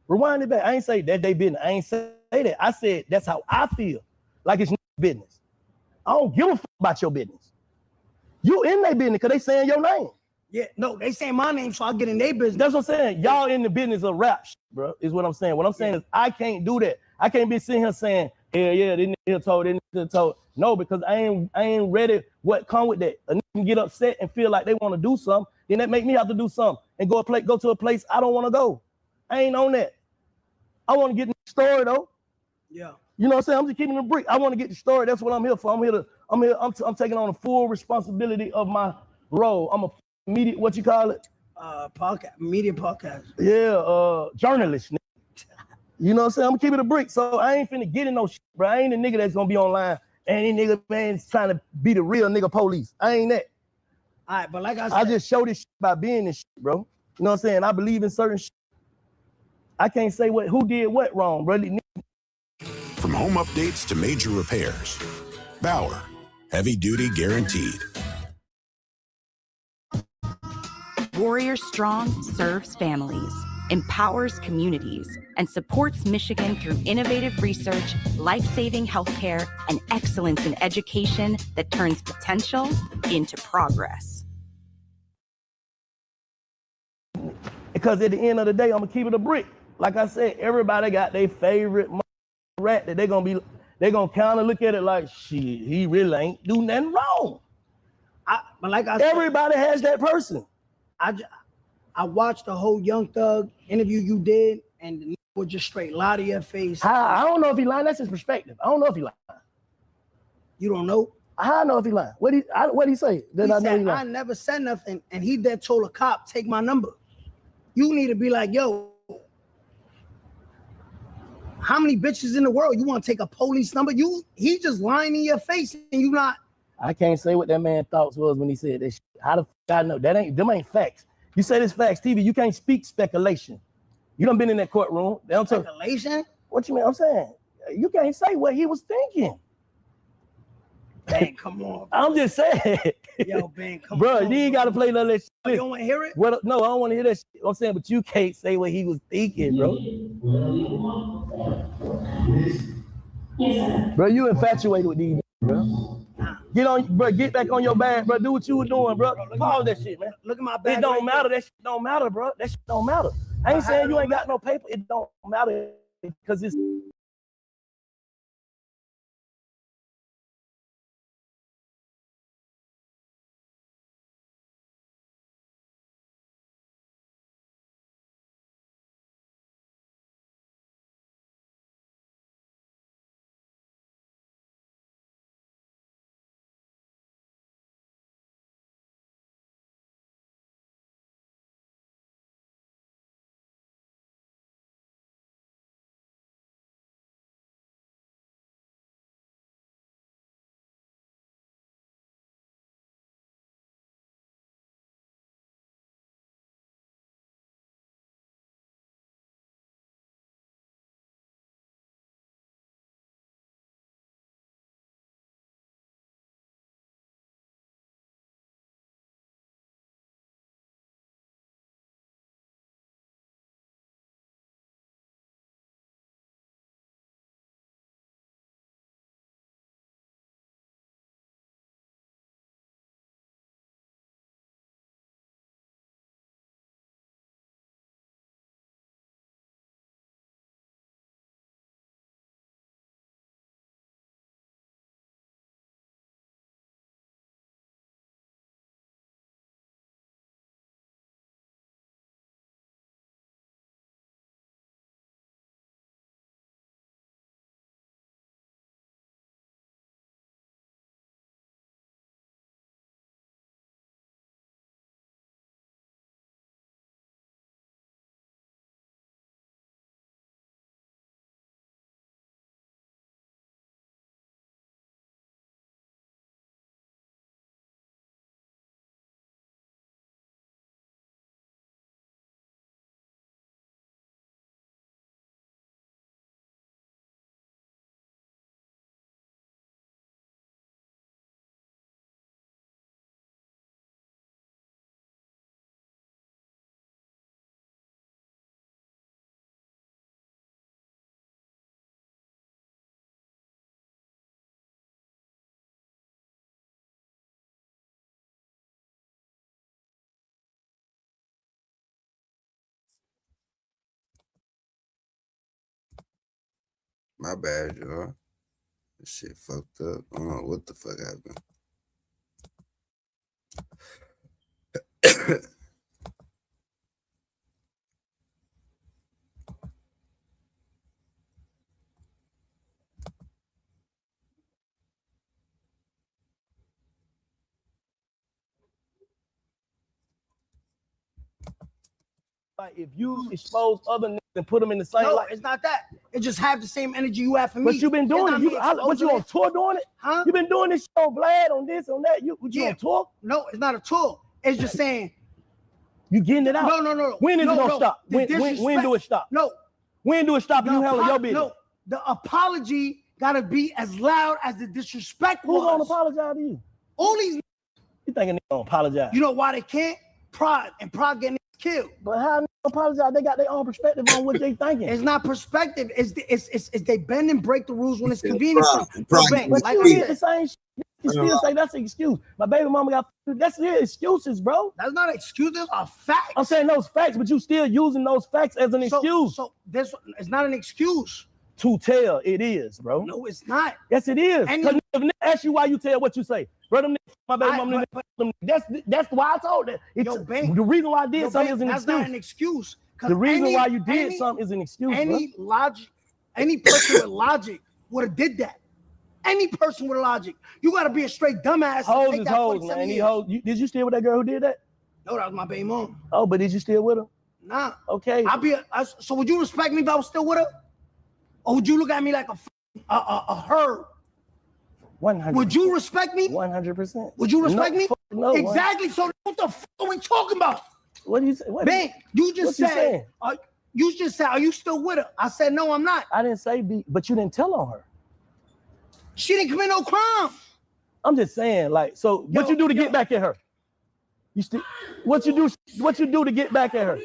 Rewind it back. I ain't say that they business. I ain't say that. I said that's how I feel. Like it's business. I don't give a fuck about your business. You in their business because they saying your name. Yeah, no, they saying my name, so I get in their business. That's what I'm saying. Y'all in the business of rap, bro, is what I'm saying. What I'm saying is I can't do that. I can't be sitting here saying, hell yeah, this nigga told, this nigga told. No, because I ain't ready what come with that. A nigga can get upset and feel like they want to do something, then that make me have to do something and go to a place I don't want to go. I ain't on that. I want to get in the story though. Yeah. You know what I'm saying? I'm just keeping the brick. I want to get the story. That's what I'm here for. I'm taking on the full responsibility of my role. I'm a immediate, what you call it? podcast, media podcast. Yeah, journalist. You know what I'm saying? I'm gonna keep it a brick. So I ain't finna get in no shit, bro. I ain't a nigga that's gonna be online. Any nigga, man, trying to be the real nigga police. I ain't that. All right, but like I said, I just show this shit by being this shit, bro. You know what I'm saying? I believe in certain shit. I can't say who did what wrong, bro. From home updates to major repairs, Bauer, heavy duty guaranteed. Warrior Strong serves families, empowers communities, and supports Michigan through innovative research, life-saving healthcare, and excellence in education that turns potential into progress. Because at the end of the day, I'm gonna keep it a brick. Like I said, everybody got their favorite rat that they gonna kind of look at it like, shit, he really ain't do nothing wrong. But like I said, everybody has that person. I watched the whole Young Thug interview you did, and the nigga would just straight lie to your face. I don't know if he lying. That's his perspective. I don't know if he lying. You don't know? I don't know if he lying. What he say? He said, I never said nothing, and he then told a cop, take my number. You need to be like, yo, how many bitches in the world you want to take a police number? He just lying in your face, and you not. I can't say what that man thoughts was when he said that shit. How the fuck I know? Them ain't facts. You say this facts, TV. You can't speak speculation. You done been in that courtroom. They don't speculation? What you mean? I'm saying you can't say what he was thinking. Ben, come on. Bro. I'm just saying. Yo, Ben, come bro, on. Bro, you ain't got to play none of that shit. You don't want to hear it? What, no, I don't want to hear that shit. I'm saying, but you can't say what he was thinking, bro. Bro, you infatuated with these, bro. Get back on your bag, bro. Do what you were doing, bro. Pause that shit, man. Look at my bag. It don't matter. That shit don't matter, bro. That shit don't matter. I ain't saying you ain't got no paper. It don't matter because it's. My bad, y'all. This shit fucked up. I don't know what the fuck happened. like if you expose other niggas and put them in the same light. It's not that. It just have the same energy you have for me. But you've been doing it. What you on tour doing it? Huh? You've been doing this shit on Vlad, on this, on that. You on tour? No, it's not a tour. It's just saying. You getting it out? No. When is it gonna stop? When do it stop? No. When do it stop? You handle your business. No, the apology gotta be as loud as the disrespect was. Who's gonna apologize to you? All these. You think they gonna apologize? You know why they can't? Pride, and pride getting killed. But how they apologize? They got their own perspective on what they thinking. It's not perspective. It's they bend and break the rules when it's convenient. But you did the same shit. You still say that's an excuse. My baby mama got that's their excuses, bro. That's not excuses, are facts. I'm saying those facts, but you still using those facts as an excuse. So this it's not an excuse. To tell, it is, bro. No, it's not. Yes, it is. Because if they ask you why you tell what you say, bro, my baby mama, that's why I told that. The reason why I did something is an excuse. That's not an excuse. The reason why you did something is an excuse. Any person with logic would have did that. Any person with logic. You got to be a straight dumbass. Hoes is hoes, man. Did you steal with that girl who did that? No, that was my baby mom. Oh, but did you steal with her? Nah. Okay. So would you respect me if I was still with her? Or would you look at me like a herd? 100%. Would you respect me? 100%. Would you respect me? No. Exactly. So what the fuck are we talking about? What do you say? Bang, you just said, are you still with her? I said, no, I'm not. I didn't say but you didn't tell on her. She didn't commit no crime. I'm just saying, like, so what you do to get back at her? What you do to get back at her?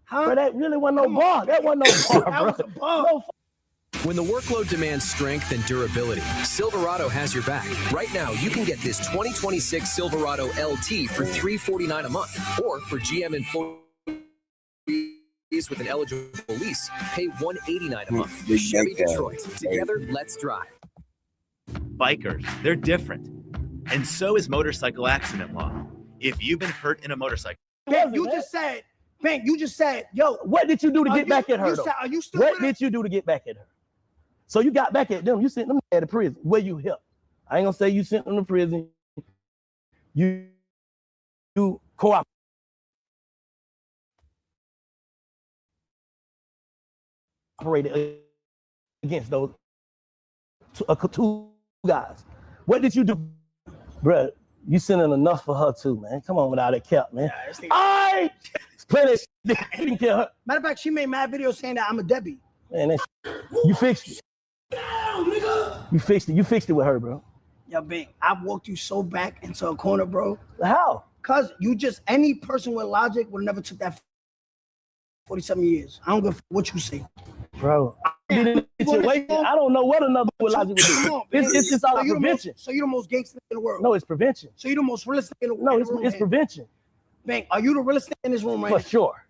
Huh? But that really wasn't no bar. That wasn't no bar, That was a bar. No. When the workload demands strength and durability, Silverado has your back. Right now, you can get this 2026 Silverado LT for $349 a month, or for GM employees with an eligible lease, pay $189 a month. Chevy Detroit. Together, let's drive. Bikers, they're different. And so is motorcycle accident law. If you've been hurt in a motorcycle. You just said, yo. What did you do to get back at her, though? Are you still What did you do to get back at her? So you got back at them. You sent them to prison where you helped. I ain't gonna say you sent them to prison. You co-op. Operated against those two guys. What did you do, bruh? You sending enough for her too, man. Come on, without that cap, man. I plenty of shit. You didn't kill her. Matter of fact, she made mad videos saying that I'm a Debbie. Man, you fixed it. You fixed it. You fixed it with her, bro. Yo, Bing, I walked you so back into a corner, bro. How? Cause any person with logic would never took that 47 years. I don't give what you say. Bro, I don't know what another with logic would do. It's all prevention. So you're the most gangster in the world. No, it's prevention. So you're the most realistic in the world. No, it's prevention. Bang, are you the realest in this room right now? For sure.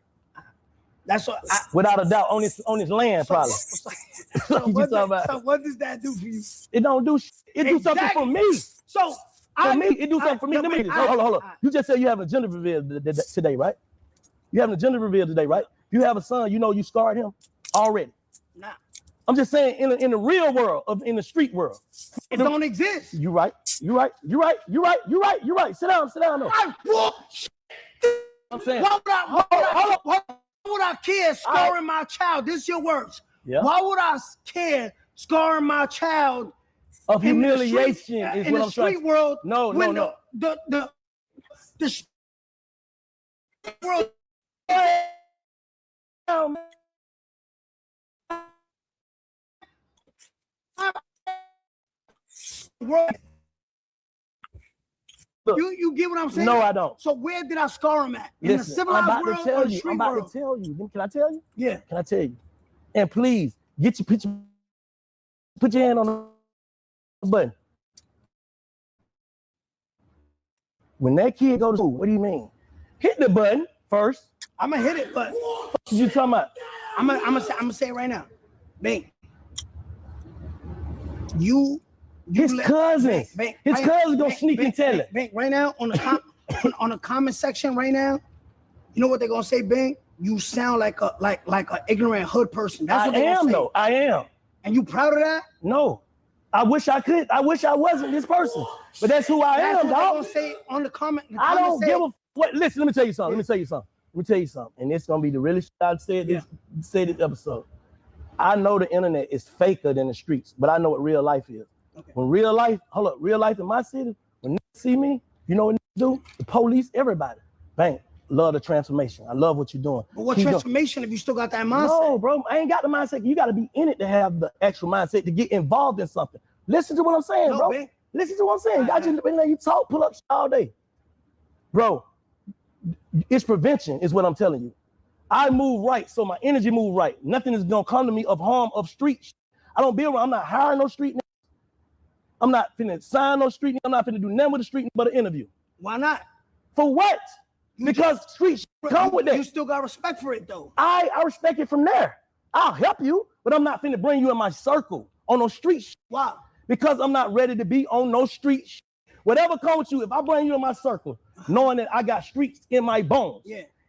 That's what without a doubt on his land, probably. So what does that do for you? It don't do shit. It do something for me. So it do something for me. Let me hold on. You just said you have a gender reveal today, right? You having a gender reveal today, right? You have a son, you scarred him already. Nah. I'm just saying in the real world, in the street world. It don't exist. You're right. Sit down though. I'm saying. Why would I care scarring my child? This is your words. Yeah. Why would I care scarring my child of humiliation? Is in what the I'm trying. Street world? No. The world. You get what I'm saying? No, I don't. So where did I scar him at? In the civilized world or the street world? I'm about to tell you. Can I tell you? Yeah. Can I tell you? And please, put your hand on the button. When that kid go to school, what do you mean? Hit the button first. I'm gonna hit it, but what you talking about? I'm gonna say it right now. Bang. His cousin gonna sneak and tell it. Bang, right now on the comment section right now, you know what they're gonna say, Bang? You sound like a ignorant hood person. That's what they're gonna say. I am. And you proud of that? No. I wish I could. I wish I wasn't this person. But that's who I am, dog. Say on the comment. I don't give a what. Listen, let me tell you something. Let me tell you something, and it's gonna be the realest shit I've said this episode. I know the internet is faker than the streets, but I know what real life is. Okay. When real life, real life in my city, when niggas see me, you know what niggas do? The police, everybody, bang, love the transformation. I love what you're doing. But what transformation if you still got that mindset? No, bro, I ain't got the mindset. You gotta be in it to have the actual mindset to get involved in something. Listen to what I'm saying, bro. Man. Listen to what I'm saying. I just let you talk, pull up all day. Bro, it's prevention is what I'm telling you. I move right, so my energy move right. Nothing is gonna come to me of harm of street. I don't be around, I'm not hiring no street niggas. I'm not finna sign no street niggas. I'm not finna do nothing with the street but an interview. Why not? For what? Because street come with that. You still got respect for it though. I respect it from there. I'll help you, but I'm not finna bring you in my circle on no street. Why? Because I'm not ready to be on no street. Whatever comes with you, if I bring you in my circle, knowing that I got streets in my bones,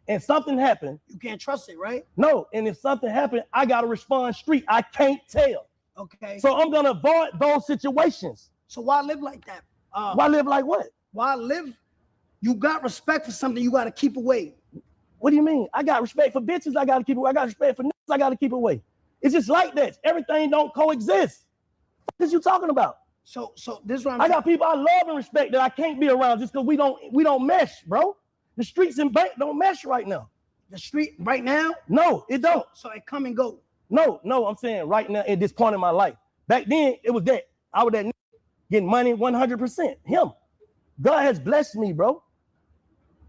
and something happened, you can't trust it, right? No, and if something happened, I gotta respond street. I can't tell. Okay. So I'm gonna avoid those situations. So why live like that? Why live like what? Why live? You got respect for something you gotta keep away. What do you mean? I got respect for bitches. I gotta keep away. I got respect for niggas. I gotta keep away. It's just like that. Everything don't coexist. What is you talking about? So this is what I got people I love and respect that I can't be around just because we don't mesh, bro. The streets and bank don't mesh right now. The street right now? No, it don't. So it come and go. No, I'm saying right now at this point in my life. Back then, it was that. I was that nigga getting money 100%. Him. God has blessed me, bro,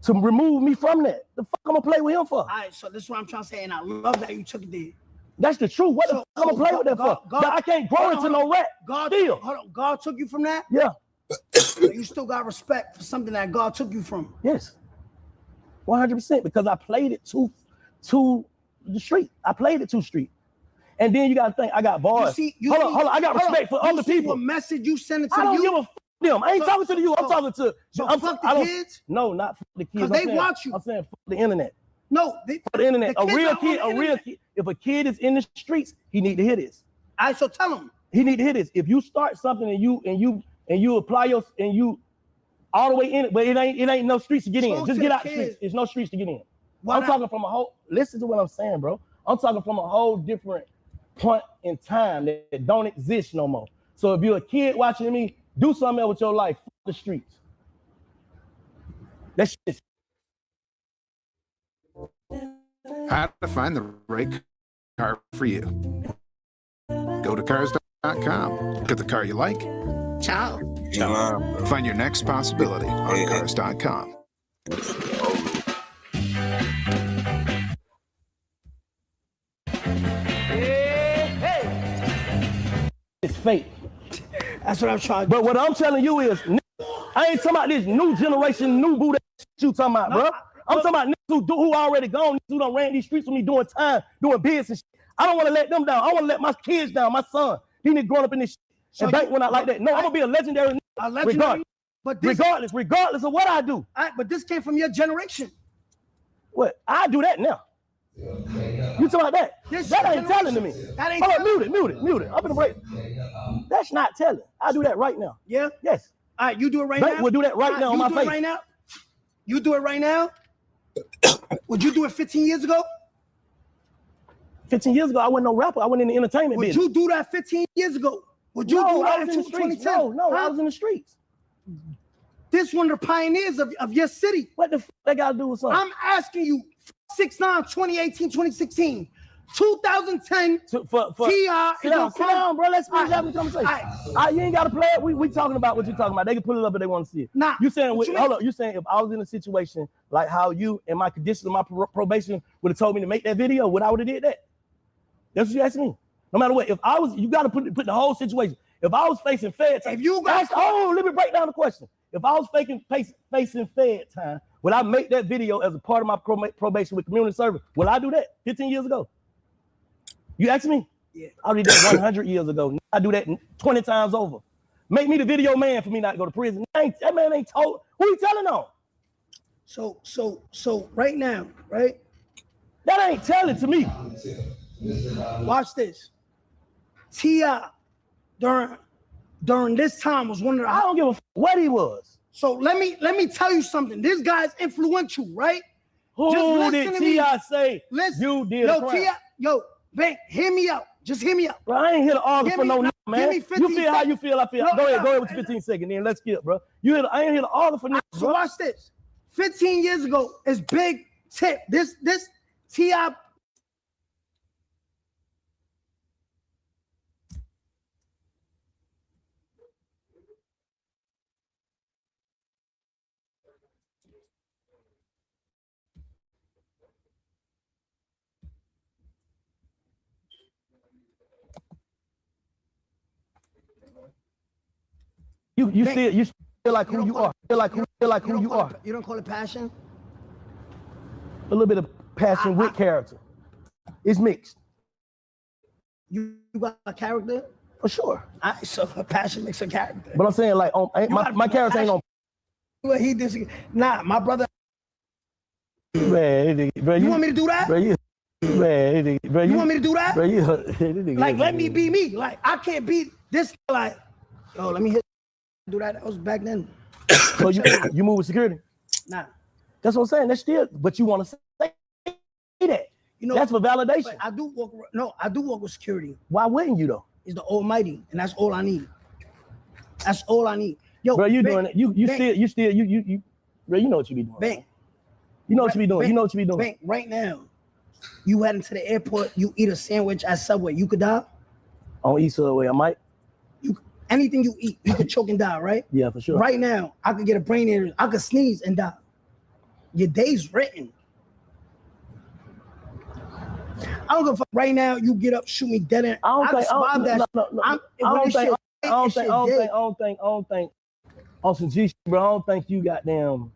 to remove me from that. The fuck I'm gonna play with him for? All right, so this is what I'm trying to say, and I love that you took it there. That's the truth. What the fuck I'm gonna play with that for? I can't grow into no rat. God took you from that? Yeah. So you still got respect for something that God took you from? Yes. 100%, because I played it to the street. I played it to street. And then you gotta think, I got bars. Hold on, I got respect for other people. What message you send it to you? I don't give a fuck them. I ain't talking to you. I'm talking to. Fuck the kids? No, not fuck the kids. Because they watch you. I'm saying fuck the internet. No, for the internet. A real kid. If a kid is in the streets, he need to hear this. All right, so tell him. He need to hear this. If you start something and you apply you all the way in it, but it ain't no streets to get in. Just get out the streets. There's no streets to get in. I'm talking from a whole. Listen to what I'm saying, bro. I'm talking from a whole different point in time that don't exist no more. So if you're a kid watching me, do something else with your life. Fuck the streets. That shit. How to find the right car for you. Go to cars.com. Look at the car you like. Ciao. Find your next possibility on cars.com. It's fake. That's what I'm trying to do. But what I'm telling you is, I ain't talking about this new generation, new boo that you talking about, bro. I'm talking about niggas who already gone, who done ran these streets with me doing time, doing business and shit. I don't want to let them down. I want to let my kids down, my son. These niggas growing up in this shit. So and bank went out like that. No, I'm gonna be a legendary nigga. Regardless of what I do. But this came from your generation. What? I do that now. You talking about that? That ain't telling to me. That ain't Hold on, mute it. I'm gonna break. That's not telling. I do that right now. Yeah? Yes. All right, you do it right Bank now? will do that right now on my face. You do it right now? You do it right now? Would you do it 15 years ago? 15 years ago, I wasn't no rapper. I went in the entertainment business. Would you do that 15 years ago? Would you do that in 2010? No, I was in the streets. This one of the pioneers of your city. What the fuck that got to do with something? I'm asking you, 6'9", 2018, 2016, 2010, T.I. Sit down, bro. Let's finish having a conversation. You ain't got to play it. We talking about what you talking about. They can pull it up if they want to see it. Nah. You saying, hold up. You saying if I was in a situation like how you and my conditions of my probation would have told me to make that video, would I would have did that? That's what you asked me. No matter what, if I was, you got to put the whole situation. If I was facing Fed time, let me break down the question. If I was facing Fed time, would I make that video as a part of my probation with community service? Will I do that 15 years ago? You asked me? Yeah. I did that 100 years ago. I do that 20 times over. Make me the video man for me not to go to prison. That man ain't told. Who you telling on? So right now, right? That ain't telling to me. Watch this. T.I. during this time was one of the. I don't give a what he was. So let me tell you something. This guy's influential, right? Who did T.I. say you did a crime? T.I., Bank, hear me out. Just hear me out. Bro, I ain't here to argue for no nigga, man. Give me 15 you feel how you feel, I feel. Go ahead with your 15 seconds, then let's skip, bro. I ain't here to argue for niggas, So bro. watch this. 15 years ago, it's big tip. This T.I. You feel like who you are. Feel like who you are. You don't call it passion? A little bit of passion with character. It's mixed. You got a character? For sure. So a passion makes a character. But I'm saying like my character ain't on. Well, he disagree. Nah, my brother. Man, bro, you want me to do that? Bro, you want me to do that? Bro, like, let me be me. Like, I can't be this. Like, let me do that. That was back then. So you move with security? Nah. That's what I'm saying. That's still, but you want to say that. You know, that's for validation. But I do work with security. Why wouldn't you though? It's the Almighty, and that's all I need. That's all I need. Yo, bro, you doing it? You bro, you know what you be doing. Bank. You know what you be doing. You know what you be doing. Bank, right now, you heading to the airport. You eat a sandwich at Subway. You could die. I don't eat Subway. I might. Anything you eat, you could choke and die, right? Yeah, for sure. Right now, I could get a brain injury. I could sneeze and die. Your day's written. I don't give a fuck. Right now, you get up, shoot me dead end. I don't think on some G shit, bro. I don't think you goddamn.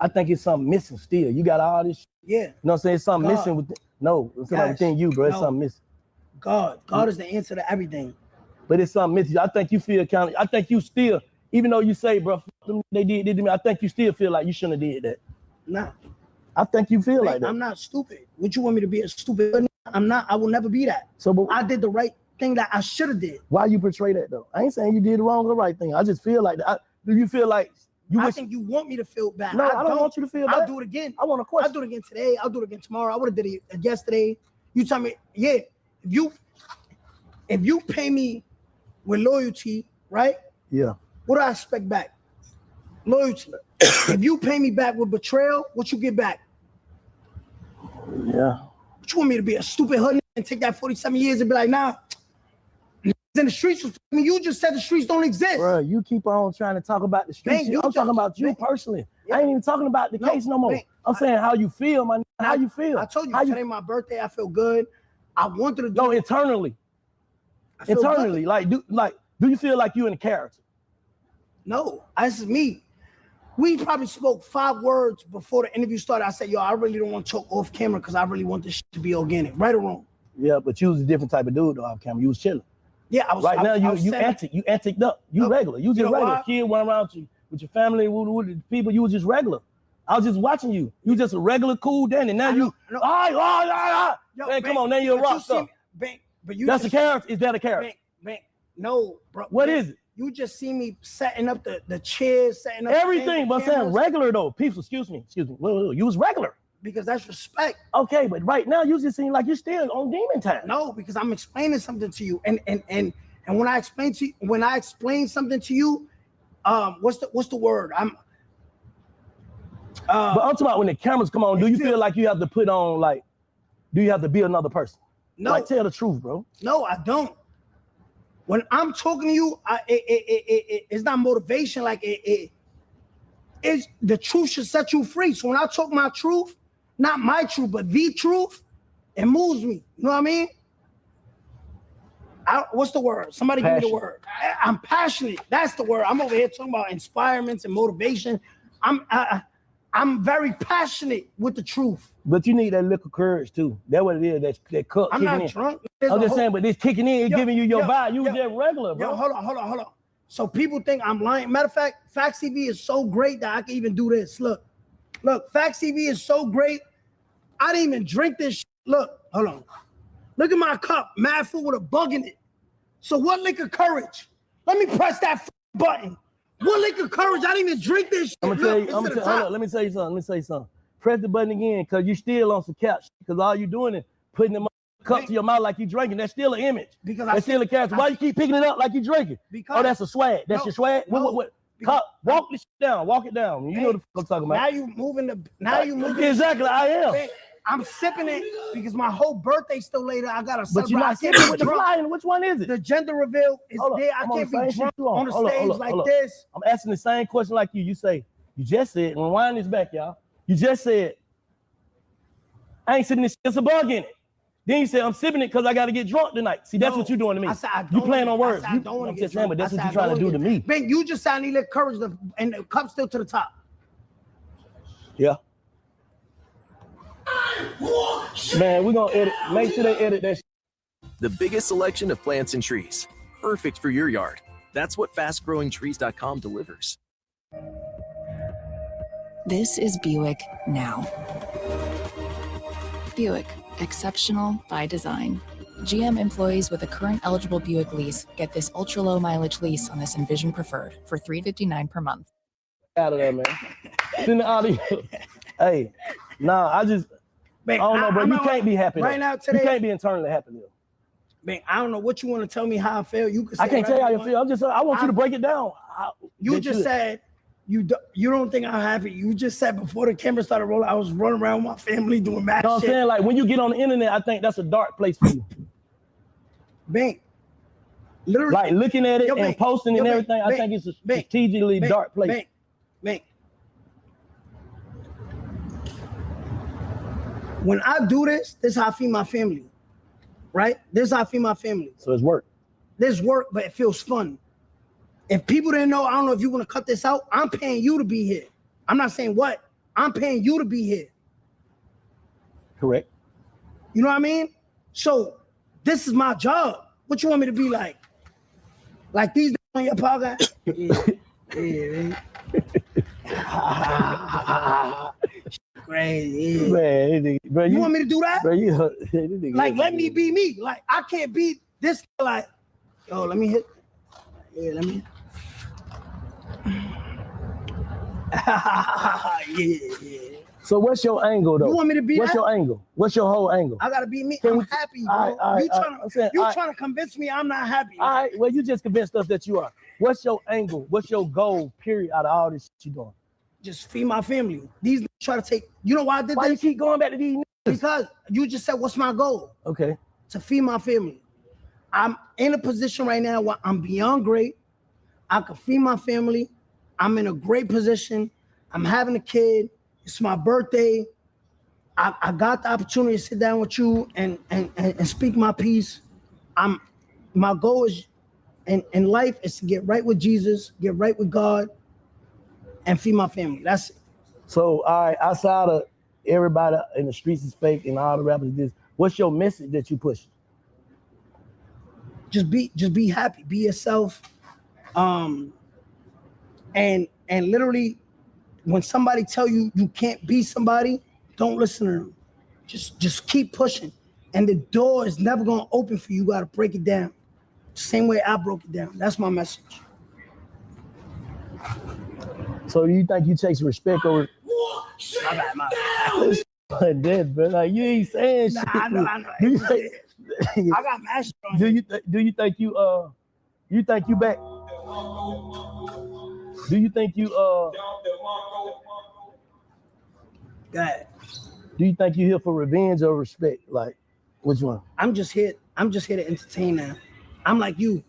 I think it's something missing still. You got all this shit. Yeah. You know what I'm saying? It's something missing with it's something within you, bro. It's something missing. God is the answer to everything. But it's something missing. I think you feel kind of. I think you still, even though you say, bro, they did to me. I think you still feel like you shouldn't have did that. Nah. I think you feel like that. I'm not stupid. Would you want me to be a stupid? I'm not. I will never be that. So, but I did the right thing that I should have did. Why you portray that though? I ain't saying you did the wrong or the right thing. I just feel like that. Do you feel like you? I think you want me to feel bad. No, I don't want you to feel bad. I'll do it again. I want a question. I'll do it again today. I'll do it again tomorrow. I would have did it yesterday. You tell me, yeah. If you pay me with loyalty, right? Yeah. What do I expect back? Loyalty. If you pay me back with betrayal, what you get back? Yeah. What you want me to be a stupid hood and take that 47 years and be like, nah, in the streets. I mean, you just said the streets don't exist. Bro, you keep on trying to talk about the streets. I'm talking about you personally. Yeah. I ain't even talking about the case no more. I'm saying how you feel, man. How you feel? I told you today my birthday. I feel good. I wanted to do No, internally. Internally, good. Do you feel like you in a character? No, this is me. We probably spoke 5 words before the interview started. I said, yo, I really don't want to choke off camera because I really want this shit to be organic. Right or wrong? Yeah, but you was a different type of dude though off camera. You was chilling. Yeah, I was. Right now, you antic. You anticked up. You regular. You just regular. Kid went around you with your family, with the people. You was just regular. I was just watching you. You just a regular cool Danny. Now man, come on, now you're a rock star. But you that's a character. Is that a character? No, bro. What is it? You just see me setting up the chairs, setting up everything. But I'm saying regular though. People, excuse me. Well, you was regular. Because that's respect. Okay, but right now you just seem like you're still on demon time. No, because I'm explaining something to you, and when I explain something to you, what's the word? But I'm talking about when the cameras come on. Do you feel like you have to put on like? Do you have to be another person? No. Like tell the truth, bro. No, I don't. When I'm talking to you, it's not motivation. Like it's the truth should set you free. So when I talk my truth, not my truth, but the truth, it moves me. You know what I mean? What's the word? Somebody give me the word. I'm passionate. That's the word. I'm over here talking about inspirements and motivation. I'm very passionate with the truth. But you need that little courage too. That's what it is. That cut. I'm not drunk. I'm just saying, but this kicking in, giving you your vibe. You just regular, bro. Hold on. So people think I'm lying. Matter of fact, Facts TV is so great that I can even do this. Look, Facts TV is so great. I didn't even drink this shit. Look, hold on. Look at my cup, mad full with a bug in it. So what liquor courage? Let me press that button. What liquor courage? I didn't even drink this shit. Let me tell you something. Press the button again, because you still on some couch. Because all you doing is putting the cup to your mouth like you drinking. That's still an image. Because that's still a character. Why you keep picking it up like you drinking? Because, oh, that's a swag. That's your swag? What? Walk this shit down. Walk it down. You know the fuck I'm talking about. Now you moving Exactly, I am. I'm sipping it because my whole birthday's still later. I got to celebrate. But you're not sipping with the flying. Which one is it? The gender reveal is there. I can't be drunk on the stage like this. I'm asking the same question like you. You just said, rewind this back, y'all. You just said, I ain't sipping this shit, there's a bug in it. Then you said, I'm sipping it because I got to get drunk tonight. See, that's what you're doing to me. You playing on words. I'm just saying, but that's what you're trying to do to me. Ben, you just said I need the courage and the cup still to the top. Yeah. Man, we're going to edit. Make sure they edit that shit. The biggest selection of plants and trees. Perfect for your yard. That's what fastgrowingtrees.com delivers. This is Buick now. Buick, exceptional by design. GM employees with a current eligible Buick lease get this ultra-low mileage lease on this Envision Preferred for $359 per month. Out of there, man. Send the audio. Hey, nah, I don't know, bro. You can't be happy right now today. You can't be internally happy though. Man, I don't know what you want to tell me how I feel. You can say I can't tell you how you feel. I want you to break it down. You just said you don't think I'm happy. You just said before the camera started rolling, I was running around with my family doing mad shit. You know what I'm saying? Like when you get on the internet, I think that's a dark place for you. Bank. Literally. Like looking at it and posting and everything, I think it's a strategically dark place. Bank. When I do this is how I feed my family, right? This is how I feed my family. So it's work. There's work, but it feels fun. If people didn't know, I don't know if you want to cut this out. I'm paying you to be here. I'm not saying what. I'm paying you to be here. Correct. You know what I mean? So this is my job. What you want me to be like? Like these on your podcast? Yeah. Crazy. Man, bro, you want me to do that? Bro, like, let me be me. Like, I can't be this. Like, yo, let me hit. Yeah, let me. yeah. So what's your angle though? You want me to be What's your angle? What's your whole angle? I gotta be me. I'm happy, bro. You trying to convince me I'm not happy. All right, well, you just convinced us that you are. What's your angle? What's your goal, period, out of all this shit you doing? Just feed my family. These try to take, you know why I did why this? You keep going back to these niggas? Because you just said, what's my goal? Okay. To feed my family. I'm in a position right now where I'm beyond great. I can feed my family. I'm in a great position. I'm having a kid. It's my birthday. I got the opportunity to sit down with you and speak my piece. My goal is in life is to get right with Jesus, get right with God, and feed my family. That's it. So, all right, outside of everybody in the streets is fake and all the rappers this, what's your message that you push? Just be happy, be yourself. And literally, when somebody tell you you can't be somebody, don't listen to them. Just keep pushing. And the door is never gonna open for you. You gotta break it down. Same way I broke it down. That's my message. So you think you take respect over? My bad. Dead, bro. Like you ain't saying shit. I know. I got master on. Do you think you back? Do you think you God. Do you think you here for revenge or respect? Like, which one? I'm just here to entertain now. I'm like you.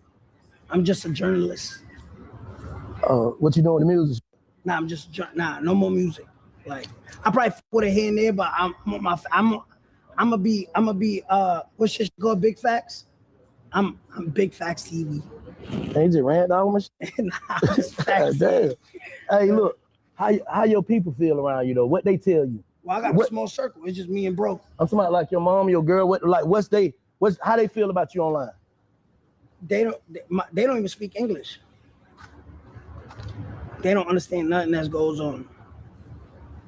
I'm just a journalist. What you doing with the music? Nah, no more music. Like I probably put it here and there, but I'm gonna be what's your shit called? Big Facts. I'm Big Facts TV. Hey, just ran down my shit. Nah, just facts. Damn. Hey, look, how your people feel around you though? What they tell you? Well, I got a small circle. It's just me and bro. I'm talking about like your mom, your girl. How they feel about you online? They don't even speak English. They don't understand nothing that goes on.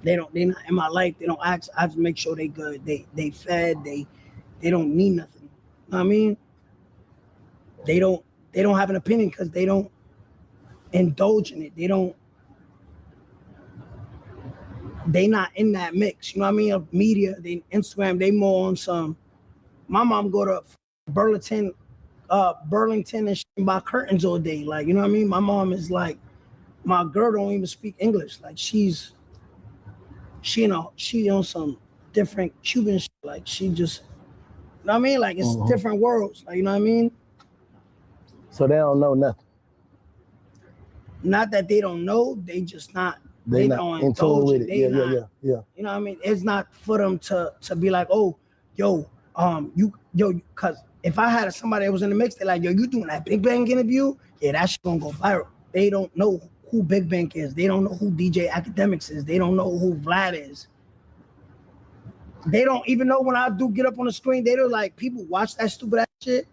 They not in my life. They don't ask. I just make sure they good. They fed. They don't need nothing. You know what I mean? They don't have an opinion because they don't indulge in it. They don't. they not in that mix. You know what I mean? Of media, they Instagram, they more on some. My mom go to Burlington and shit and buy curtains all day. Like, you know what I mean? My mom is like, my girl don't even speak English. Like she on some different Cuban shit. Like she just, you know what I mean? Like it's different worlds. Like, you know what I mean? So they don't know nothing. Not that they don't know, they just not. They not don't in tune with it. They not, Yeah. You know what I mean? It's not for them to be like, oh, because if I had somebody that was in the mix, they're like, yo, you doing that Big Bang interview? Yeah, that shit gonna go viral. They don't know who Big Bang is. They don't know who DJ Academics is. They don't know who Vlad is. They don't even know when I do get up on the screen, they don't like, people watch that stupid ass shit.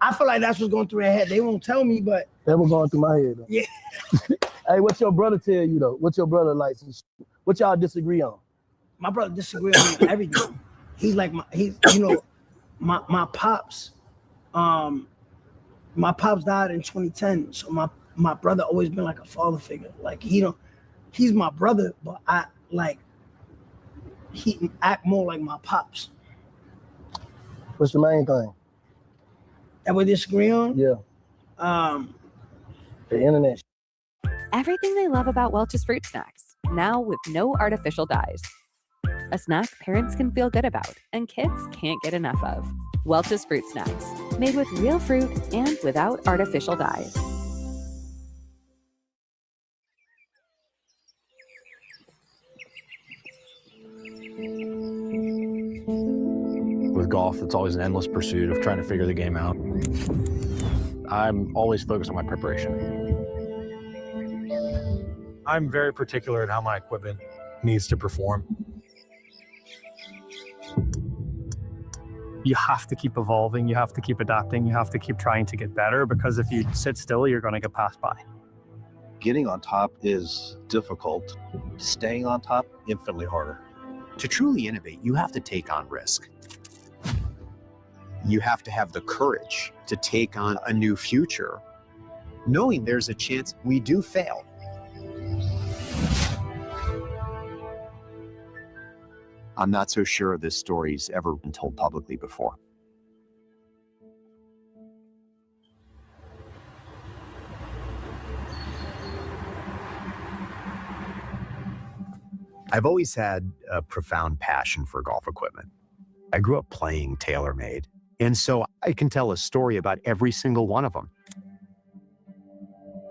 I feel like that's what's going through their head. They won't tell me, but. That was going through my head, though. Yeah. Hey, what's your brother tell you, though? What's your brother like? What y'all disagree on? My brother disagree on everything. He's like, my pops, my pops died in 2010. So my brother always been like a father figure. Like he's my brother, but he act more like my pops. What's the main thing? That we disagree on? Yeah. The internet. Everything they love about Welch's fruit snacks, now with no artificial dyes. A snack parents can feel good about and kids can't get enough of. Welch's fruit snacks, made with real fruit and without artificial dyes. With golf, it's always an endless pursuit of trying to figure the game out. I'm always focused on my preparation. I'm very particular in how my equipment needs to perform. You have to keep evolving, you have to keep adapting, you have to keep trying to get better, because if you sit still, you're going to get passed by. Getting on top is difficult. Staying on top, infinitely harder. To truly innovate, you have to take on risk. You have to have the courage to take on a new future, knowing there's a chance we do fail. I'm not so sure this story's ever been told publicly before. I've always had a profound passion for golf equipment. I grew up playing TaylorMade, and so I can tell a story about every single one of them.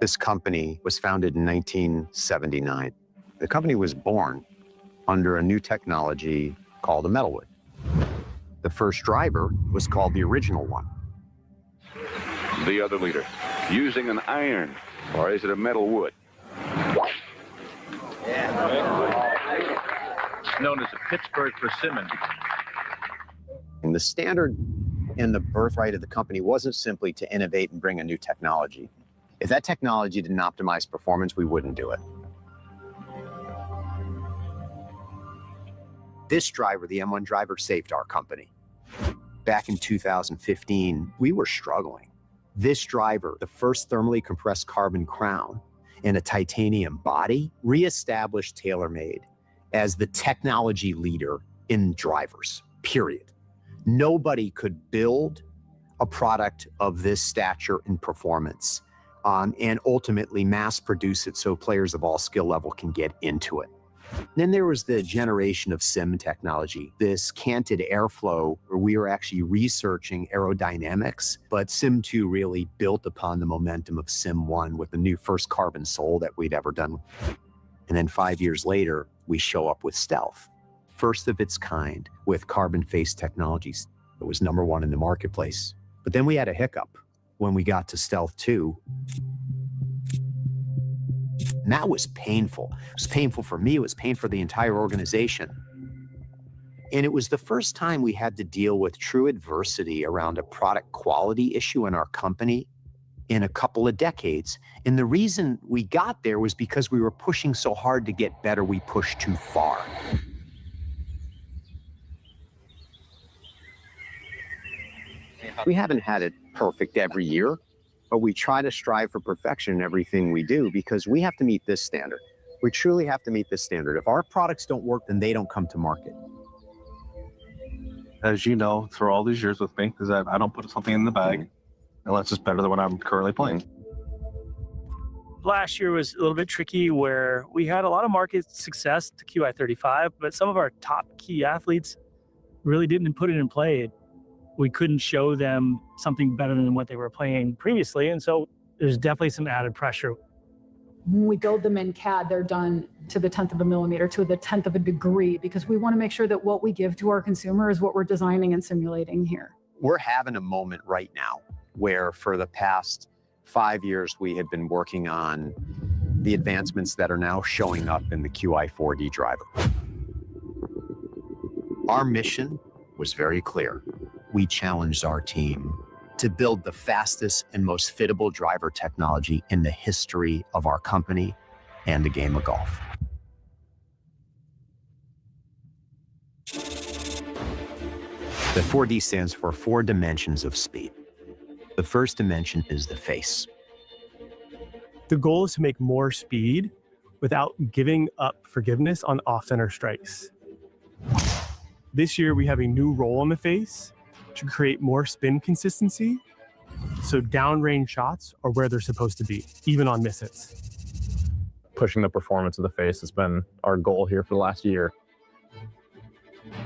This company was founded in 1979. The company was born under a new technology called a metalwood. The first driver was called the original one. The other leader, using an iron, or is it a metal wood? Known as a Pittsburgh persimmon. And the standard and the birthright of the company wasn't simply to innovate and bring a new technology. If that technology didn't optimize performance, we wouldn't do it. This driver, the M1 driver, saved our company. Back in 2015, we were struggling. This driver, the first thermally compressed carbon crown and a titanium body, reestablished TaylorMade as the technology leader in drivers, period. Nobody could build a product of this stature and performance and ultimately mass produce it so players of all skill level can get into it. Then there was the generation of sim technology, this canted airflow, where we were actually researching aerodynamics, but Sim 2 really built upon the momentum of Sim 1 with the new first carbon sole that we'd ever done. And then 5 years later, we show up with Stealth, first of its kind with carbon face technologies. It was #1 in the marketplace. But then we had a hiccup when we got to Stealth 2. And that was painful. It was painful for me. It was painful for the entire organization. And it was the first time we had to deal with true adversity around a product quality issue in our company in a couple of decades. And the reason we got there was because we were pushing so hard to get better, we pushed too far. We haven't had it perfect every year, but we try to strive for perfection in everything we do because we have to meet this standard. We truly have to meet this standard. If our products don't work, then they don't come to market. As you know, through all these years with me, because I don't put something in the bag unless it's better than what I'm currently playing. Last year was a little bit tricky where we had a lot of market success to QI35, but some of our top key athletes really didn't put it in play. We couldn't show them something better than what they were playing previously, and so there's definitely some added pressure. When we build them in CAD, they're done to the 10th of a millimeter, to the 10th of a degree, because we want to make sure that what we give to our consumer is what we're designing and simulating here. We're having a moment right now where for the past 5 years, we had been working on the advancements that are now showing up in the QI4D driver. Our mission was very clear. We challenged our team to build the fastest and most fittable driver technology in the history of our company and the game of golf. The 4D stands for 4 dimensions of speed. The first dimension is the face. The goal is to make more speed without giving up forgiveness on off-center strikes. This year, we have a new roll on the face to create more spin consistency, so downrange shots are where they're supposed to be, even on miss hits. Pushing the performance of the face has been our goal here for the last year.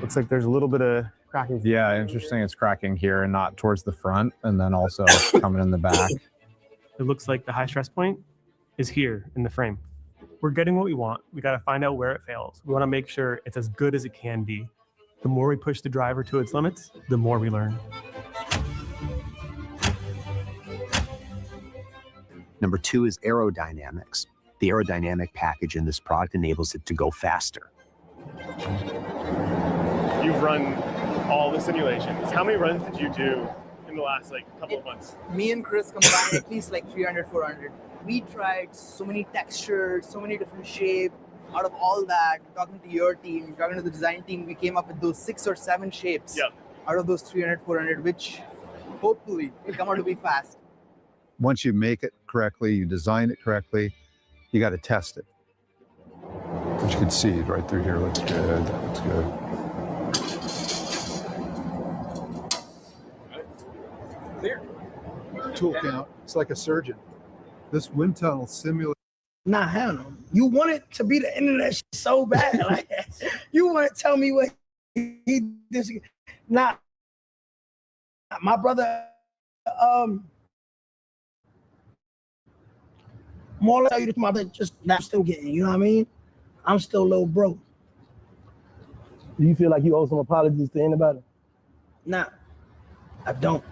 Looks like there's a little bit of cracking. Yeah, interesting. It's cracking here and not towards the front, and then also coming in the back. It looks like the high stress point is here in the frame. We're getting what we want. We got to find out where it fails. We want to make sure it's as good as it can be. The more we push the driver to its limits, the more we learn. Number 2 is aerodynamics. The aerodynamic package in this product enables it to go faster. You've run all the simulations. How many runs did you do in the last couple of months? Me and Chris combined at least 300, 400. We tried so many textures, so many different shapes. Out of all that, talking to your team, talking to the design team, we came up with those 6 or 7 shapes out of those 300, 400, which hopefully will come out to be fast. Once you make it correctly, you design it correctly, you got to test it. Which you can see right through here. Looks good. That looks good. Clear. Tool count. It's like a surgeon. This wind tunnel simulates. Nah, hell no. You want it to be the end of that shit so bad. Like, you want to tell me what he this. Nah, my brother, more tell you this, my brother, just that I'm still getting, you know what I mean? I'm still a little broke. Do you feel like you owe some apologies to anybody? Nah, I don't.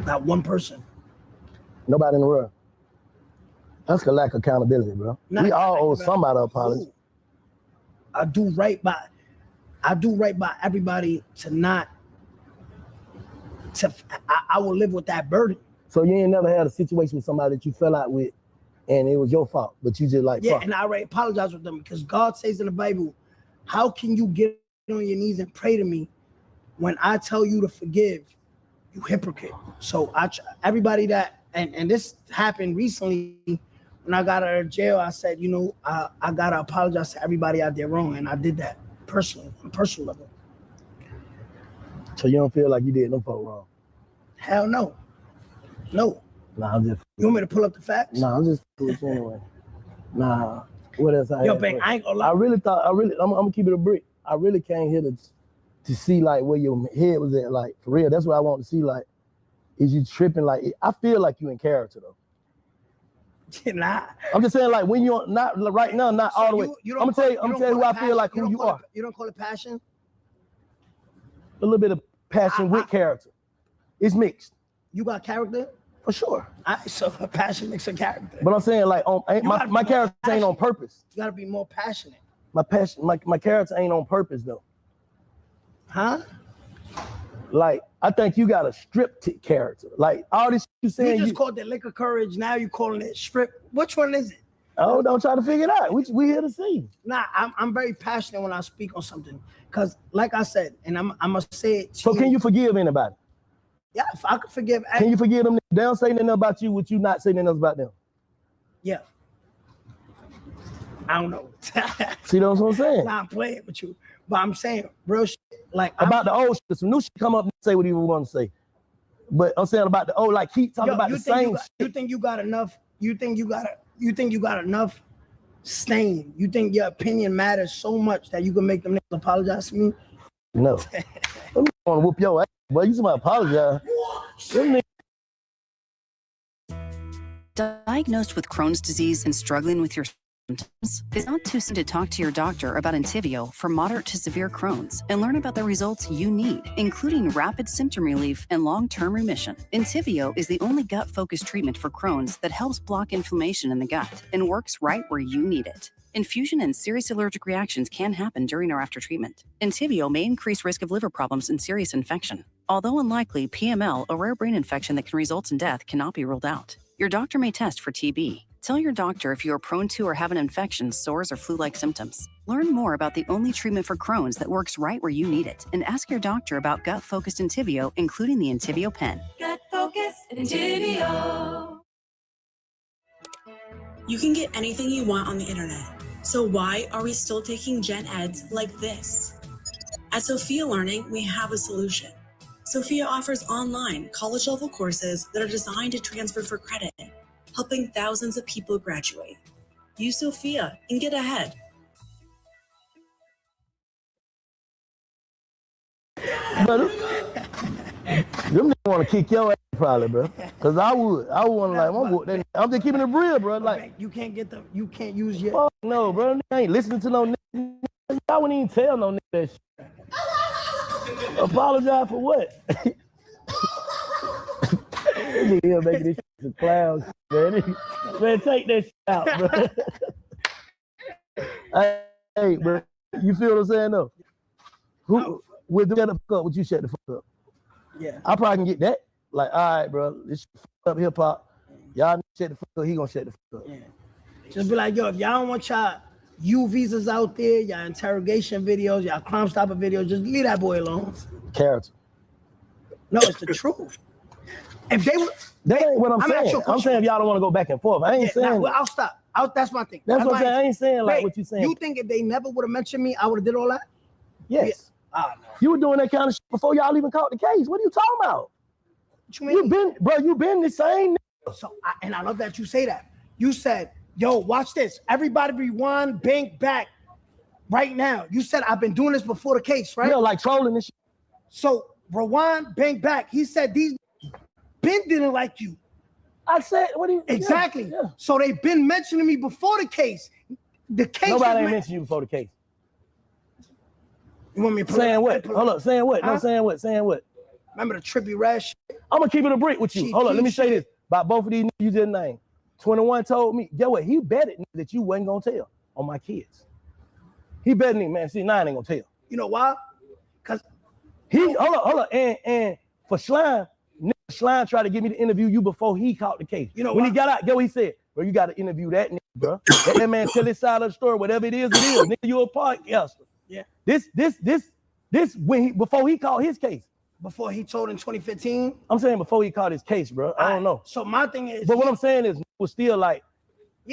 Not one person. Nobody in the world. That's a lack of accountability, bro. We all owe somebody an apology. I do right by everybody to not. I will live with that burden. So you ain't never had a situation with somebody that you fell out with, and it was your fault, but you just yeah, and I already apologize with them because God says in the Bible, how can you get on your knees and pray to me when I tell you to forgive? You hypocrite. So everybody that and this happened recently. When I got out of jail, I said, I gotta apologize to everybody out there wrong, and I did that personally, on a personal level. So you don't feel like you did no folk wrong? Hell no. No. Nah, I'm just. You want me to pull up the facts? Nah, I'm just with you anyway. Nah, what else? Yo, man, I ain't gonna lie. I'm gonna keep it a brick. I really came here to see where your head was at, for real. That's what I want to see. Is you tripping? I feel like you in character though. Nah. I'm just saying, when you're not right now, not all the way. I'm gonna tell you who I feel like who you are. You don't call it passion? A little bit of passion with character. It's mixed. You got character? For sure. So passion makes a character. But I'm saying, my character ain't on purpose. You gotta be more passionate. My character ain't on purpose though. Huh? I think you got a strip character. All this you saying. You just called it liquor courage. Now you calling it strip. Which one is it? Oh, don't try to figure it out. We here to see. Nah, I'm very passionate when I speak on something. Cause like I said, and I'm gonna say it. So can you forgive anybody? Yeah, if I could forgive. Can you forgive them? They don't say nothing about you, would you not say nothing else about them? Yeah. I don't know. See what I'm saying? Nah, I'm playing with you. But I'm saying real shit. Like about the old shit, some new shit come up and say what you want to say. But I'm saying about the old, like keep talking about the same shit. You think you got enough? You think you got enough stain? You think your opinion matters so much that you can make them niggas apologize to me? No. I'm gonna whoop your ass, boy. You somebody apologize. Diagnosed with Crohn's disease and struggling with your symptoms, it's not too soon to talk to your doctor about Entyvio for moderate to severe Crohn's and learn about the results you need, including rapid symptom relief and long-term remission. Entyvio is the only gut-focused treatment for Crohn's that helps block inflammation in the gut and works right where you need it. Infusion and serious allergic reactions can happen during or after treatment. Entyvio may increase risk of liver problems and serious infection. Although unlikely, PML, a rare brain infection that can result in death, cannot be ruled out. Your doctor may test for TB. Tell your doctor if you are prone to or have an infection, sores, or flu-like symptoms. Learn more about the only treatment for Crohn's that works right where you need it, and ask your doctor about gut-focused Entyvio, including the Entyvio pen. Gut-focused Entyvio. You can get anything you want on the internet. So why are we still taking gen eds like this? At Sophia Learning, we have a solution. Sophia offers online college-level courses that are designed to transfer for credit, helping thousands of people graduate. Use Sophia and get ahead. But them niggas want to kick your ass probably, bro. Cause I would want to I'm just keeping it real, bro. Like you can't use your. Fuck no, bro. I ain't listening to no nigga. I wouldn't even tell no nigga that shit. Apologize for what? Nigga making this shit some clowns, man. Man, take that shit out, bro. Hey, bro. You feel what I'm saying though? Who will do that the fuck up? Would you shut the fuck up? Yeah. I probably can get that. Like, all right, bro. This up hip hop. Y'all shut the fuck up. He gonna shut the fuck up. Yeah. Just be like, yo, if y'all don't want y'all U visas out there, y'all interrogation videos, y'all Crime Stopper videos, just leave that boy alone. Character. No, it's the truth. If they were, that ain't what I'm saying. I'm saying if y'all don't want to go back and forth. I ain't saying. Well, I'll stop. That's my thing. That's what I'm saying. I ain't saying like what you saying. You think if they never would have mentioned me, I would have did all that? Yes. Yeah. You were doing that kind of shit before y'all even caught the case. What are you talking about? What you mean? You been the same. So, and I love that you say that. You said, yo, watch this. Everybody rewind, bank back right now. You said, I've been doing this before the case, right? Yeah, like trolling this shit. So, rewind, bank back. He said, these Ben didn't like you. I said, what do you? Exactly. Yeah. So, they've been mentioning me before the case. The case. Nobody ain't mentioned you before the case. You want me to saying what? Hold up, saying what? No, saying what? Saying what? Remember the Trippie Rash? I'm gonna keep it a brick with you. Hold up, let me say this about both of these niggas you just named. 21 told me, get what? He betted that you wasn't gonna tell on my kids. He betted me, man. See, 9 ain't gonna tell. You know why? Cause he hold up, and for Slime tried to get me to interview you before he caught the case. You know when why? he got out, get what he said? Bro, you gotta interview that nigga, bro. Let that man tell his side of the story, whatever it is. Nigga, you a podcaster. Yeah. This before he caught his case. Before he told in 2015? I'm saying before he caught his case, bro. I don't know. So my thing is, but what I'm saying is, was still like,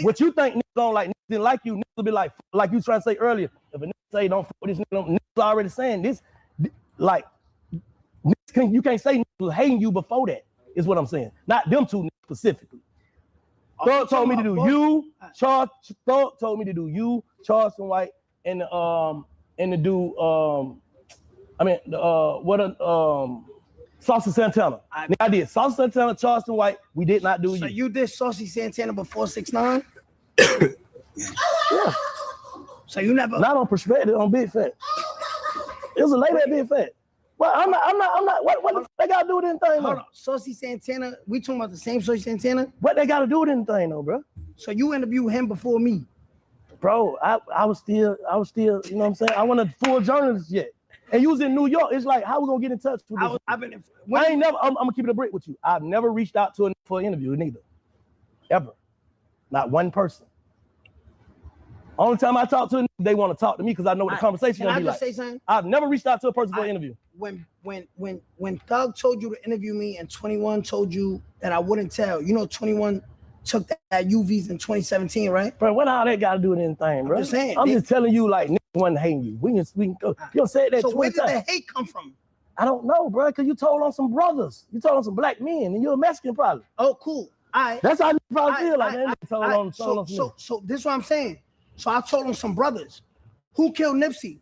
what you think niggas don't like, niggas didn't like you, niggas will be like you trying to say earlier. If a nigga say don't fuck with this nigga, niggas already saying this, like, you can't say niggas was hating you before that. Is what I'm saying. Not them two specifically. Thug told me to do you. Thug told me to do you, Charleston White, and the dude. Saucy Santana. I did Saucy Santana, Charleston White. We did not do you. So you did Saucy Santana before 6ix9ine? Yeah. So you never. Not on Perspective, on Big Fat. It was a lady at Big Fat. Well, I'm not. What the they gotta do with anything? Hold on, Saucy Santana. We talking about the same Saucy Santana? What they gotta do with anything, though, bro? So you interviewed him before me, bro? I was still. You know what I'm saying? I wasn't a full journalist yet, and you was in New York. It's like, how we gonna get in touch with this? I ain't never. I'm gonna keep it a brick with you. I've never reached out to for an interview neither, ever. Not one person. Only time I talk to them, they want to talk to me because I know what the conversation gonna be like. Can I just say something? I've never reached out to a person for an interview. When Thug told you to interview me and 21 told you that I wouldn't tell, you know 21 took that UVs in 2017, right? Bro, what all that got to do with anything, bro? I'm just saying. I'm just telling you, like, niggas wasn't hating you. We can go. You don't say that. So where did the hate come from? I don't know, bro, because you told on some brothers. You told on some black men, and you're a Mexican probably. Oh, cool. That's how you probably feel like, man. So this is what I'm saying. So I told him some brothers. Who killed Nipsey?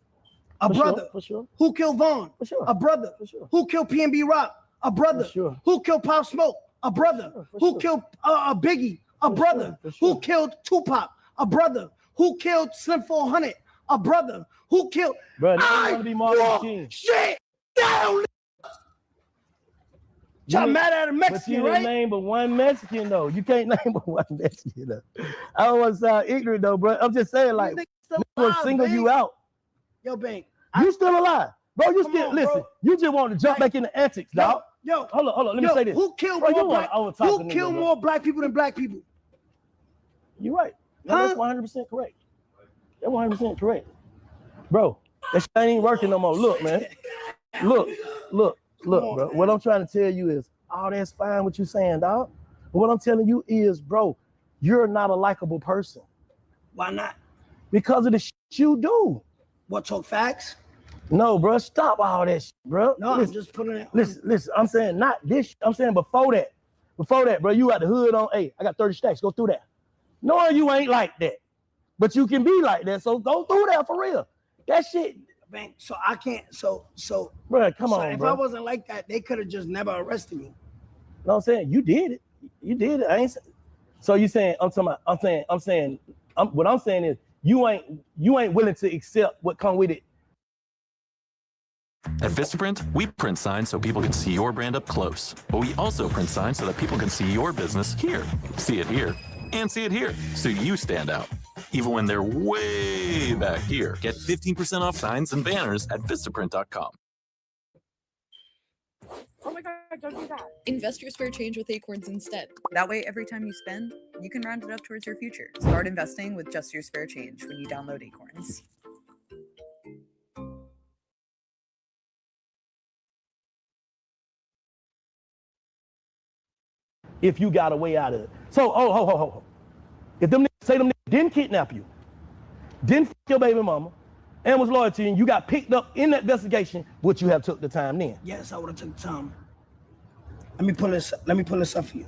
A brother. For sure. Who killed Vaughn? For sure. A brother. For sure. Who killed PNB Rock? A brother. For sure. Who killed Pop Smoke? A brother. Who killed Biggie? A brother. Who killed Tupac? A brother. Who killed Slim 400? A brother. Who killed? Bro, I want to be Martin King. Shit down. Y'all mad at a Mexican, but you right? Name but one Mexican though. You can't name but one Mexican though. I don't want to sound ignorant though, bro. I'm just saying, like, we'll single you out. Yo, Bang. You still alive, bro? You still listen. Bro. You just want to jump back into antics, dog. Yo, hold on. Let me say this. Who killed bro, more black people than black people? You're right. No, that's 100% correct. That's 100% correct, bro. That shit ain't working no more. Look, man. Look, bro. What I'm trying to tell you is, that's fine what you saying, dog. But what I'm telling you is, bro, you're not a likable person. Why not? Because of the shit you do. What, talk facts? No, bro. Stop all that shit, bro. No, listen, I'm just putting it. Listen. I'm saying not this shit. I'm saying before that. Before that, bro, you got the hood on. Hey, I got 30 stacks. Go through that. Knowing you ain't like that, but you can be like that. So go through that for real. That shit. Man, so I can't. So. Bro, come on, if bro. I wasn't like that, they could have just never arrested me. You know what I'm saying? You did it. You did it. I ain't. So you saying? What I'm saying is you ain't willing to accept what come with it. At Vistaprint, we print signs so people can see your brand up close. But we also print signs so that people can see your business here, see it here, and see it here, so you stand out. Even when they're way back here. Get 15% off signs and banners at Vistaprint.com. Oh my God, don't do that. Invest your spare change with Acorns instead. That way, every time you spend, you can round it up towards your future. Start investing with just your spare change when you download Acorns. If you got a way out of it. So, if them niggas didn't kidnap you, didn't fuck your baby mama, and was loyal to you, and you got picked up in that investigation, would you have took the time then? Yes, I would have took the time. Let me pull this up for you.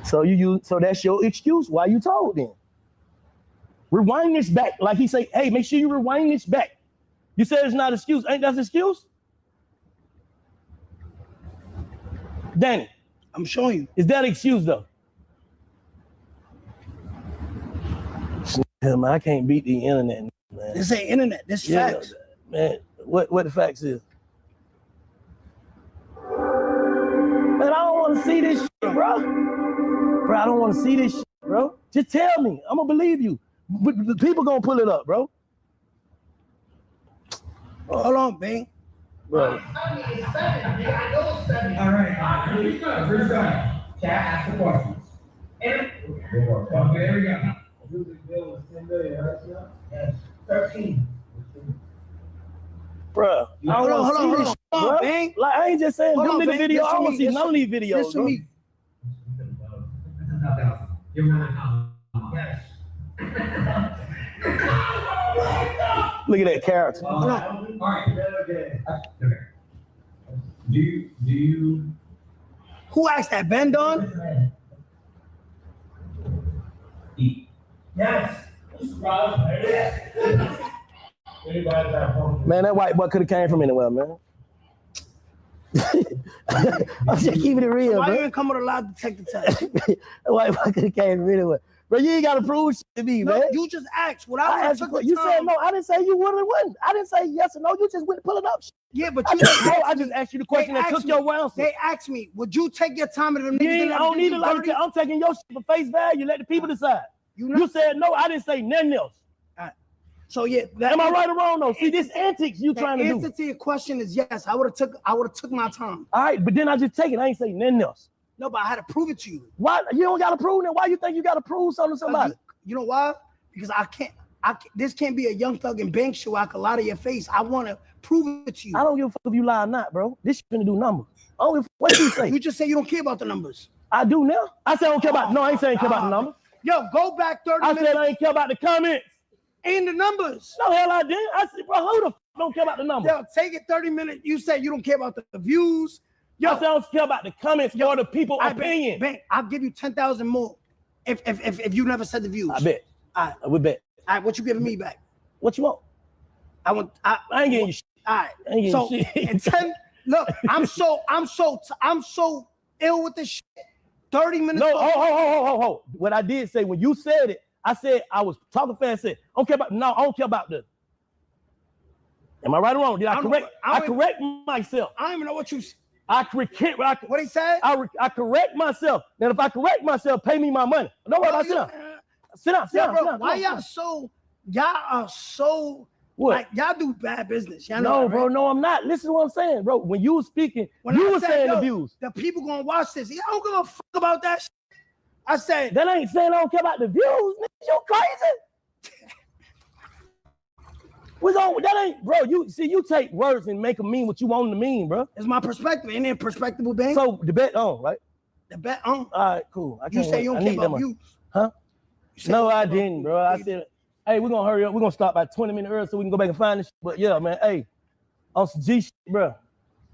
So that's your excuse why you told then. Rewind this back. Like he say, hey, make sure you rewind this back. You said it's not an excuse. Ain't that an excuse? Danny. I'm showing you. Is that an excuse though? Man, I can't beat the internet, man. This ain't internet. This is facts. Man, what the facts is? Man, I don't want to see this shit, bro. Bro, I don't want to see this shit, bro. Just tell me. I'm going to believe you. But the people going to pull it up, bro. Hold on, Bing. Bro. All right. Here we go. Chat, ask the questions. Okay, there we go. Music bill was 10 million, right? Yes. 13. Bro, hold on, Bang. Like, I ain't just saying, them nigga video. I don't want to see Listen none of these videos, Listen to me. Give me a yes. Look at that character. All right. Okay. Do you? Who asked that? Ben Don? Yes. Man, that white boy could have came from anywhere, man. I'm just keeping it real, Why bro. you even come with a lie detector test? That white boy could have came from anywhere. Bro, you ain't got to prove shit to me, man. You just asked. What I asked you said no. I didn't say you would or wouldn't. I didn't say yes or no. You just went pulling up shit. Yeah, but I just asked you the question that took your answer. They asked me, would you take your time and them I niggas? don't need to like I'm taking your shit for face value. Let the people decide. You said no. I didn't say nothing else. So yeah, am I right or wrong though? See, this antics you trying to do. The answer to your question is yes. I would have took my time. All right, but then I just take it. I ain't say nothing else. No, but I had to prove it to you. Why you don't gotta prove it? Why you think you gotta prove something to somebody? You know why? Because I This can't be a Young Thug and Bank show. I can lie to your face. I want to prove it to you. I don't give a fuck if you lie or not, bro. This shit finna do numbers. I don't give a fuck what you say. You just say you don't care about the numbers. I do now. I say I don't care about. No, I ain't saying I care about the numbers. Yo, go back 30 minutes. I said I ain't care about the comments. And the numbers. No, hell I didn't. I said, bro, who the fuck don't care about the numbers? Yo, take it 30 minutes. You say you don't care about the views. Yo, I said I don't care about the comments or the people's opinion. Bang, I'll give you 10,000 more if you never said the views. I bet. All right. I would bet. All right, what you giving me back? What you want? I ain't getting you shit. All right. I ain't getting So, shit. and 10, look, I'm so ill with this shit. 30 minutes. No, hold. What I did say, when you said it, I said I was talking fast. Said I don't care about the. Am I right or wrong? Did I correct? I correct myself. I don't even know what you. What he said? I correct myself. Then if I correct myself, pay me my money. Don't worry about sit down. Sit down. Why y'all so? Y'all are so. What? Like y'all do bad business. Y'all know No, that, bro. right? No, I'm not. Listen to what I'm saying, bro. When you were speaking, you were saying the views. The people gonna watch this. I don't give a fuck about that shit. I said that ain't saying I don't care about the views. Nigga, you crazy? That ain't, bro. You take words and make them mean what you want them to mean, bro. It's my perspective. Ain't it perspectable, bang? So the bet on, right? The bet on. All right, cool. You say you don't care about views. Huh? No, I didn't, bro. I said, hey, we're gonna hurry up. We're gonna start by 20 minutes early so we can go back and find this shit. But yeah, man, hey, on some G shit, bro.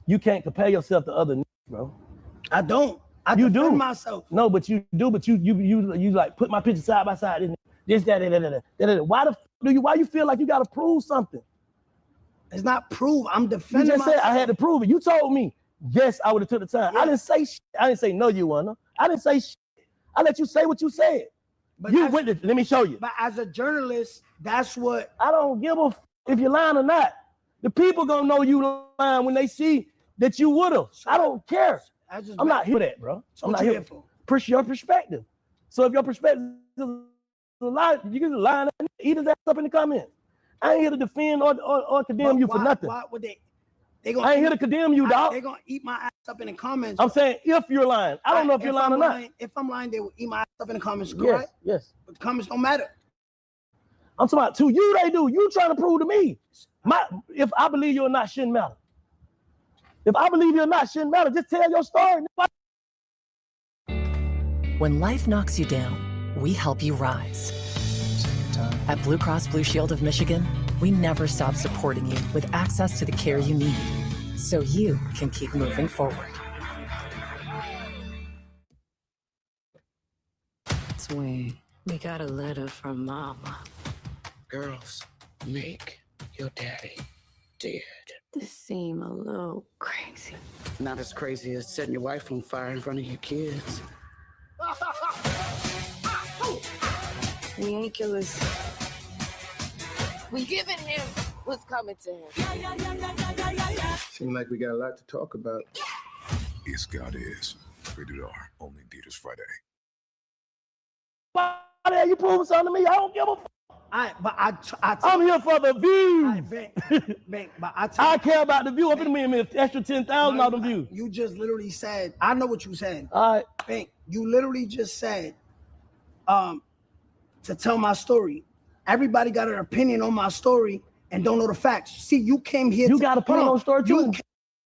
You can't compare yourself to other niggas, bro. I don't. You do myself. No, but you do. But you like put my picture side by side. This, that. Why the f do you? Why you feel like you gotta prove something? It's not prove. I'm defending. You just myself. said I had to prove it. You told me yes, I would have took the time. Yeah. I didn't say shit. I didn't say no, you wanna. I didn't say shit. I let you say what you said. But you went to, let me show you. But as a journalist, that's what I don't give a f if you're lying or not. The people gonna know you lying when they see that you would have. I don't care. I'm not here for that, bro. I'm not here for push your perspective. So if your perspective is a lie, you can lie and eat his ass up in the comments. I ain't here to defend or condemn you for nothing. Why would they gonna I ain't here to condemn you, dog. They're gonna eat my ass up in the comments. I'm saying if you're lying. I don't know if you're lying or not. If I'm lying, they will eat my ass up in the comments, correct? Yes. But the comments don't matter. I'm talking about to you, they do. You trying to prove to me. If I believe you or not shouldn't matter. If I believe you or not shouldn't matter. Just tell your story. When life knocks you down, we help you rise. At Blue Cross Blue Shield of Michigan, we never stop supporting you with access to the care you need, so you can keep moving forward. Swing. We got a letter from Mama. Girls, make your daddy dead. This seems a little crazy. Not as crazy as setting your wife on fire in front of your kids. We ain't killers. We giving him what's coming to him. Seems like we got a lot to talk about. Yes, God is. Rated R. Only theaters Friday. Why the hell you proving something to me? I don't give a f. I'm here for the views. I care about the view. I'm gonna make an extra 10,000 out of the views. You just literally said, I know what you said. All right. Bank, you literally just said, to tell my story. Everybody got an opinion on my story and don't know the facts. See, you came here. You got an opinion on the story too.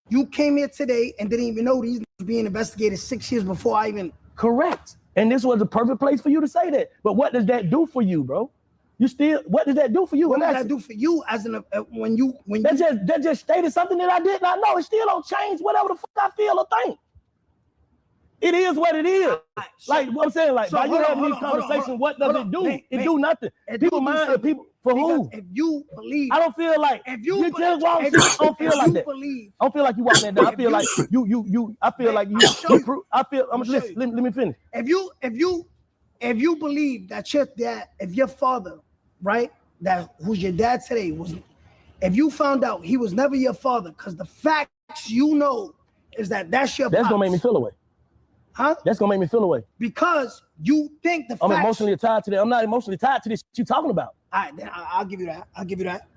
You came here today and didn't even know these were being investigated 6 years before I even. Correct. And this was a perfect place for you to say that. But what does that do for you, bro? What does that do for you? What does that do for you as that just stated something that I did not know. It still don't change whatever the fuck I feel or think. It is what it is. Like what I'm saying, like by you having these conversations, what does it do? It do nothing. People mind people for who? If you believe, I don't feel like I don't feel like that. I don't feel like you walking that down. I feel like you. I feel like you. I feel. Let me finish. If you believe that your dad, if your father, right, that who's your dad today was, if you found out he was never your father, because the facts you know is that's your. That's gonna make me feel away. Huh? That's gonna make me feel away. Because you think the I'm facts. emotionally tied to that. I'm not emotionally tied to this shit you're talking about. All right, then I'll give you that. I'll give you that.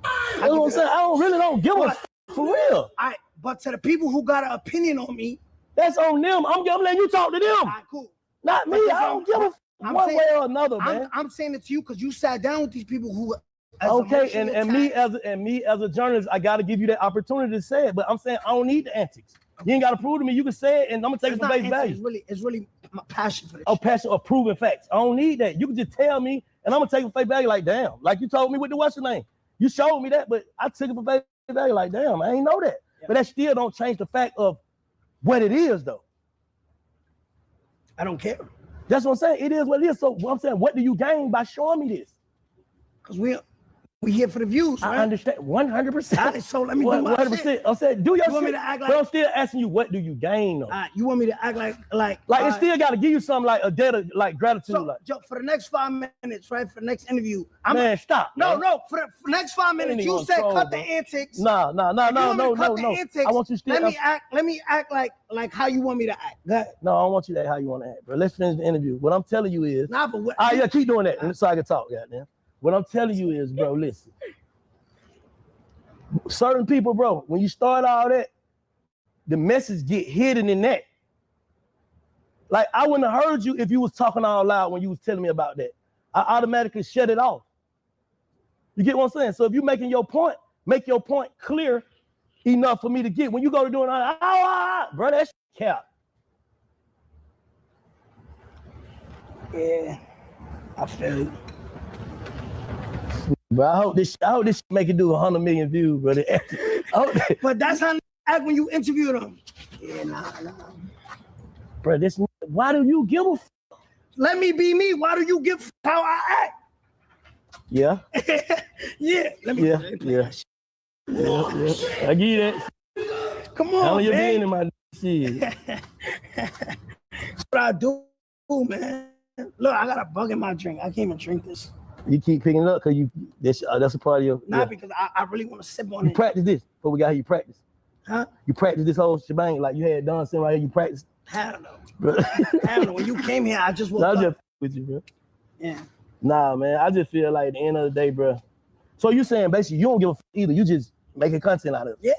That's what I'm saying. I don't give a for real. All right, but to the people who got an opinion on me, that's on them. I'm letting you talk to them. All right, cool. Not me. I don't give a one way or another, man. I'm saying it to you because you sat down with these people who. Okay, and me as a journalist, I got to give you that opportunity to say it. But I'm saying I don't need the antics. You ain't got to prove to me. You can say it, and I'm gonna take it for face value. It's really my passion for this. Oh, passion or proven facts. I don't need that. You can just tell me, and I'm gonna take it for face value. Like damn, like you told me with the what's your name. You showed me that, but I took it for face value. Like damn, I ain't know that. Yeah. But that still don't change the fact of what it is, though. I don't care. That's what I'm saying. It is what it is. So what I'm saying, what do you gain by showing me this? Because we here for the views, right? I understand 100%. Right, so let me do my 100%. Shit. I'm saying, do your shit. Want me to act like, but I'm still asking you, what do you gain, though? You want me to act like it still got to give you something like a debt of like gratitude. So, Joe, for the next 5 minutes, right? For the next interview, stop. No, for the next 5 minutes, you said cut the antics. No. I want you still. Let me act like how you want me to act. Go ahead. No, I don't want you to act how you want to act, bro. Let's finish the interview. What I'm telling you is. Nah, but what? Yeah, keep doing that, so I can talk, goddamn. What I'm telling you is, bro, listen. Certain people, bro, when you start all that, the message get hidden in that. Like, I wouldn't have heard you if you was talking all loud when you was telling me about that. I automatically shut it off. You get what I'm saying? So if you're making your point, make your point clear enough for me to get. When you go to doing, bro, that's cap. Yeah, I feel it. But I hope this make it do 100 million views, brother. But that's how they act when you interview them. Yeah, nah. Bro, why do you give a Let me be me. Why do you give how I act? Yeah. Yeah. Let me Yeah. I give you that. Come on, how you man. being in my shit? That's what I do, man. Look, I got a bug in my drink. I can't even drink this. You keep picking it up because that's a part of your. Not because I really want to sip on it. You practice this, but we got here. You practice. Huh? You practice this whole shebang like you had done sitting right here. You practice. I don't know. I don't know. When you came here, I just woke up. I'm just with you, bro. Yeah. Nah, man. I just feel like at the end of the day, bro. So you saying basically you don't give a either. You just making content out of it. Yeah.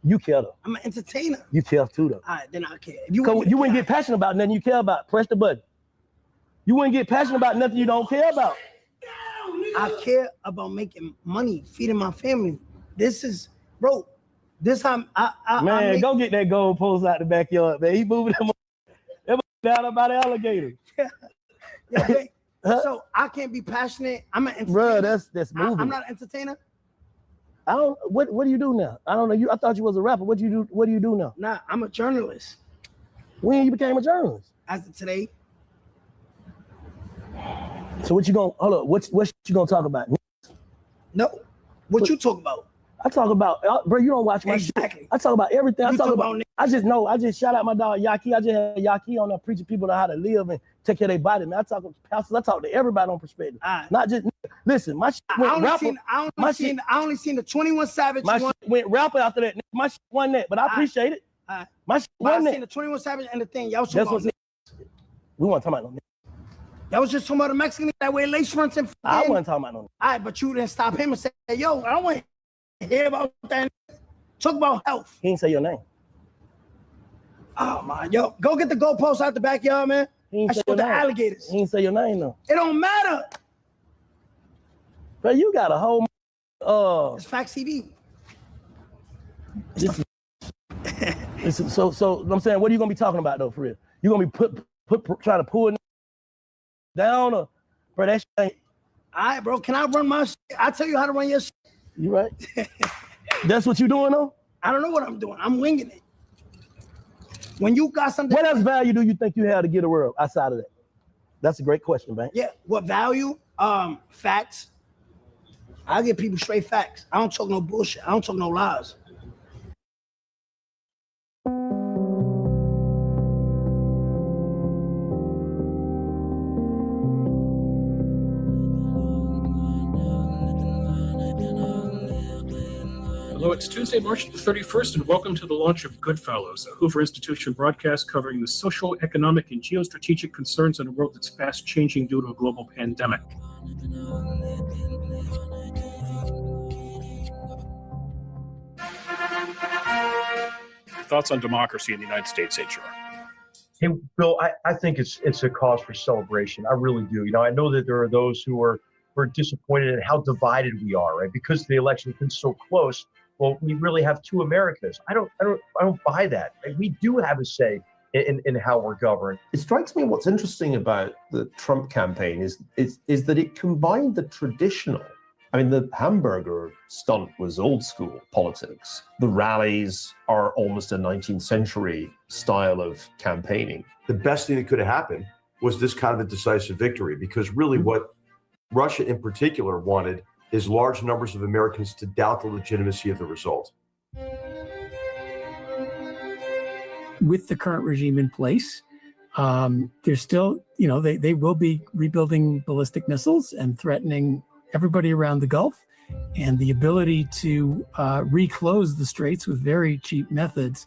You care though. I'm an entertainer. You care too though. All right, then I care. You wouldn't get passionate about nothing you care about. Press the button. You wouldn't get passionate about nothing you don't care about. I care about making money, feeding my family. This is, bro. This time, man, go get that gold post out the backyard, man. He moving them down by the alligator. Yeah, so I can't be passionate. I'm an entertainer. Bro, that's moving. I'm not an entertainer. I don't. What do you do now? I don't know. I thought you was a rapper. What do you do? What do you do now? Nah, I'm a journalist. When you became a journalist? As of today. So what you gonna hold up? What you gonna talk about? No. What you talk about? I talk about, bro. You don't watch my shit. I talk about everything. I talk about. I just shout out my dog Yaki. I just had Yaki on there preaching people how to live and take care of their body. Man, I talk to pastors. I talk to everybody on perspective. Not just listen. My shit went rapper. I only seen the 21 Savage. My shit went rapper after that. My shit won that, but I appreciate it. My shit won that. I seen the 21 Savage and the thing. Y'all was talking about. We want to talk about no. Y'all was just talking about the Mexican that wear lace fronts and. I wasn't talking about no. All right, but you didn't stop him and say, "Yo, I don't want to hear about that." Talk about health. He didn't say your name. Oh my, yo, go get the goalpost out the backyard, man. That's with the alligators. He didn't say your name though. It don't matter. But you got a whole. It's Fact TV. So I'm saying, what are you gonna be talking about though, for real? You gonna be trying to pull it down or, bro? That shit ain't. All right, bro. Can I run my shit? I tell you how to run your shit. You right? That's what you doing though? I don't know what I'm doing. I'm winging it. When you got something. What else value do you think you have to give the world outside of that? That's a great question, man. Yeah. What value? Facts. I give people straight facts. I don't talk no bullshit. I don't talk no lies. Hello, it's Tuesday, March the 31st, and welcome to the launch of Goodfellows, a Hoover Institution broadcast covering the social, economic, and geostrategic concerns in a world that's fast changing due to a global pandemic. Thoughts on democracy in the United States, HR? Hey, Bill, I think it's a cause for celebration. I really do. I know that there are those who are disappointed in how divided we are, right? Because the election has been so close. Well, we really have two Americas. I don't buy that. We do have a say in how we're governed. It strikes me what's interesting about the Trump campaign is that it combined the traditional. I mean, the hamburger stunt was old school politics. The rallies are almost a 19th century style of campaigning. The best thing that could have happened was this kind of a decisive victory, because really what Russia in particular wanted is large numbers of Americans to doubt the legitimacy of the result. With the current regime in place, there's still, they will be rebuilding ballistic missiles and threatening everybody around the Gulf, and the ability to reclose the straits with very cheap methods,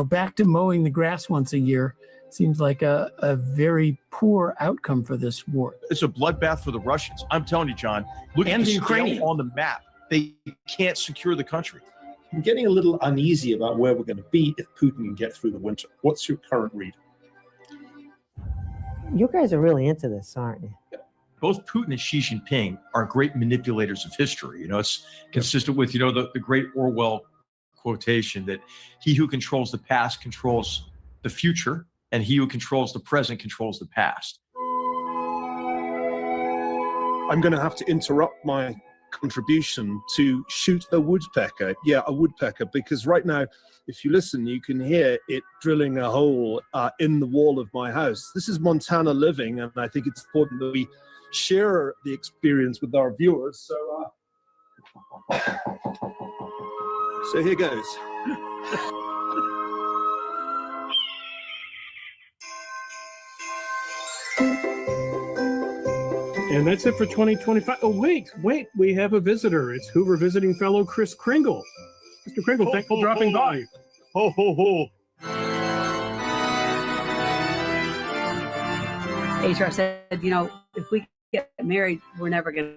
back to mowing the grass once a year seems like a very poor outcome for this war. It's a bloodbath for the Russians. I'm telling you, John, look at the Ukrainian on the map. They can't secure the country. I'm getting a little uneasy about where we're going to be if Putin can get through the winter. What's your current read? You guys are really into this, aren't you? Both Putin and Xi Jinping are great manipulators of history. It's consistent with, the great Orwell quotation that he who controls the past controls the future, and he who controls the present controls the past. I'm going to have to interrupt my contribution to shoot a woodpecker. Yeah, a woodpecker, because right now, if you listen, you can hear it drilling a hole in the wall of my house. This is Montana living, and I think it's important that we share the experience with our viewers. So here goes. And that's it for 2025. Oh, wait, we have a visitor. It's Hoover visiting fellow Chris Kringle. Mr. Kringle, thanks for dropping by. Ho, ho, ho. HR said, if we get married, we're never going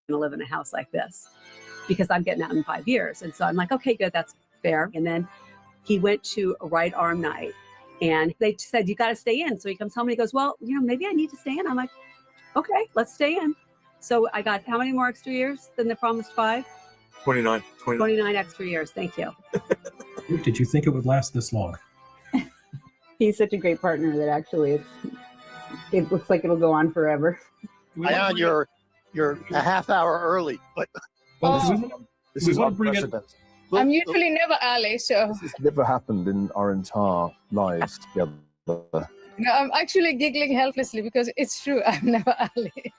to live in a house like this because I'm getting out in 5 years. And so I'm like, okay, good, that's fair. And then he went to a right arm night and they said, you got to stay in. So he comes home and he goes, well, maybe I need to stay in. I'm like, okay, let's stay in. So I got how many more extra years than the promised 5? 29 extra years. Thank you. Did you think it would last this long? He's such a great partner that actually it looks like it'll go on forever. Ion, you're a half hour early, but This is unprecedented. I'm usually never early, so. This has never happened in our entire lives together. No, I'm actually giggling helplessly because it's true. I'm never early.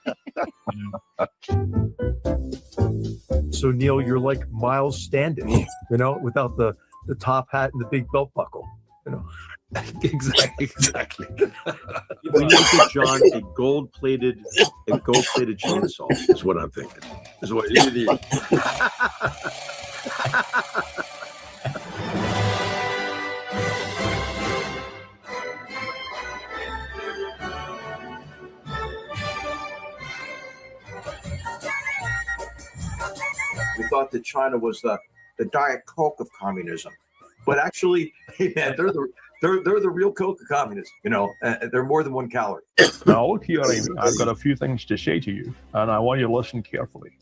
So, Neil, you're like Miles Standish, without the top hat and the big belt buckle, Exactly. We need to get John a gold-plated chainsaw is what I'm thinking. Is what it is. We thought that China was the Diet Coke of communism, but actually, hey man, they're the real Coke of communism. They're more than 1 calorie. Now look here, Amy. I've got a few things to say to you, and I want you to listen carefully.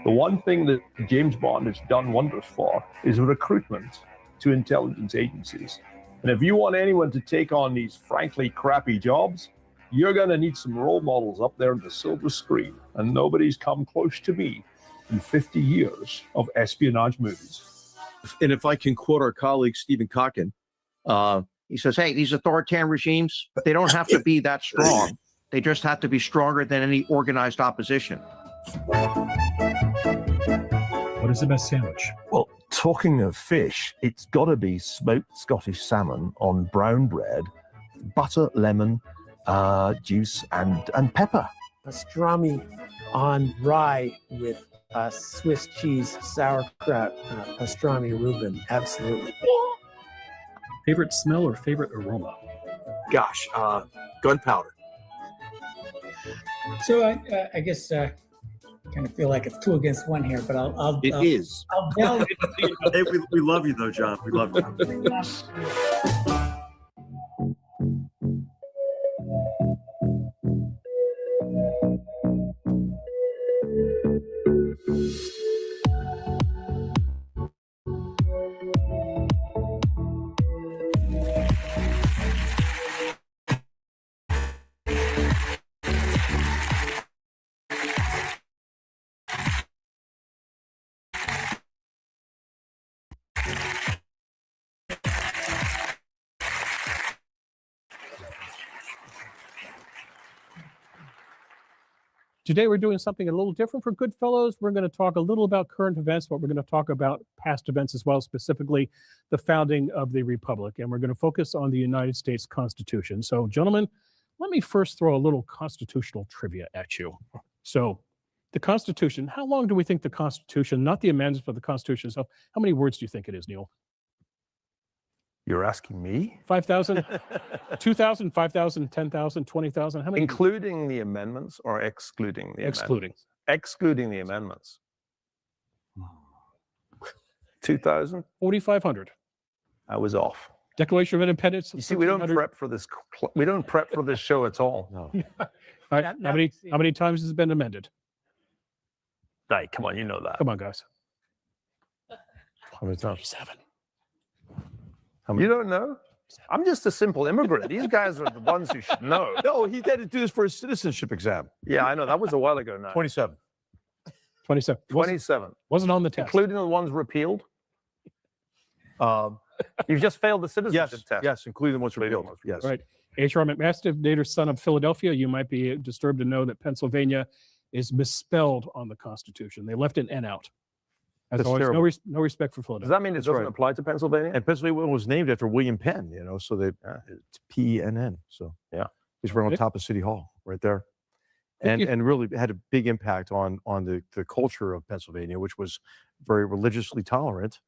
The one thing that James Bond has done wonders for is recruitment to intelligence agencies. And if you want anyone to take on these frankly crappy jobs, you're going to need some role models up there on the silver screen, and nobody's come close to me in 50 years of espionage movies. And if I can quote our colleague Stephen Kotkin, he says, hey, these authoritarian regimes, they don't have to be that strong. They just have to be stronger than any organized opposition. What is the best sandwich? Well, talking of fish, it's got to be smoked Scottish salmon on brown bread, butter, lemon, juice, and pepper. Pastrami on rye with Swiss cheese, sauerkraut, pastrami Reuben. Absolutely. Favorite smell or favorite aroma? Gosh, gunpowder. So I guess kind of feel like it's 2 against 1 here, but I'll It is. I'll delve. Hey, we love you though, John. We love you. Today we're doing something a little different for Goodfellows. We're going to talk a little about current events, but we're going to talk about past events as well, specifically the founding of the Republic. And we're going to focus on the United States Constitution. So, gentlemen, let me first throw a little constitutional trivia at you. So, the Constitution, how long do we think the Constitution, not the amendments, but the Constitution itself, how many words do you think it is, Neil? You're asking me? 5,000, 2,000, 5,000, 10,000, 20,000? How many? Including the amendments or excluding the Excluding. amendments? Excluding the amendments. 2,000? 4,500. I was off. Declaration of Independence. You see, we don't prep for this. We don't prep for this show at all. No. All right. How many times has it been amended? Hey, come on, you know that. Come on, guys. How many times? 7. You don't know? I'm just a simple immigrant. These guys are the ones who should know. No, he had to do this for his citizenship exam. Yeah, I know. That was a while ago now. 27. 27. 27. Wasn't on the test. Including the ones repealed? You've just failed the citizenship test. Yes, including the ones repealed. Yes. Right. H.R. McMaster, native son of Philadelphia. You might be disturbed to know that Pennsylvania is misspelled on the Constitution. They left an N out. As That's always, terrible. no respect for Philadelphia. Does that mean it doesn't right. apply to Pennsylvania? And Pennsylvania was named after William Penn, you know, so they it's Penn. So yeah, he's right on top of City Hall, right there, and really had a big impact on the culture of Pennsylvania, which was very religiously tolerant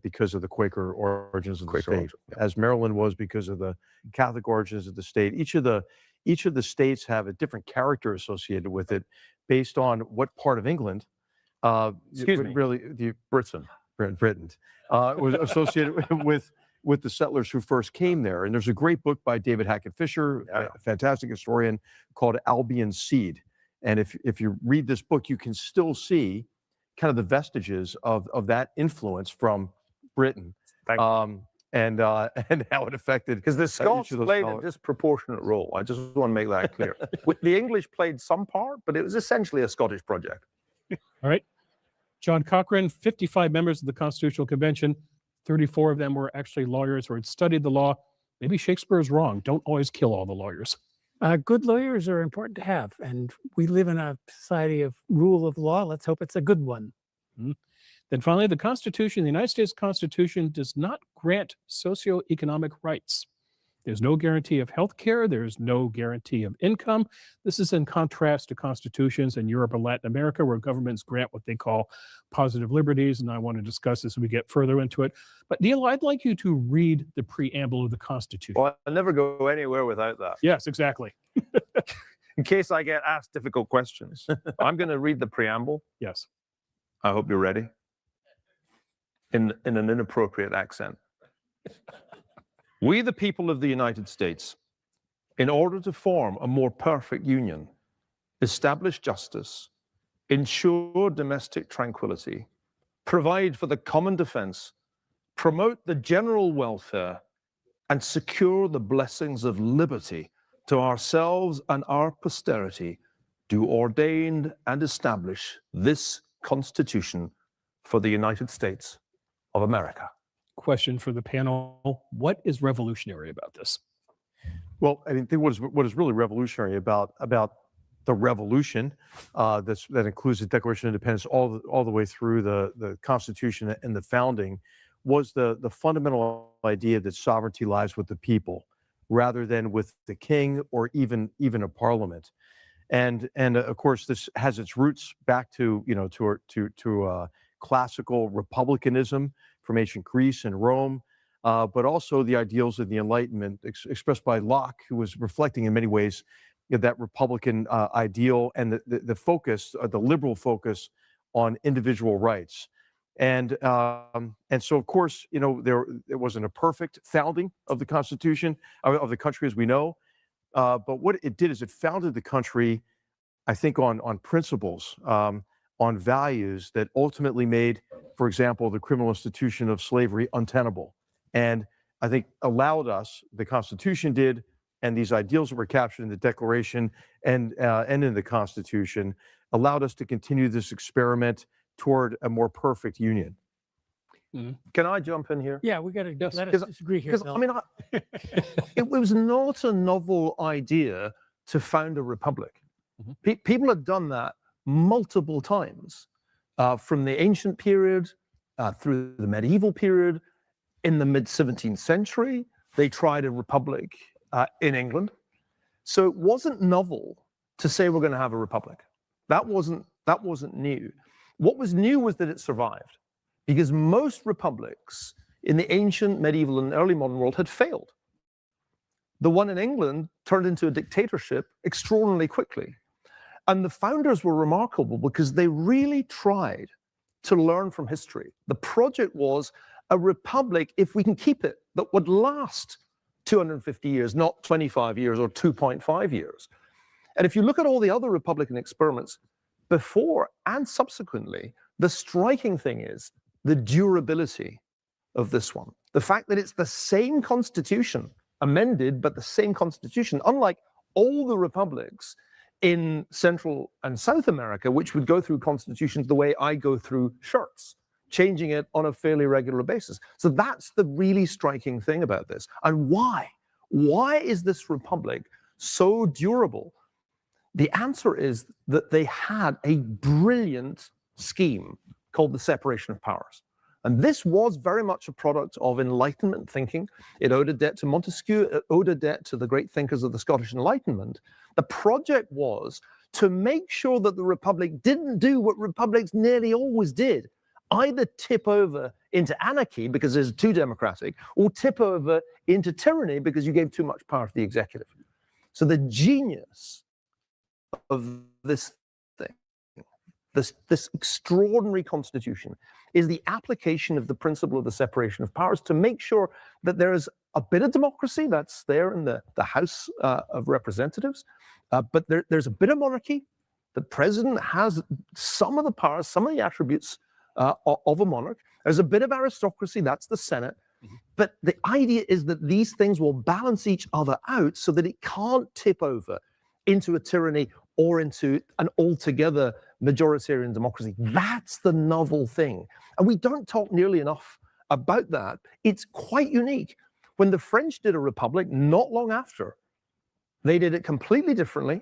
because of the Quaker origins of the state, as Maryland was because of the Catholic origins of the state. Each of the states have a different character associated with it, based on what part of England. Excuse me. Really, Britain was associated with the settlers who first came there. And there's a great book by David Hackett Fisher, a fantastic historian, called Albion's Seed. And if you read this book, you can still see kind of the vestiges of that influence from Britain, and how it affected. Because the Scots played a disproportionate role. I just want to make that clear. The English played some part, but it was essentially a Scottish project. All right. John Cochran, 55 members of the Constitutional Convention, 34 of them were actually lawyers or had studied the law. Maybe Shakespeare is wrong. Don't always kill all the lawyers. Good lawyers are important to have, and we live in a society of rule of law. Let's hope it's a good one. Mm-hmm. Then finally, the Constitution, the United States Constitution, does not grant socioeconomic rights. There's no guarantee of health care. There's no guarantee of income. This is in contrast to constitutions in Europe or Latin America, where governments grant what they call positive liberties. And I want to discuss this as we get further into it. But Neil, I'd like you to read the preamble of the Constitution. Well, I'll never go anywhere without that. Yes, exactly. In case I get asked difficult questions, I'm going to read the preamble. Yes. I hope you're ready. In an inappropriate accent. We, the people of the United States, in order to form a more perfect union, establish justice, ensure domestic tranquility, provide for the common defense, promote the general welfare, and secure the blessings of liberty to ourselves and our posterity, do ordain and establish this Constitution for the United States of America. Question for the panel. What is revolutionary about this? Well, I think what is really revolutionary about the revolution that includes the Declaration of Independence all the way through the Constitution and the founding was the fundamental idea that sovereignty lies with the people rather than with the king or even a parliament. And of course, this has its roots back to classical republicanism from ancient Greece and Rome, but also the ideals of the Enlightenment expressed by Locke, who was reflecting in many ways that Republican ideal and the focus, the liberal focus on individual rights. And so, of course, there wasn't a perfect founding of the Constitution, of the country as we know, but what it did is it founded the country, I think, on principles, on values that ultimately made, for example, the criminal institution of slavery untenable. And I think allowed us, the Constitution did, and these ideals that were captured in the Declaration and in the Constitution, allowed us to continue this experiment toward a more perfect union. Mm-hmm. Can I jump in here? Yeah, we got to let us disagree here. Because, I mean, it was not a novel idea to found a republic. People had done that multiple times from the ancient period through the medieval period. In the mid-17th century, they tried a republic in England. So it wasn't novel to say we're going to have a republic. That wasn't new. What was new was that it survived, because most republics in the ancient, medieval, and early modern world had failed. The one in England turned into a dictatorship extraordinarily quickly. And the founders were remarkable because they really tried to learn from history. The project was a republic, if we can keep it, that would last 250 years, not 25 years or 2.5 years. And if you look at all the other Republican experiments before and subsequently, the striking thing is the durability of this one. The fact that it's the same constitution, amended, but the same constitution, unlike all the republics in Central and South America, which would go through constitutions the way I go through shirts, changing it on a fairly regular basis. So that's the really striking thing about this. And why? Why is this republic so durable? The answer is that they had a brilliant scheme called the separation of powers. And this was very much a product of Enlightenment thinking. It owed a debt to Montesquieu, it owed a debt to the great thinkers of the Scottish Enlightenment. The project was to make sure that the republic didn't do what republics nearly always did, either tip over into anarchy because it's too democratic, or tip over into tyranny because you gave too much power to the executive. So the genius of this thing, this extraordinary constitution, is the application of the principle of the separation of powers to make sure that there is a bit of democracy that's there in the House of Representatives, but there's a bit of monarchy. The president has some of the powers, some of the attributes of a monarch. There's a bit of aristocracy, that's the Senate. But the idea is that these things will balance each other out so that it can't tip over into a tyranny or into an altogether majoritarian democracy. That's the novel thing. And we don't talk nearly enough about that. It's quite unique. When the French did a republic, not long after, they did it completely differently,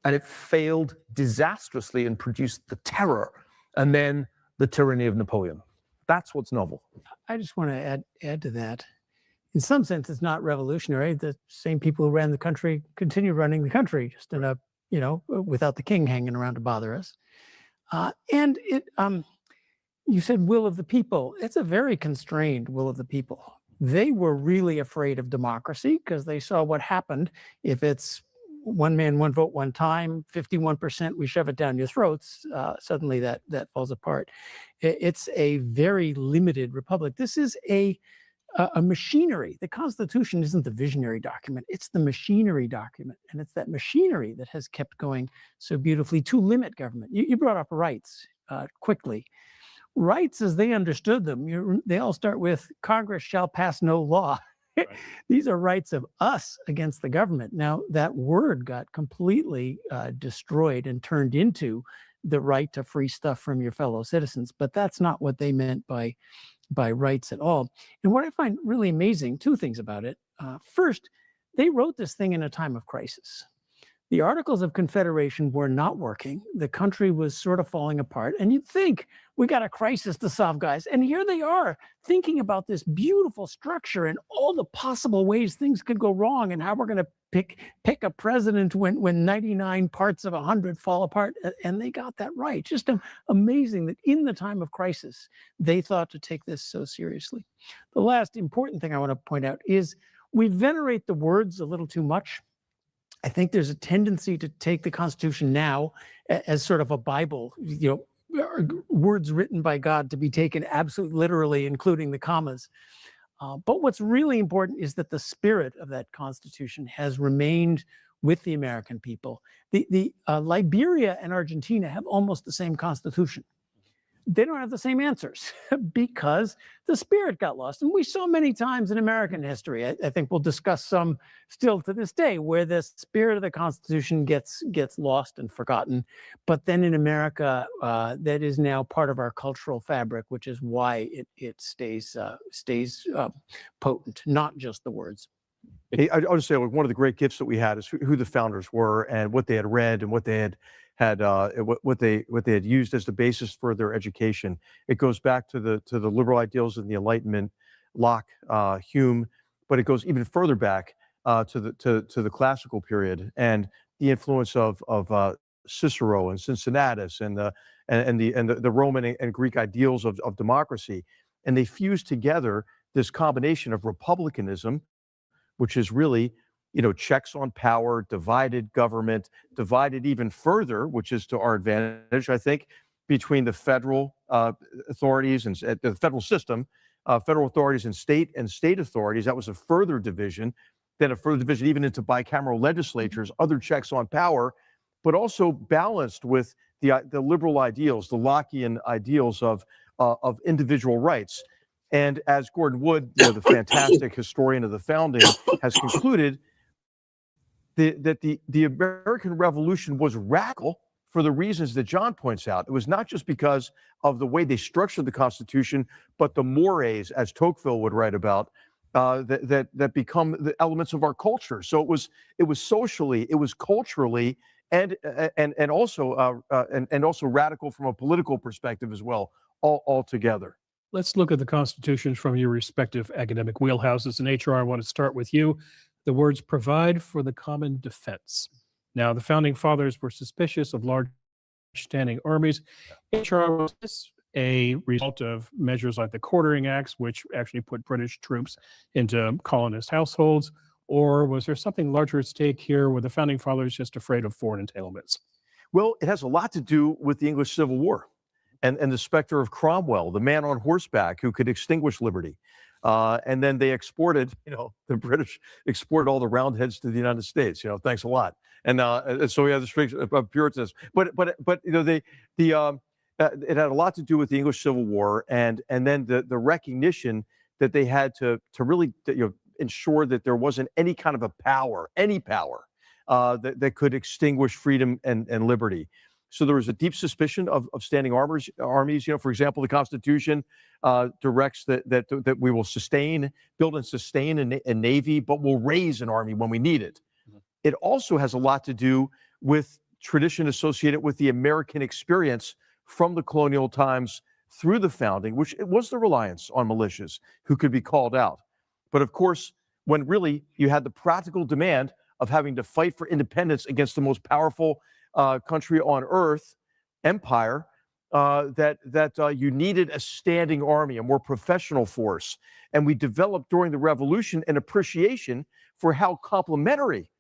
and it failed disastrously and produced the terror and then the tyranny of Napoleon. That's what's novel. I just want to add to that. In some sense, it's not revolutionary. The same people who ran the country continue running the country, just in a, without the king hanging around to bother us. And you said will of the people. It's a very constrained will of the people. They were really afraid of democracy because they saw what happened if it's one man, one vote, one time, 51%, we shove it down your throats, suddenly that falls apart. It's a very limited republic. This is a machinery. The Constitution isn't the visionary document, it's the machinery document. And it's that machinery that has kept going so beautifully to limit government. You brought up rights quickly. Rights as they understood them, they all start with Congress shall pass no law. Right. These are rights of us against the government. Now, that word got completely destroyed and turned into the right to free stuff from your fellow citizens. But that's not what they meant by rights at all. And what I find really amazing, two things about it. First, they wrote this thing in a time of crisis. The Articles of Confederation were not working. The country was sort of falling apart. And you'd think, we got a crisis to solve, guys. And here they are thinking about this beautiful structure and all the possible ways things could go wrong and how we're going to pick a president when 99 parts of 100 fall apart. And they got that right. Just amazing that in the time of crisis, they thought to take this so seriously. The last important thing I want to point out is we venerate the words a little too much. I think there's a tendency to take the Constitution now as sort of a Bible, words written by God to be taken absolutely literally, including the commas. But what's really important is that the spirit of that Constitution has remained with the American people. The Liberia and Argentina have almost the same Constitution. They don't have the same answers because the spirit got lost. And we saw many times in American history, I think we'll discuss some still to this day, where the spirit of the Constitution gets lost and forgotten. But then in America, that is now part of our cultural fabric, which is why it stays potent, not just the words. Hey, I'll just say, like, one of the great gifts that we had is who the founders were and what they had read and what they had what they had used as the basis for their education. It goes back to the liberal ideals and the Enlightenment, Locke, Hume, but it goes even further back to the classical period and the influence of Cicero and Cincinnatus and the Roman and Greek ideals of democracy, and they fused together this combination of republicanism, which is really, checks on power, divided government, divided even further, which is to our advantage, I think, between the federal authorities and the federal system, federal authorities and state authorities. That was a further division, then a further division even into bicameral legislatures, other checks on power, but also balanced with the liberal ideals, the Lockean ideals of individual rights. And as Gordon Wood, the fantastic historian of the founding, has concluded, that the American Revolution was radical for the reasons that John points out. It was not just because of the way they structured the Constitution, but the mores, as Tocqueville would write about, that become the elements of our culture. So it was socially, it was culturally, and also radical from a political perspective as well, all together. Let's look at the constitutions from your respective academic wheelhouses. In HR, I want to start with you. The words provide for the common defense. Now, the founding fathers were suspicious of large standing armies. HR, was this a result of measures like the Quartering Acts, which actually put British troops into colonist households? Or was there something larger at stake here? Were the founding fathers just afraid of foreign entanglements? Well, it has a lot to do with the English Civil War and the specter of Cromwell, the man on horseback who could extinguish liberty. And then they exported, the British exported all the Roundheads to the United States. Thanks a lot. And so we have this Puritanism. But it had a lot to do with the English Civil War, and then the recognition that they had to really ensure that there wasn't any kind of any power that could extinguish freedom and liberty. So there was a deep suspicion of standing armies. For example, the Constitution directs that we will build and sustain a navy, but we'll raise an army when we need it. Mm-hmm. It also has a lot to do with tradition associated with the American experience from the colonial times through the founding, which it was the reliance on militias who could be called out. But of course, when really you had the practical demand of having to fight for independence against the most powerful country on earth, empire, that you needed a standing army, a more professional force. And we developed during the Revolution an appreciation for how complementary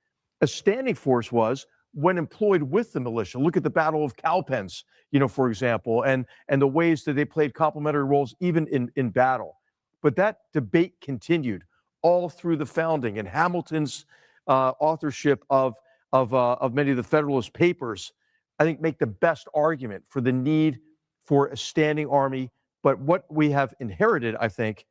a standing force was when employed with the militia. Look at the Battle of Cowpens, for example, and the ways that they played complementary roles even in battle. But that debate continued all through the founding, and Hamilton's authorship of many of the Federalist Papers, I think, make the best argument for the need for a standing army. But what we have inherited, I think,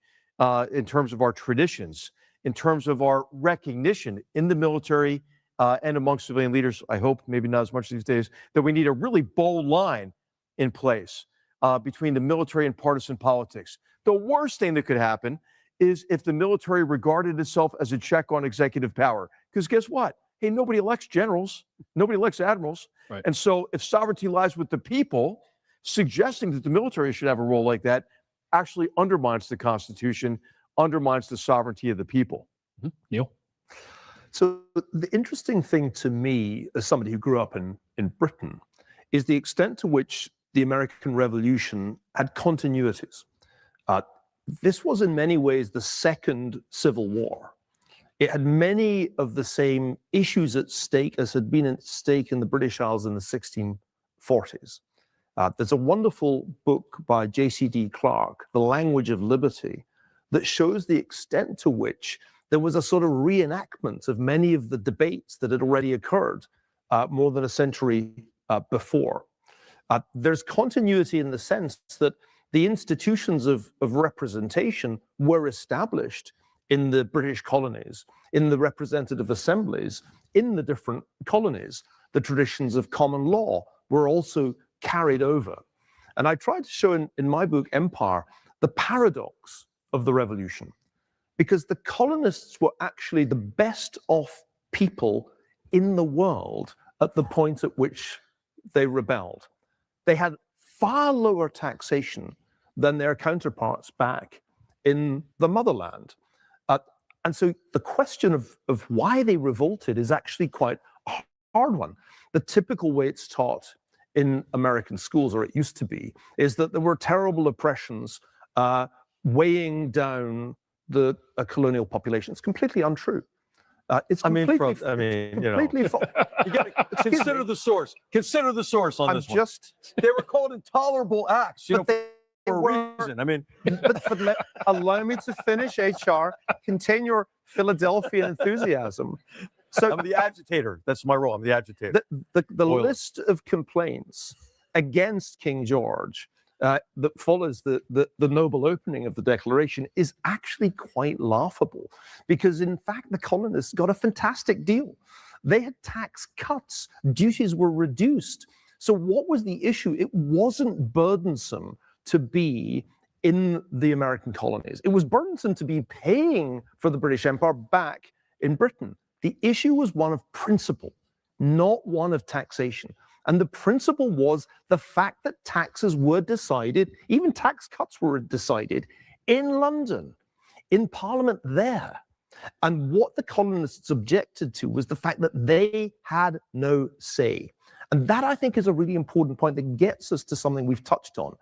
in terms of our traditions, in terms of our recognition in the military and among civilian leaders, I hope, maybe not as much these days, that we need a really bold line in place between the military and partisan politics. The worst thing that could happen is if the military regarded itself as a check on executive power. Because guess what? Hey, nobody elects generals. Nobody elects admirals. Right. And so if sovereignty lies with the people, suggesting that the military should have a role like that actually undermines the Constitution, undermines the sovereignty of the people. Mm-hmm. Neil? So the interesting thing to me, as somebody who grew up in Britain, is the extent to which the American Revolution had continuities. This was in many ways the second Civil War. It had many of the same issues at stake as had been at stake in the British Isles in the 1640s. There's a wonderful book by J.C.D. Clarke, The Language of Liberty, that shows the extent to which there was a sort of reenactment of many of the debates that had already occurred more than a century before. There's continuity in the sense that the institutions of representation were established in the British colonies, in the representative assemblies, in the different colonies. The traditions of common law were also carried over. And I tried to show in my book, Empire, the paradox of the revolution. because the colonists were actually the best off people in the world at the point at which they rebelled. They had far lower taxation than their counterparts back in the motherland. And so the question of why they revolted is actually quite a hard one. The typical way it's taught in American schools, or it used to be, is that there were terrible oppressions weighing down the colonial population. It's completely untrue. It's completely, you gotta consider the source. Consider the source on this one. They were called intolerable acts, for a reason. I mean, but allow me to finish, HR. Contain your Philadelphia enthusiasm. So I'm the agitator. That's my role. I'm the agitator. The list of complaints against King George that follows the noble opening of the Declaration is actually quite laughable, because in fact the colonists got a fantastic deal. They had tax cuts, duties were reduced. So what was the issue? It wasn't burdensome to be in the American colonies. It was burdensome to be paying for the British Empire back in Britain. The issue was one of principle, not one of taxation. And the principle was the fact that taxes were decided, even tax cuts were decided in London, in Parliament there. And what the colonists objected to was the fact that they had no say. And that, I think, is a really important point that gets us to something we've touched on.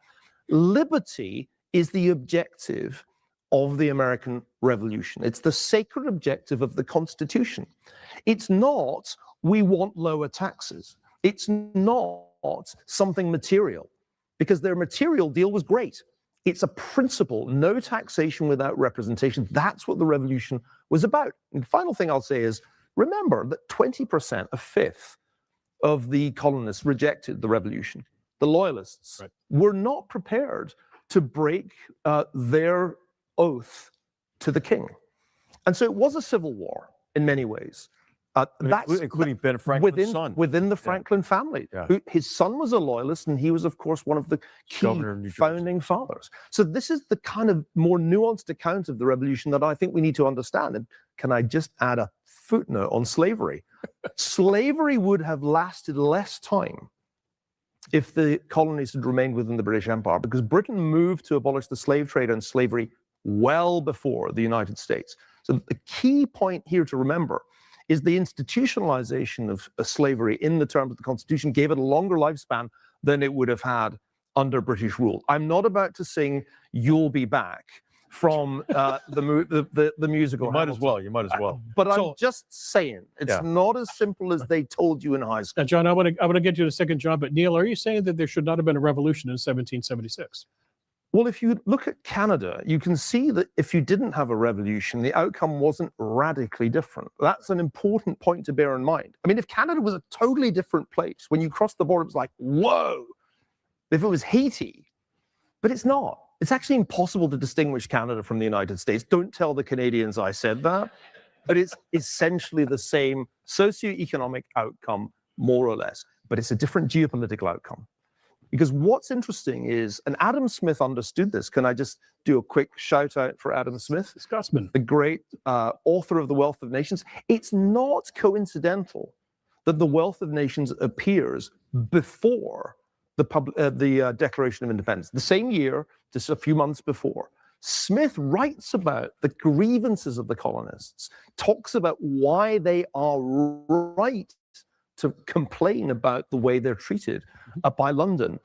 Liberty is the objective of the American Revolution. It's the sacred objective of the Constitution. It's not, we want lower taxes. It's not something material, because their material deal was great. It's a principle, no taxation without representation. That's what the revolution was about. And the final thing I'll say is, remember that 20%, a fifth of the colonists rejected the revolution. The loyalists were not prepared to break their oath to the king. And so it was a civil war in many ways. Including Ben Franklin's son. Within the Franklin family. His son was a loyalist, and he was, of course, one of the key founding fathers. So this is the kind of more nuanced account of the revolution that I think we need to understand. And can I just add a footnote on slavery? Slavery would have lasted less time if the colonies had remained within the British Empire, because Britain moved to abolish the slave trade and slavery well before the United States. So the key point here to remember is the institutionalization of slavery in the terms of the Constitution gave it a longer lifespan than it would have had under British rule. I'm not about to sing "You'll Be Back" from the musical. You might as well. You might as well. But I'm just saying, it's not as simple as they told you in high school. Now, John, I want to get you in a second, John. But Neil, are you saying that there should not have been a revolution in 1776? Well, if you look at Canada, you can see that if you didn't have a revolution, the outcome wasn't radically different. That's an important point to bear in mind. I mean, if Canada was a totally different place, when you crossed the border, it was like, whoa, if it was Haiti, but it's not. It's actually impossible to distinguish Canada from the United States. Don't tell the Canadians I said that, but it's essentially the same socioeconomic outcome, more or less, but it's a different geopolitical outcome. Because what's interesting is, and Adam Smith understood this. Can I just do a quick shout out for Adam Smith? Scotsman. The great author of The Wealth of Nations. It's not coincidental that The Wealth of Nations appears before the Declaration of Independence. The same year, just a few months before. Smith writes about the grievances of the colonists, talks about why they are right to complain about the way they're treated by London.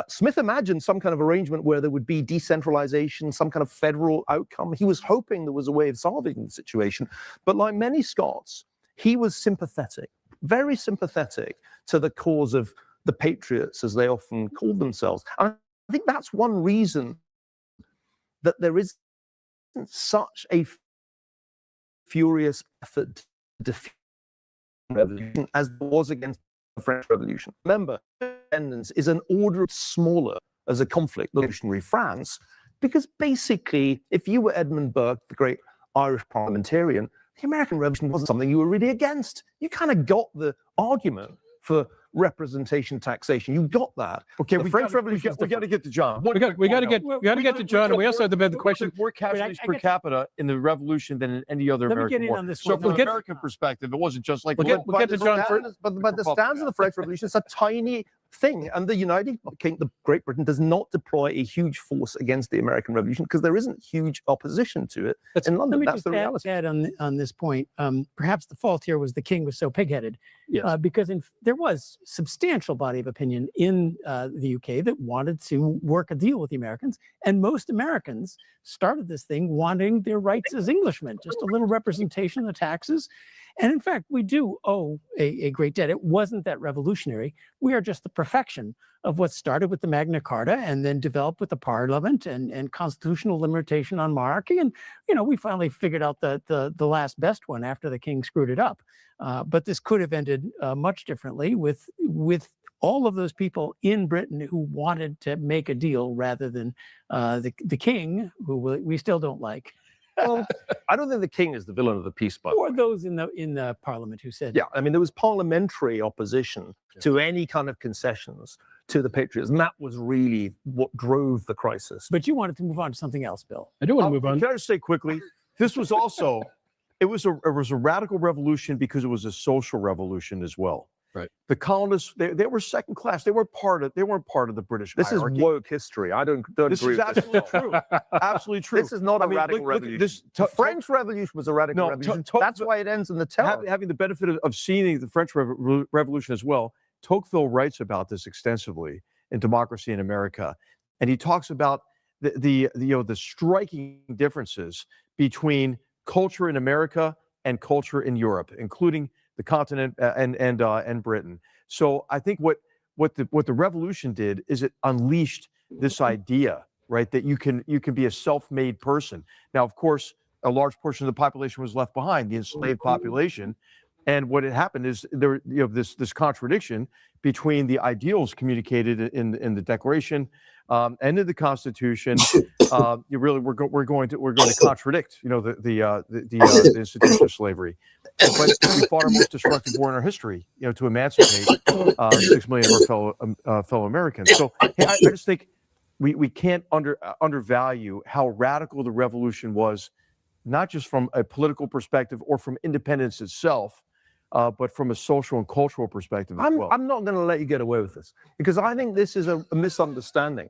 Smith imagined some kind of arrangement where there would be decentralization, some kind of federal outcome. He was hoping there was a way of solving the situation. But like many Scots, he was sympathetic, very sympathetic to the cause of the Patriots, as they often called themselves. And I think that's one reason that there isn't such a furious effort to defeat revolution as there was against the French Revolution. Remember, independence is an order smaller as a conflict than revolutionary France, because basically, if you were Edmund Burke, the great Irish parliamentarian, the American Revolution wasn't something you were really against. You kind of got the argument for representation taxation. You got that. Okay, the French Revolution. We got to get to John. We got to get to John, and we also have to the question. More casualties per capita in the revolution than in any other Let me American get in war. on this So one. from We'll an get- American perspective, it wasn't just like We'll get to John first. But the stance of the French Revolution is a tiny thing, and the United Kingdom, Great Britain, does not deploy a huge force against the American Revolution because there isn't huge opposition to it in London. Let me That's just the reality. add on this point. Perhaps the fault here was the king was so pig-headed, because there was substantial body of opinion in the UK that wanted to work a deal with the Americans, and most Americans started this thing wanting their rights as Englishmen, just a little representation of the taxes. And in fact, we do owe a great debt. It wasn't that revolutionary. We are just the perfection of what started with the Magna Carta and then developed with the Parliament and constitutional limitation on monarchy. And, we finally figured out the last best one after the king screwed it up. But this could have ended much differently with all of those people in Britain who wanted to make a deal rather than the king, who we still don't like. Well, I don't think the king is the villain of the piece, by the way. Or those in the parliament who said, yeah, I mean, there was parliamentary opposition to any kind of concessions to the Patriots, and that was really what drove the crisis. But you wanted to move on to something else, Bill. I do want to move on. Can I just say quickly, this was also, it was a radical revolution because it was a social revolution as well. Right. The colonists, they were second class. They weren't part of the British This hierarchy. is woke history. I don't This agree is with absolutely true. Absolutely true. This is not a I mean, radical look at revolution. this. The French Revolution was a radical revolution. That's why it ends in the terror. Having the benefit of seeing the French Revolution as well, Tocqueville writes about this extensively in Democracy in America, and he talks about the striking differences between culture in America and culture in Europe, including the continent and Britain. So I think what the revolution did is it unleashed this idea, right, that you can be a self-made person. Now, of course, a large portion of the population was left behind, the enslaved population, and what had happened is there this contradiction between the ideals communicated in the Declaration and in the Constitution. We're going to contradict the institution of slavery. But we fought our most destructive war in our history, to emancipate 6 million of our fellow Americans. So hey, I just think we can't undervalue how radical the revolution was, not just from a political perspective or from independence itself, but from a social and cultural perspective as well. I'm not going to let you get away with this, because I think this is a misunderstanding.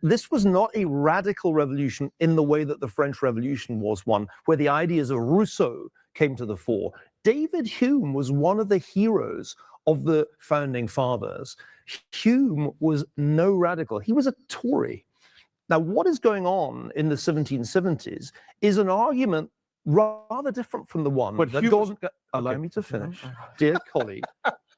This was not a radical revolution in the way that the French Revolution was one, where the ideas of Rousseau came to the fore. David Hume was one of the heroes of the founding fathers. Hume was no radical. He was a Tory. Now, what is going on in the 1770s is an argument rather different from the one that Gordon... Allow me to finish, dear colleague.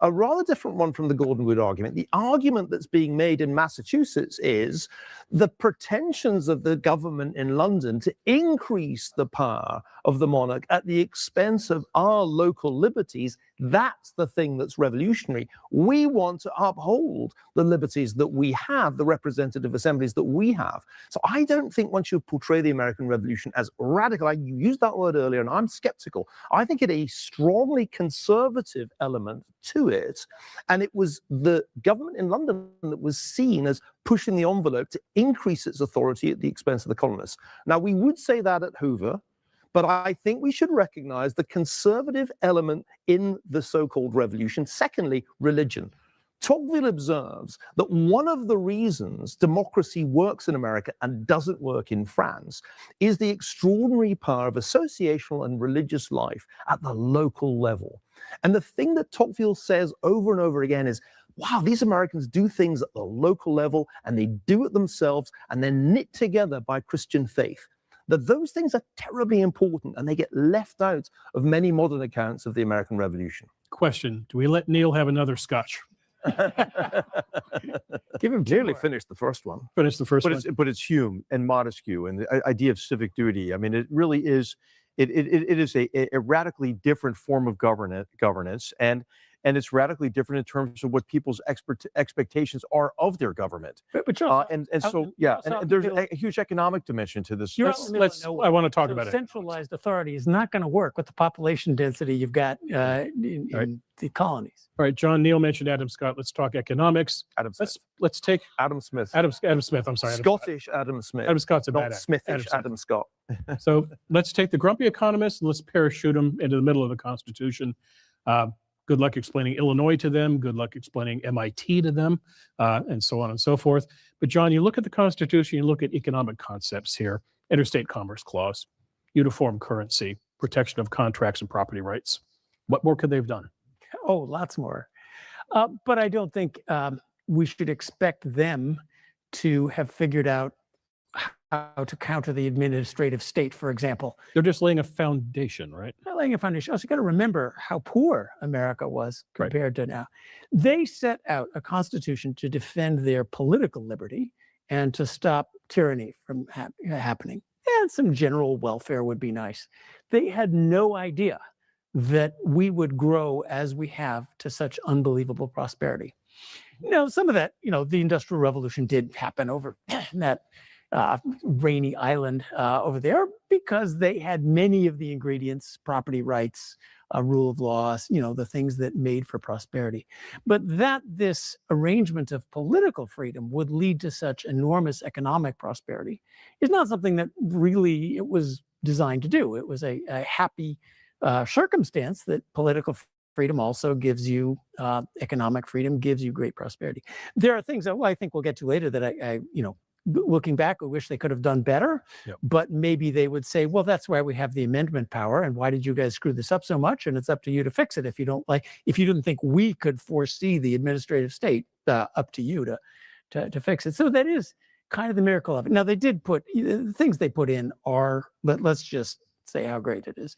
A rather different one from the Gordon Wood argument. The argument that's being made in Massachusetts is the pretensions of the government in London to increase the power of the monarch at the expense of our local liberties. That's the thing that's revolutionary. We want to uphold the liberties that we have, the representative assemblies that we have. So I don't think once you portray the American Revolution as radical, you used that word earlier, and I'm skeptical. I think it a strongly conservative element to it, and it was the government in London that was seen as pushing the envelope to increase its authority at the expense of the colonists. Now, we would say that at Hoover, but I think we should recognize the conservative element in the so-called revolution. Secondly, religion. Tocqueville observes that one of the reasons democracy works in America and doesn't work in France is the extraordinary power of associational and religious life at the local level. And the thing that Tocqueville says over and over again is, wow, these Americans do things at the local level, and they do it themselves, and they're knit together by Christian faith. That those things are terribly important, and they get left out of many modern accounts of the American Revolution. Question, do we let Neil have another scotch? Give him nearly finished the first one. Finish the first one. But it's Hume and Montesquieu and the idea of civic duty. I mean, it really is. It is a radically different form of governance, and and it's radically different in terms of what people's expectations are of their government. But Charles, and there's a huge economic dimension to this. I want to talk about it. Centralized authority is not going to work with the population density you've got in the colonies. All right, John Neal mentioned Adam Scott. Let's talk economics. Let's take Adam Smith. Adam Smith. I'm sorry. Scottish Adam Smith. Adam Scott's a not bad Smithish Adam Scott. So let's take the grumpy economists and let's parachute them into the middle of the Constitution. Good luck explaining Illinois to them. Good luck explaining MIT to them, and so on and so forth. But John, you look at the Constitution, you look at economic concepts here: interstate commerce clause, uniform currency, protection of contracts and property rights. What more could they have done? Oh, lots more. But I don't think we should expect them to have figured out how to counter the administrative state, for example. They're just laying a foundation, right? They're laying a foundation. Also, you got to remember how poor America was compared to now. They set out a constitution to defend their political liberty and to stop tyranny from happening. And some general welfare would be nice. They had no idea that we would grow as we have to such unbelievable prosperity. Some of that, the Industrial Revolution did happen over that rainy island over there because they had many of the ingredients: property rights, rule of law, the things that made for prosperity. But that this arrangement of political freedom would lead to such enormous economic prosperity is not something that really it was designed to do. It was a happy circumstance that political freedom also gives you economic freedom, gives you great prosperity. There are things that I think we'll get to later that I looking back, I wish they could have done better, but maybe they would say, well, that's why we have the amendment power. And why did you guys screw this up so much? And it's up to you to fix it. If you didn't think we could foresee the administrative state, up to you to fix it. So that is kind of the miracle of it. Now, they did put, the things they put in are, let's just say how great it is.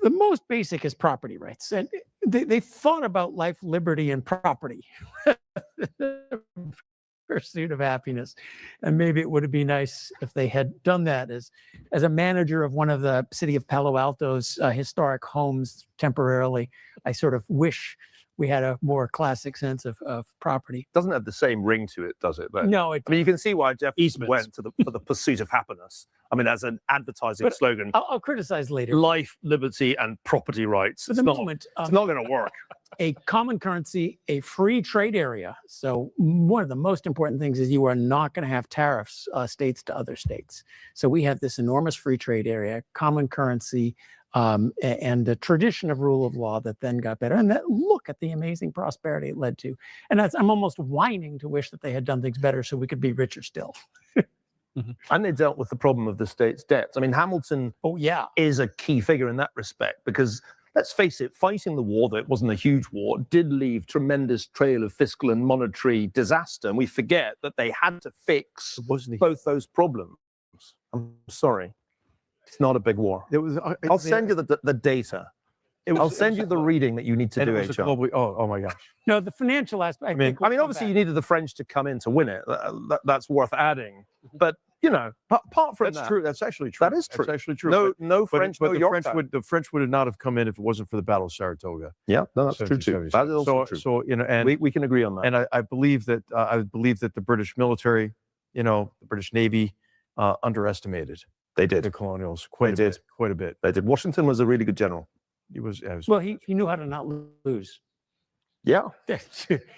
The most basic is property rights. And they thought about life, liberty, and property. Pursuit of happiness. And maybe it would be nice if they had done that. As a manager of one of the city of Palo Alto's historic homes temporarily, I sort of wish we had a more classic sense of property. Doesn't have the same ring to it, does it? No. I mean, you can see why Jeff went for the pursuit of happiness. I mean, as an advertising slogan. I'll criticize later. Life, liberty, and property rights. It's not going to work. A common currency, a free trade area. So one of the most important things is you are not going to have tariffs, states to other states. So we have this enormous free trade area, common currency, and the tradition of rule of law that then got better. And look at the amazing prosperity it led to. And I'm almost whining to wish that they had done things better so we could be richer still. And they dealt with the problem of the state's debts. I mean, Hamilton is a key figure in that respect because, let's face it, fighting the war, that wasn't a huge war, did leave tremendous trail of fiscal and monetary disaster. And we forget that they had to fix both those problems. I'm sorry. It's not a big war. I'll send you the data. I'll send you the reading that you need to do, HR. Oh my gosh. No, the financial aspect. I mean, obviously you needed the French to come in to win it. That's worth adding. But, apart from that's true. That's actually true. That is true. That's actually true. No French, but no Yorktown. the French would not have come in if it wasn't for the Battle of Saratoga. Yeah, no, that's true too. That is also true. So and we can agree on that. And I believe that the British military, the British Navy, underestimated. They did the colonials quite a bit. They did. Washington was a really good general. He was. Well, he knew how to not lose. Yeah.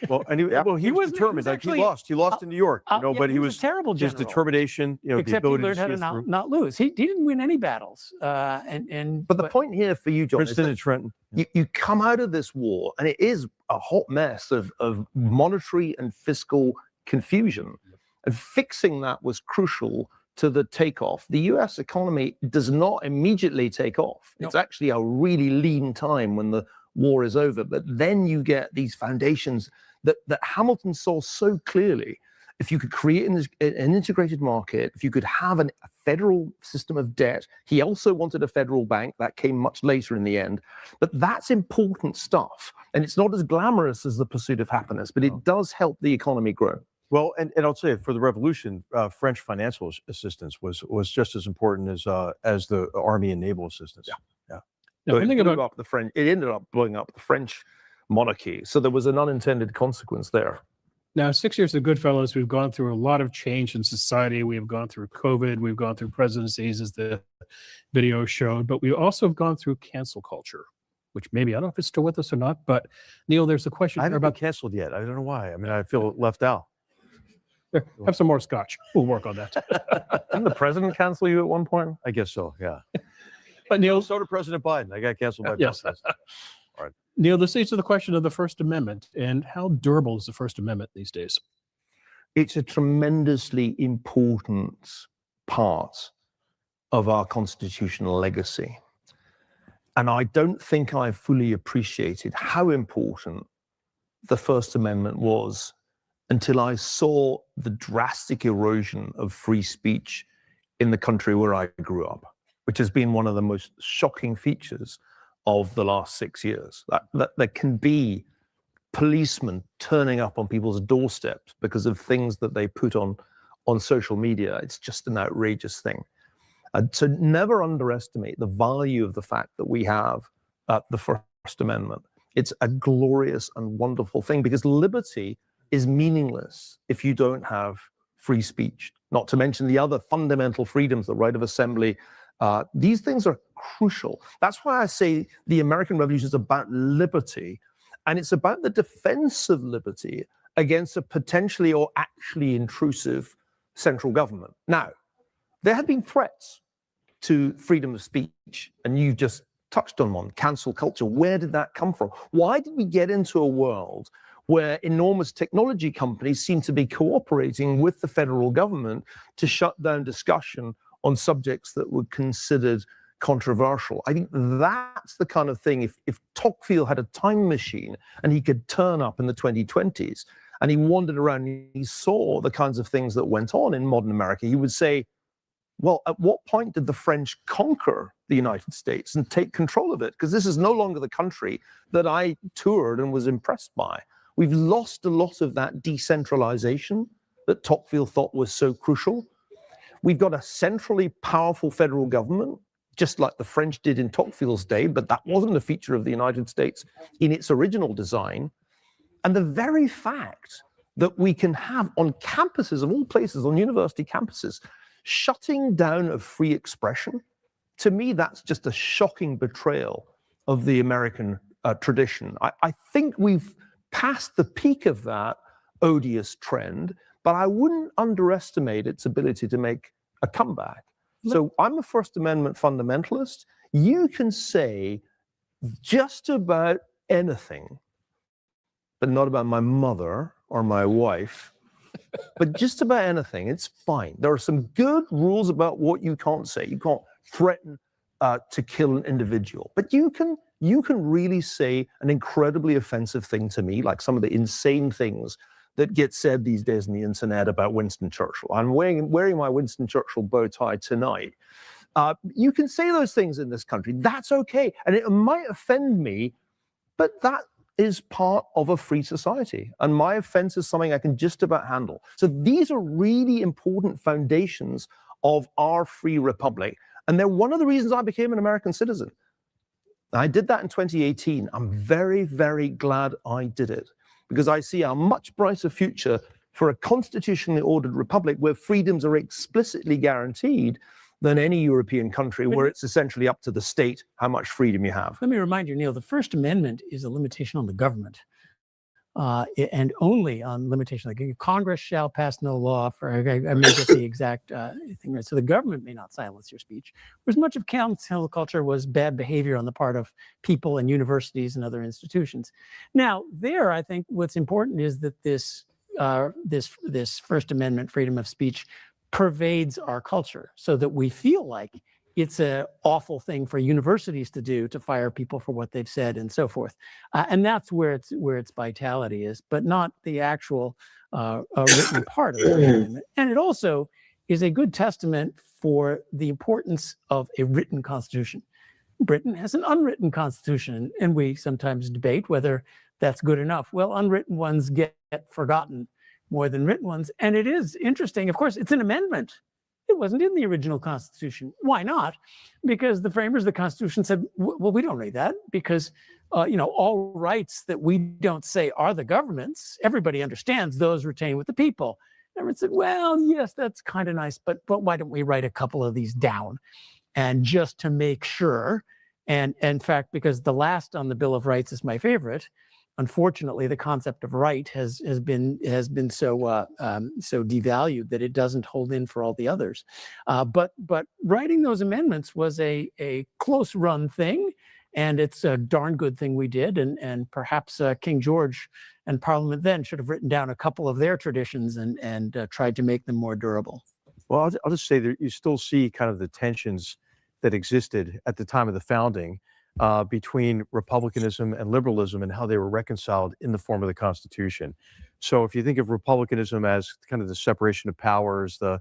Well, and he was determined. He lost in New York, but he was a terrible general. His determination, except the ability he learned how to not lose. He didn't win any battles. But the point here for you, John, Princeton and Trenton. You come out of this war, and it is a hot mess of monetary and fiscal confusion, and fixing that was crucial to the takeoff. The U.S. economy does not immediately take off. It's actually a really lean time when the war is over. But then you get these foundations that Hamilton saw so clearly. If you could create an integrated market, if you could have a federal system of debt, he also wanted a federal bank. That came much later in the end. But that's important stuff. And it's not as glamorous as the pursuit of happiness, but it does help the economy grow. Well, and I'll say for the revolution, French financial assistance was just as important as the army and naval assistance. So it ended up blowing up the French monarchy. So there was an unintended consequence there. Now, 6 years of Goodfellas, we've gone through a lot of change in society. We have gone through COVID. We've gone through presidencies, as the video showed. But we also have gone through cancel culture, which maybe, I don't know if it's still with us or not. But, Neil, there's a question I haven't about been canceled yet. I don't know why. I mean, I feel left out. There, have some more scotch. We'll work on that. Didn't the president cancel you at one point? I guess so, yeah. But Neil, so did President Biden. I got canceled by yes. President. All right. Neil, this leads to the question of the First Amendment and how durable is the First Amendment these days? It's a tremendously important part of our constitutional legacy. And I don't think I fully appreciated how important the First Amendment was until I saw the drastic erosion of free speech in the country where I grew up, which has been one of the most shocking features of the last 6 years. That there can be policemen turning up on people's doorsteps because of things that they put on social media. It's just an outrageous thing. So never underestimate the value of the fact that we have the First Amendment. It's a glorious and wonderful thing, because liberty is meaningless if you don't have free speech, not to mention the other fundamental freedoms, the right of assembly. These things are crucial. That's why I say the American Revolution is about liberty, and it's about the defense of liberty against a potentially or actually intrusive central government. Now, there have been threats to freedom of speech, and you just touched on one, cancel culture. Where did that come from? Why did we get into a world where enormous technology companies seem to be cooperating with the federal government to shut down discussion on subjects that were considered controversial? I think that's the kind of thing, if Tocqueville had a time machine and he could turn up in the 2020s and he wandered around and he saw the kinds of things that went on in modern America, he would say, well, at what point did the French conquer the United States and take control of it? Because this is no longer the country that I toured and was impressed by. We've lost a lot of that decentralization that Tocqueville thought was so crucial. We've got a centrally powerful federal government, just like the French did in Tocqueville's day, but that wasn't a feature of the United States in its original design. And the very fact that we can have on campuses of all places, on university campuses, shutting down of free expression, to me, that's just a shocking betrayal of the American tradition. I think we've passed the peak of that odious trend, but I wouldn't underestimate its ability to make a comeback. So I'm a First Amendment fundamentalist. You can say just about anything, but not about my mother or my wife, but just about anything, it's fine. There are some good rules about what you can't say. You can't threaten to kill an individual, but you can really say an incredibly offensive thing to me, like some of the insane things that get said these days on the internet about Winston Churchill. I'm wearing my Winston Churchill bow tie tonight. You can say those things in this country. That's okay. And it might offend me, but that is part of a free society. And my offense is something I can just about handle. So these are really important foundations of our free republic. And they're one of the reasons I became an American citizen. I did that in 2018. I'm very, very glad I did it, because I see a much brighter future for a constitutionally ordered republic where freedoms are explicitly guaranteed than any European country where it's essentially up to the state how much freedom you have. Let me remind you, Neil, the First Amendment is a limitation on the government, and only on limitation. Like Congress shall pass no law for, I may get the exact thing right. So the government may not silence your speech. Whereas much of cancel culture was bad behavior on the part of people and universities and other institutions. Now, there, I think what's important is that this First Amendment freedom of speech pervades our culture, so that we feel like it's an awful thing for universities to do, to fire people for what they've said and so forth. And that's where its vitality is, but not the actual written part of the amendment. And it also is a good testament for the importance of a written constitution. Britain has an unwritten constitution, and we sometimes debate whether that's good enough. Well, unwritten ones get forgotten more than written ones. And it is interesting. Of course, it's an amendment. It wasn't in the original Constitution. Why not? Because the framers of the Constitution said, well, we don't need that because, all rights that we don't say are the government's, everybody understands those retain with the people. Everyone said, well, yes, that's kind of nice, but why don't we write a couple of these down? And just to make sure, and in fact, because the last on the Bill of Rights is my favorite, unfortunately, the concept of right has been so devalued that it doesn't hold in for all the others. But writing those amendments was a close run thing, and it's a darn good thing we did. And perhaps King George and Parliament then should have written down a couple of their traditions and tried to make them more durable. Well, I'll just say that you still see kind of the tensions that existed at the time of the founding between republicanism and liberalism and how they were reconciled in the form of the Constitution. So if you think of republicanism as kind of the separation of powers, the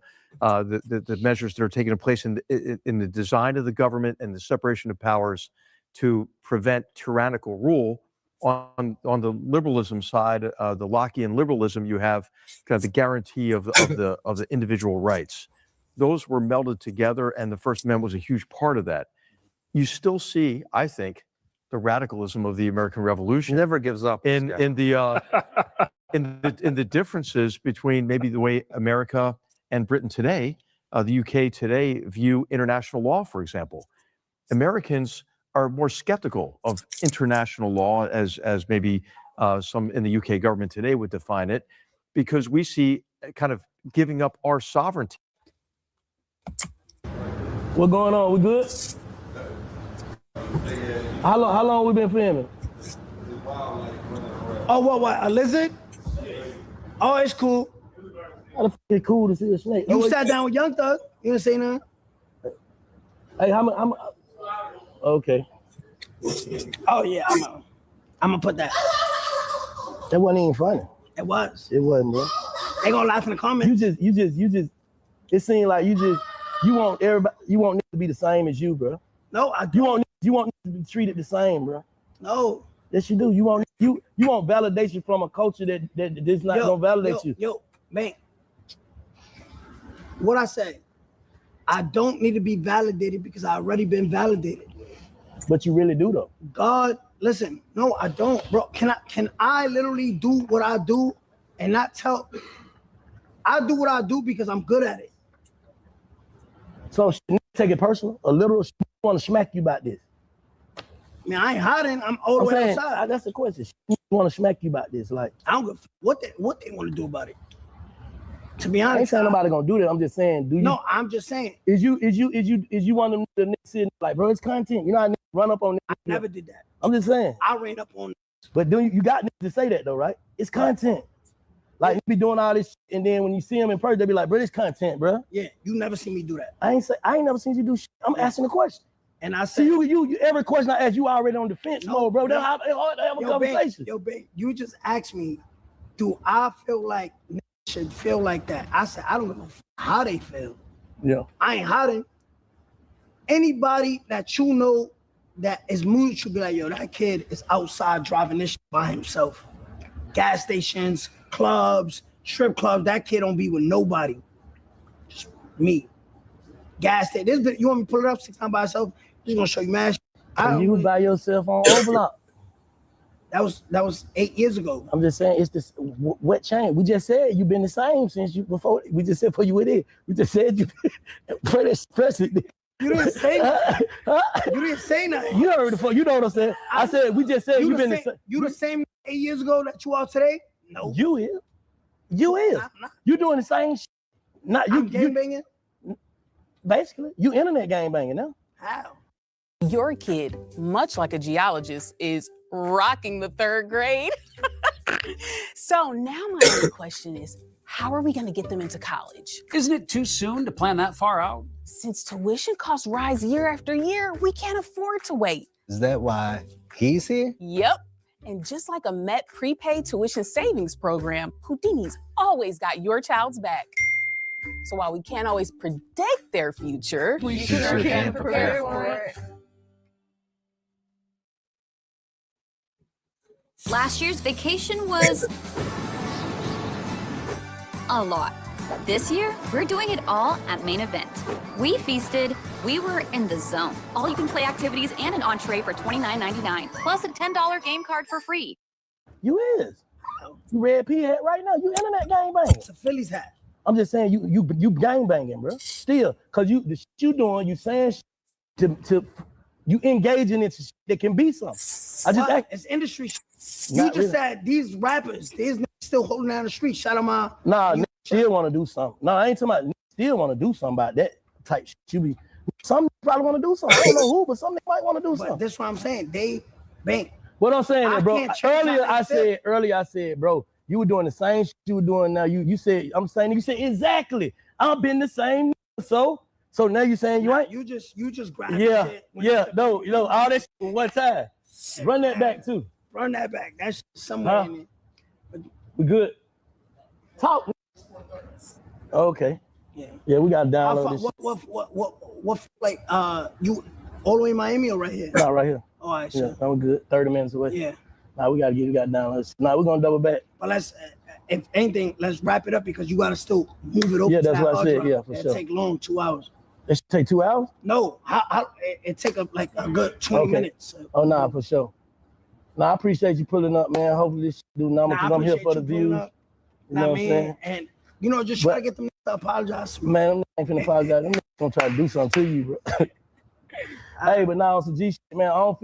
measures that are taking place in the design of the government and the separation of powers to prevent tyrannical rule, on the liberalism side, the Lockean liberalism, you have kind of the guarantee of the individual rights. Those were melded together, and the First Amendment was a huge part of that. You still see, I think, the radicalism of the American Revolution never gives up in the differences between maybe the way America and Britain today, the UK today, view international law, for example. Americans are more skeptical of international law as maybe some in the UK government today would define it, because we see kind of giving up our sovereignty. What going on? We good? How long we been filming? Oh, what? A lizard? Oh, it's cool. How the f is cool to see a snake? You sat down with Young Thug. You didn't say nothing. Hey, how okay. Oh yeah, I'm gonna put that. That wasn't even funny. It was. It wasn't, bro. They gonna laugh in the comments. You just. It seemed like you want everybody. You want niggas to be the same as you, bro. No, I don't. You want niggas to be treated the same, bro. No. Yes, you do. You want validation from a culture that is not gonna validate you. Yo, man. What I say? I don't need to be validated because I already been validated. But you really do, though. God, listen. No, I don't, bro. Can I literally do what I do and not tell? I do what I do because I'm good at it. So take it personal. A literal want to smack you about this. Man, I ain't hiding. I'm all the way outside. That's the question. Want to smack you about this? Like, I don't give what they want to do about it. To be honest, I ain't saying nobody gonna do that. I'm just saying, do you? No, I'm just saying. Is you one of the niggas sitting like, bro, it's content. You know, I run up on niggas. I never did that. I'm just saying. I ran up on. But you got niggas to say that though, right? It's content. Like you be doing all this, and then when you see them in person, they be like, bro, it's content, bro. Yeah, you never see me do that. I ain't never seen you do shit. I'm asking a question. And I said, you every question I ask, you already on defense mode, bro. Then have a conversation. Babe, you just asked me, do I feel like should feel like that? I said, I don't know how they feel. Yeah. I ain't hiding. Anybody that you know that is mutual be like, yo, that kid is outside driving this shit by himself. Gas stations, clubs, strip clubs, that kid don't be with nobody. Just me. Gas station. You want me to pull it up 6 times by myself? He's gonna show you mad shit. So you was by yourself on Overlock. That was 8 years ago. I'm just saying, it's this what changed? We just said you've been the same since you before. We just said before you were there. We just said you for this president. You didn't say you didn't say nothing. You heard before. You know what I'm saying? I said we just said you've been the same. You the same 8 years ago that you are today? No. You is. You doing the same shit. Not you. Game banging. Basically, you internet game banging now. How? Your kid, much like a geologist, is rocking the 3rd grade. So now my only question is, how are we going to get them into college? Isn't it too soon to plan that far out? Since tuition costs rise year after year, we can't afford to wait. Is that why he's here? Yep. And just like a Met prepaid tuition savings program, Houdini's always got your child's back. So while we can't always predict their future, we sure can prepare for it. Last year's vacation was a lot. This year, we're doing it all at Main Event. We feasted, we were in the zone. All you can play activities and an entree for $29.99, plus a $10 game card for free. You is. You red pea hat right now. You internet gang banging. It's a Phillies hat. I'm just saying you gang banging, bro. Still, cause the shit you doing, you saying to you engaging in shit that can be something. It's industry. You just said these rappers, these niggas still holding down the street. Shout out my. Nah, niggas still want to do something. Nah, I ain't talking about niggas still want to do something about that type shit. You be some probably want to do something. I don't know who, but some niggas might want to do something. That's what I'm saying. They bang. What I'm saying, I bro. can't change Earlier I said, bro, you were doing the same shit you were doing now. You said, I'm saying, you said exactly. I've been the same. So now you saying you ain't. You just grab shit. No, all that shit from one time. Run that back too. Run that back. That's somewhere in it. We good. Talk. Okay. Yeah, we got to download this. What like you all the way in Miami or right here? No, right here. All right, yeah, so I'm good. 30 minutes away. Yeah. Now we got download this. Now we're gonna double back. But let's, if anything, let's wrap it up because you gotta still move it over. Yeah, that's to what I said. drive. Yeah, for It'll sure. take long, 2 hours. It should take 2 hours? No, it take up like a good 20 minutes. Oh, nah, for sure. Nah, I appreciate you pulling up, man. Hopefully this do numbers because I'm here for the views. You know what I'm saying? And just try to get them to apologize. Man, I'm not finna apologize. I'm gonna try to do something to you, bro. Hey, but now on some G shit, man, I don't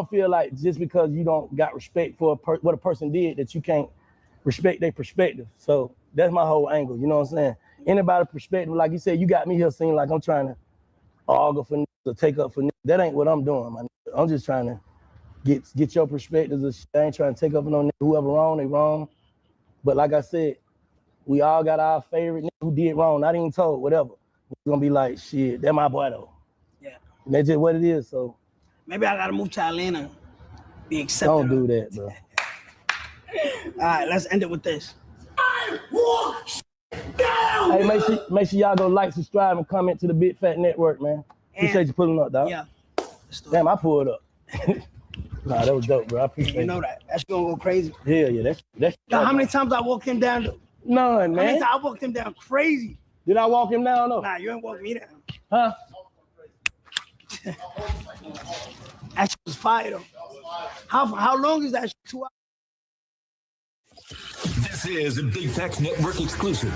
feel like just because you don't got respect for what a person did that you can't respect their perspective. So that's my whole angle. You know what I'm saying? Anybody's perspective, like you said, you got me here seeming like I'm trying to argue for niggas or take up for niggas. That ain't what I'm doing, man. I'm just trying to get your perspectives of shit. I ain't trying to take up for no nigga. Whoever wrong, they wrong. But like I said, we all got our favorite nigga who did wrong, not even told, whatever. We're gonna be like, shit, that my boy though. Yeah. And that's just what it is, so. Maybe I gotta move to Atlanta. Be accepted. Don't do that, bro. All right, let's end it with this. Hey, make sure y'all go like, subscribe, and comment to the Big Fat Network, man. Appreciate you pulling up, dog. Yeah. Damn, I pulled up. Nah, that was dope, bro. I appreciate it. You know that. That's gonna go crazy. Yeah, that's. How many times I walked him down? None, man. How many times I walked him down crazy? Did I walk him down though? Nah, you ain't walk me down. Huh? That shit was fire though. How long is that shit? 2 hours? This is a Big Facts Network exclusive.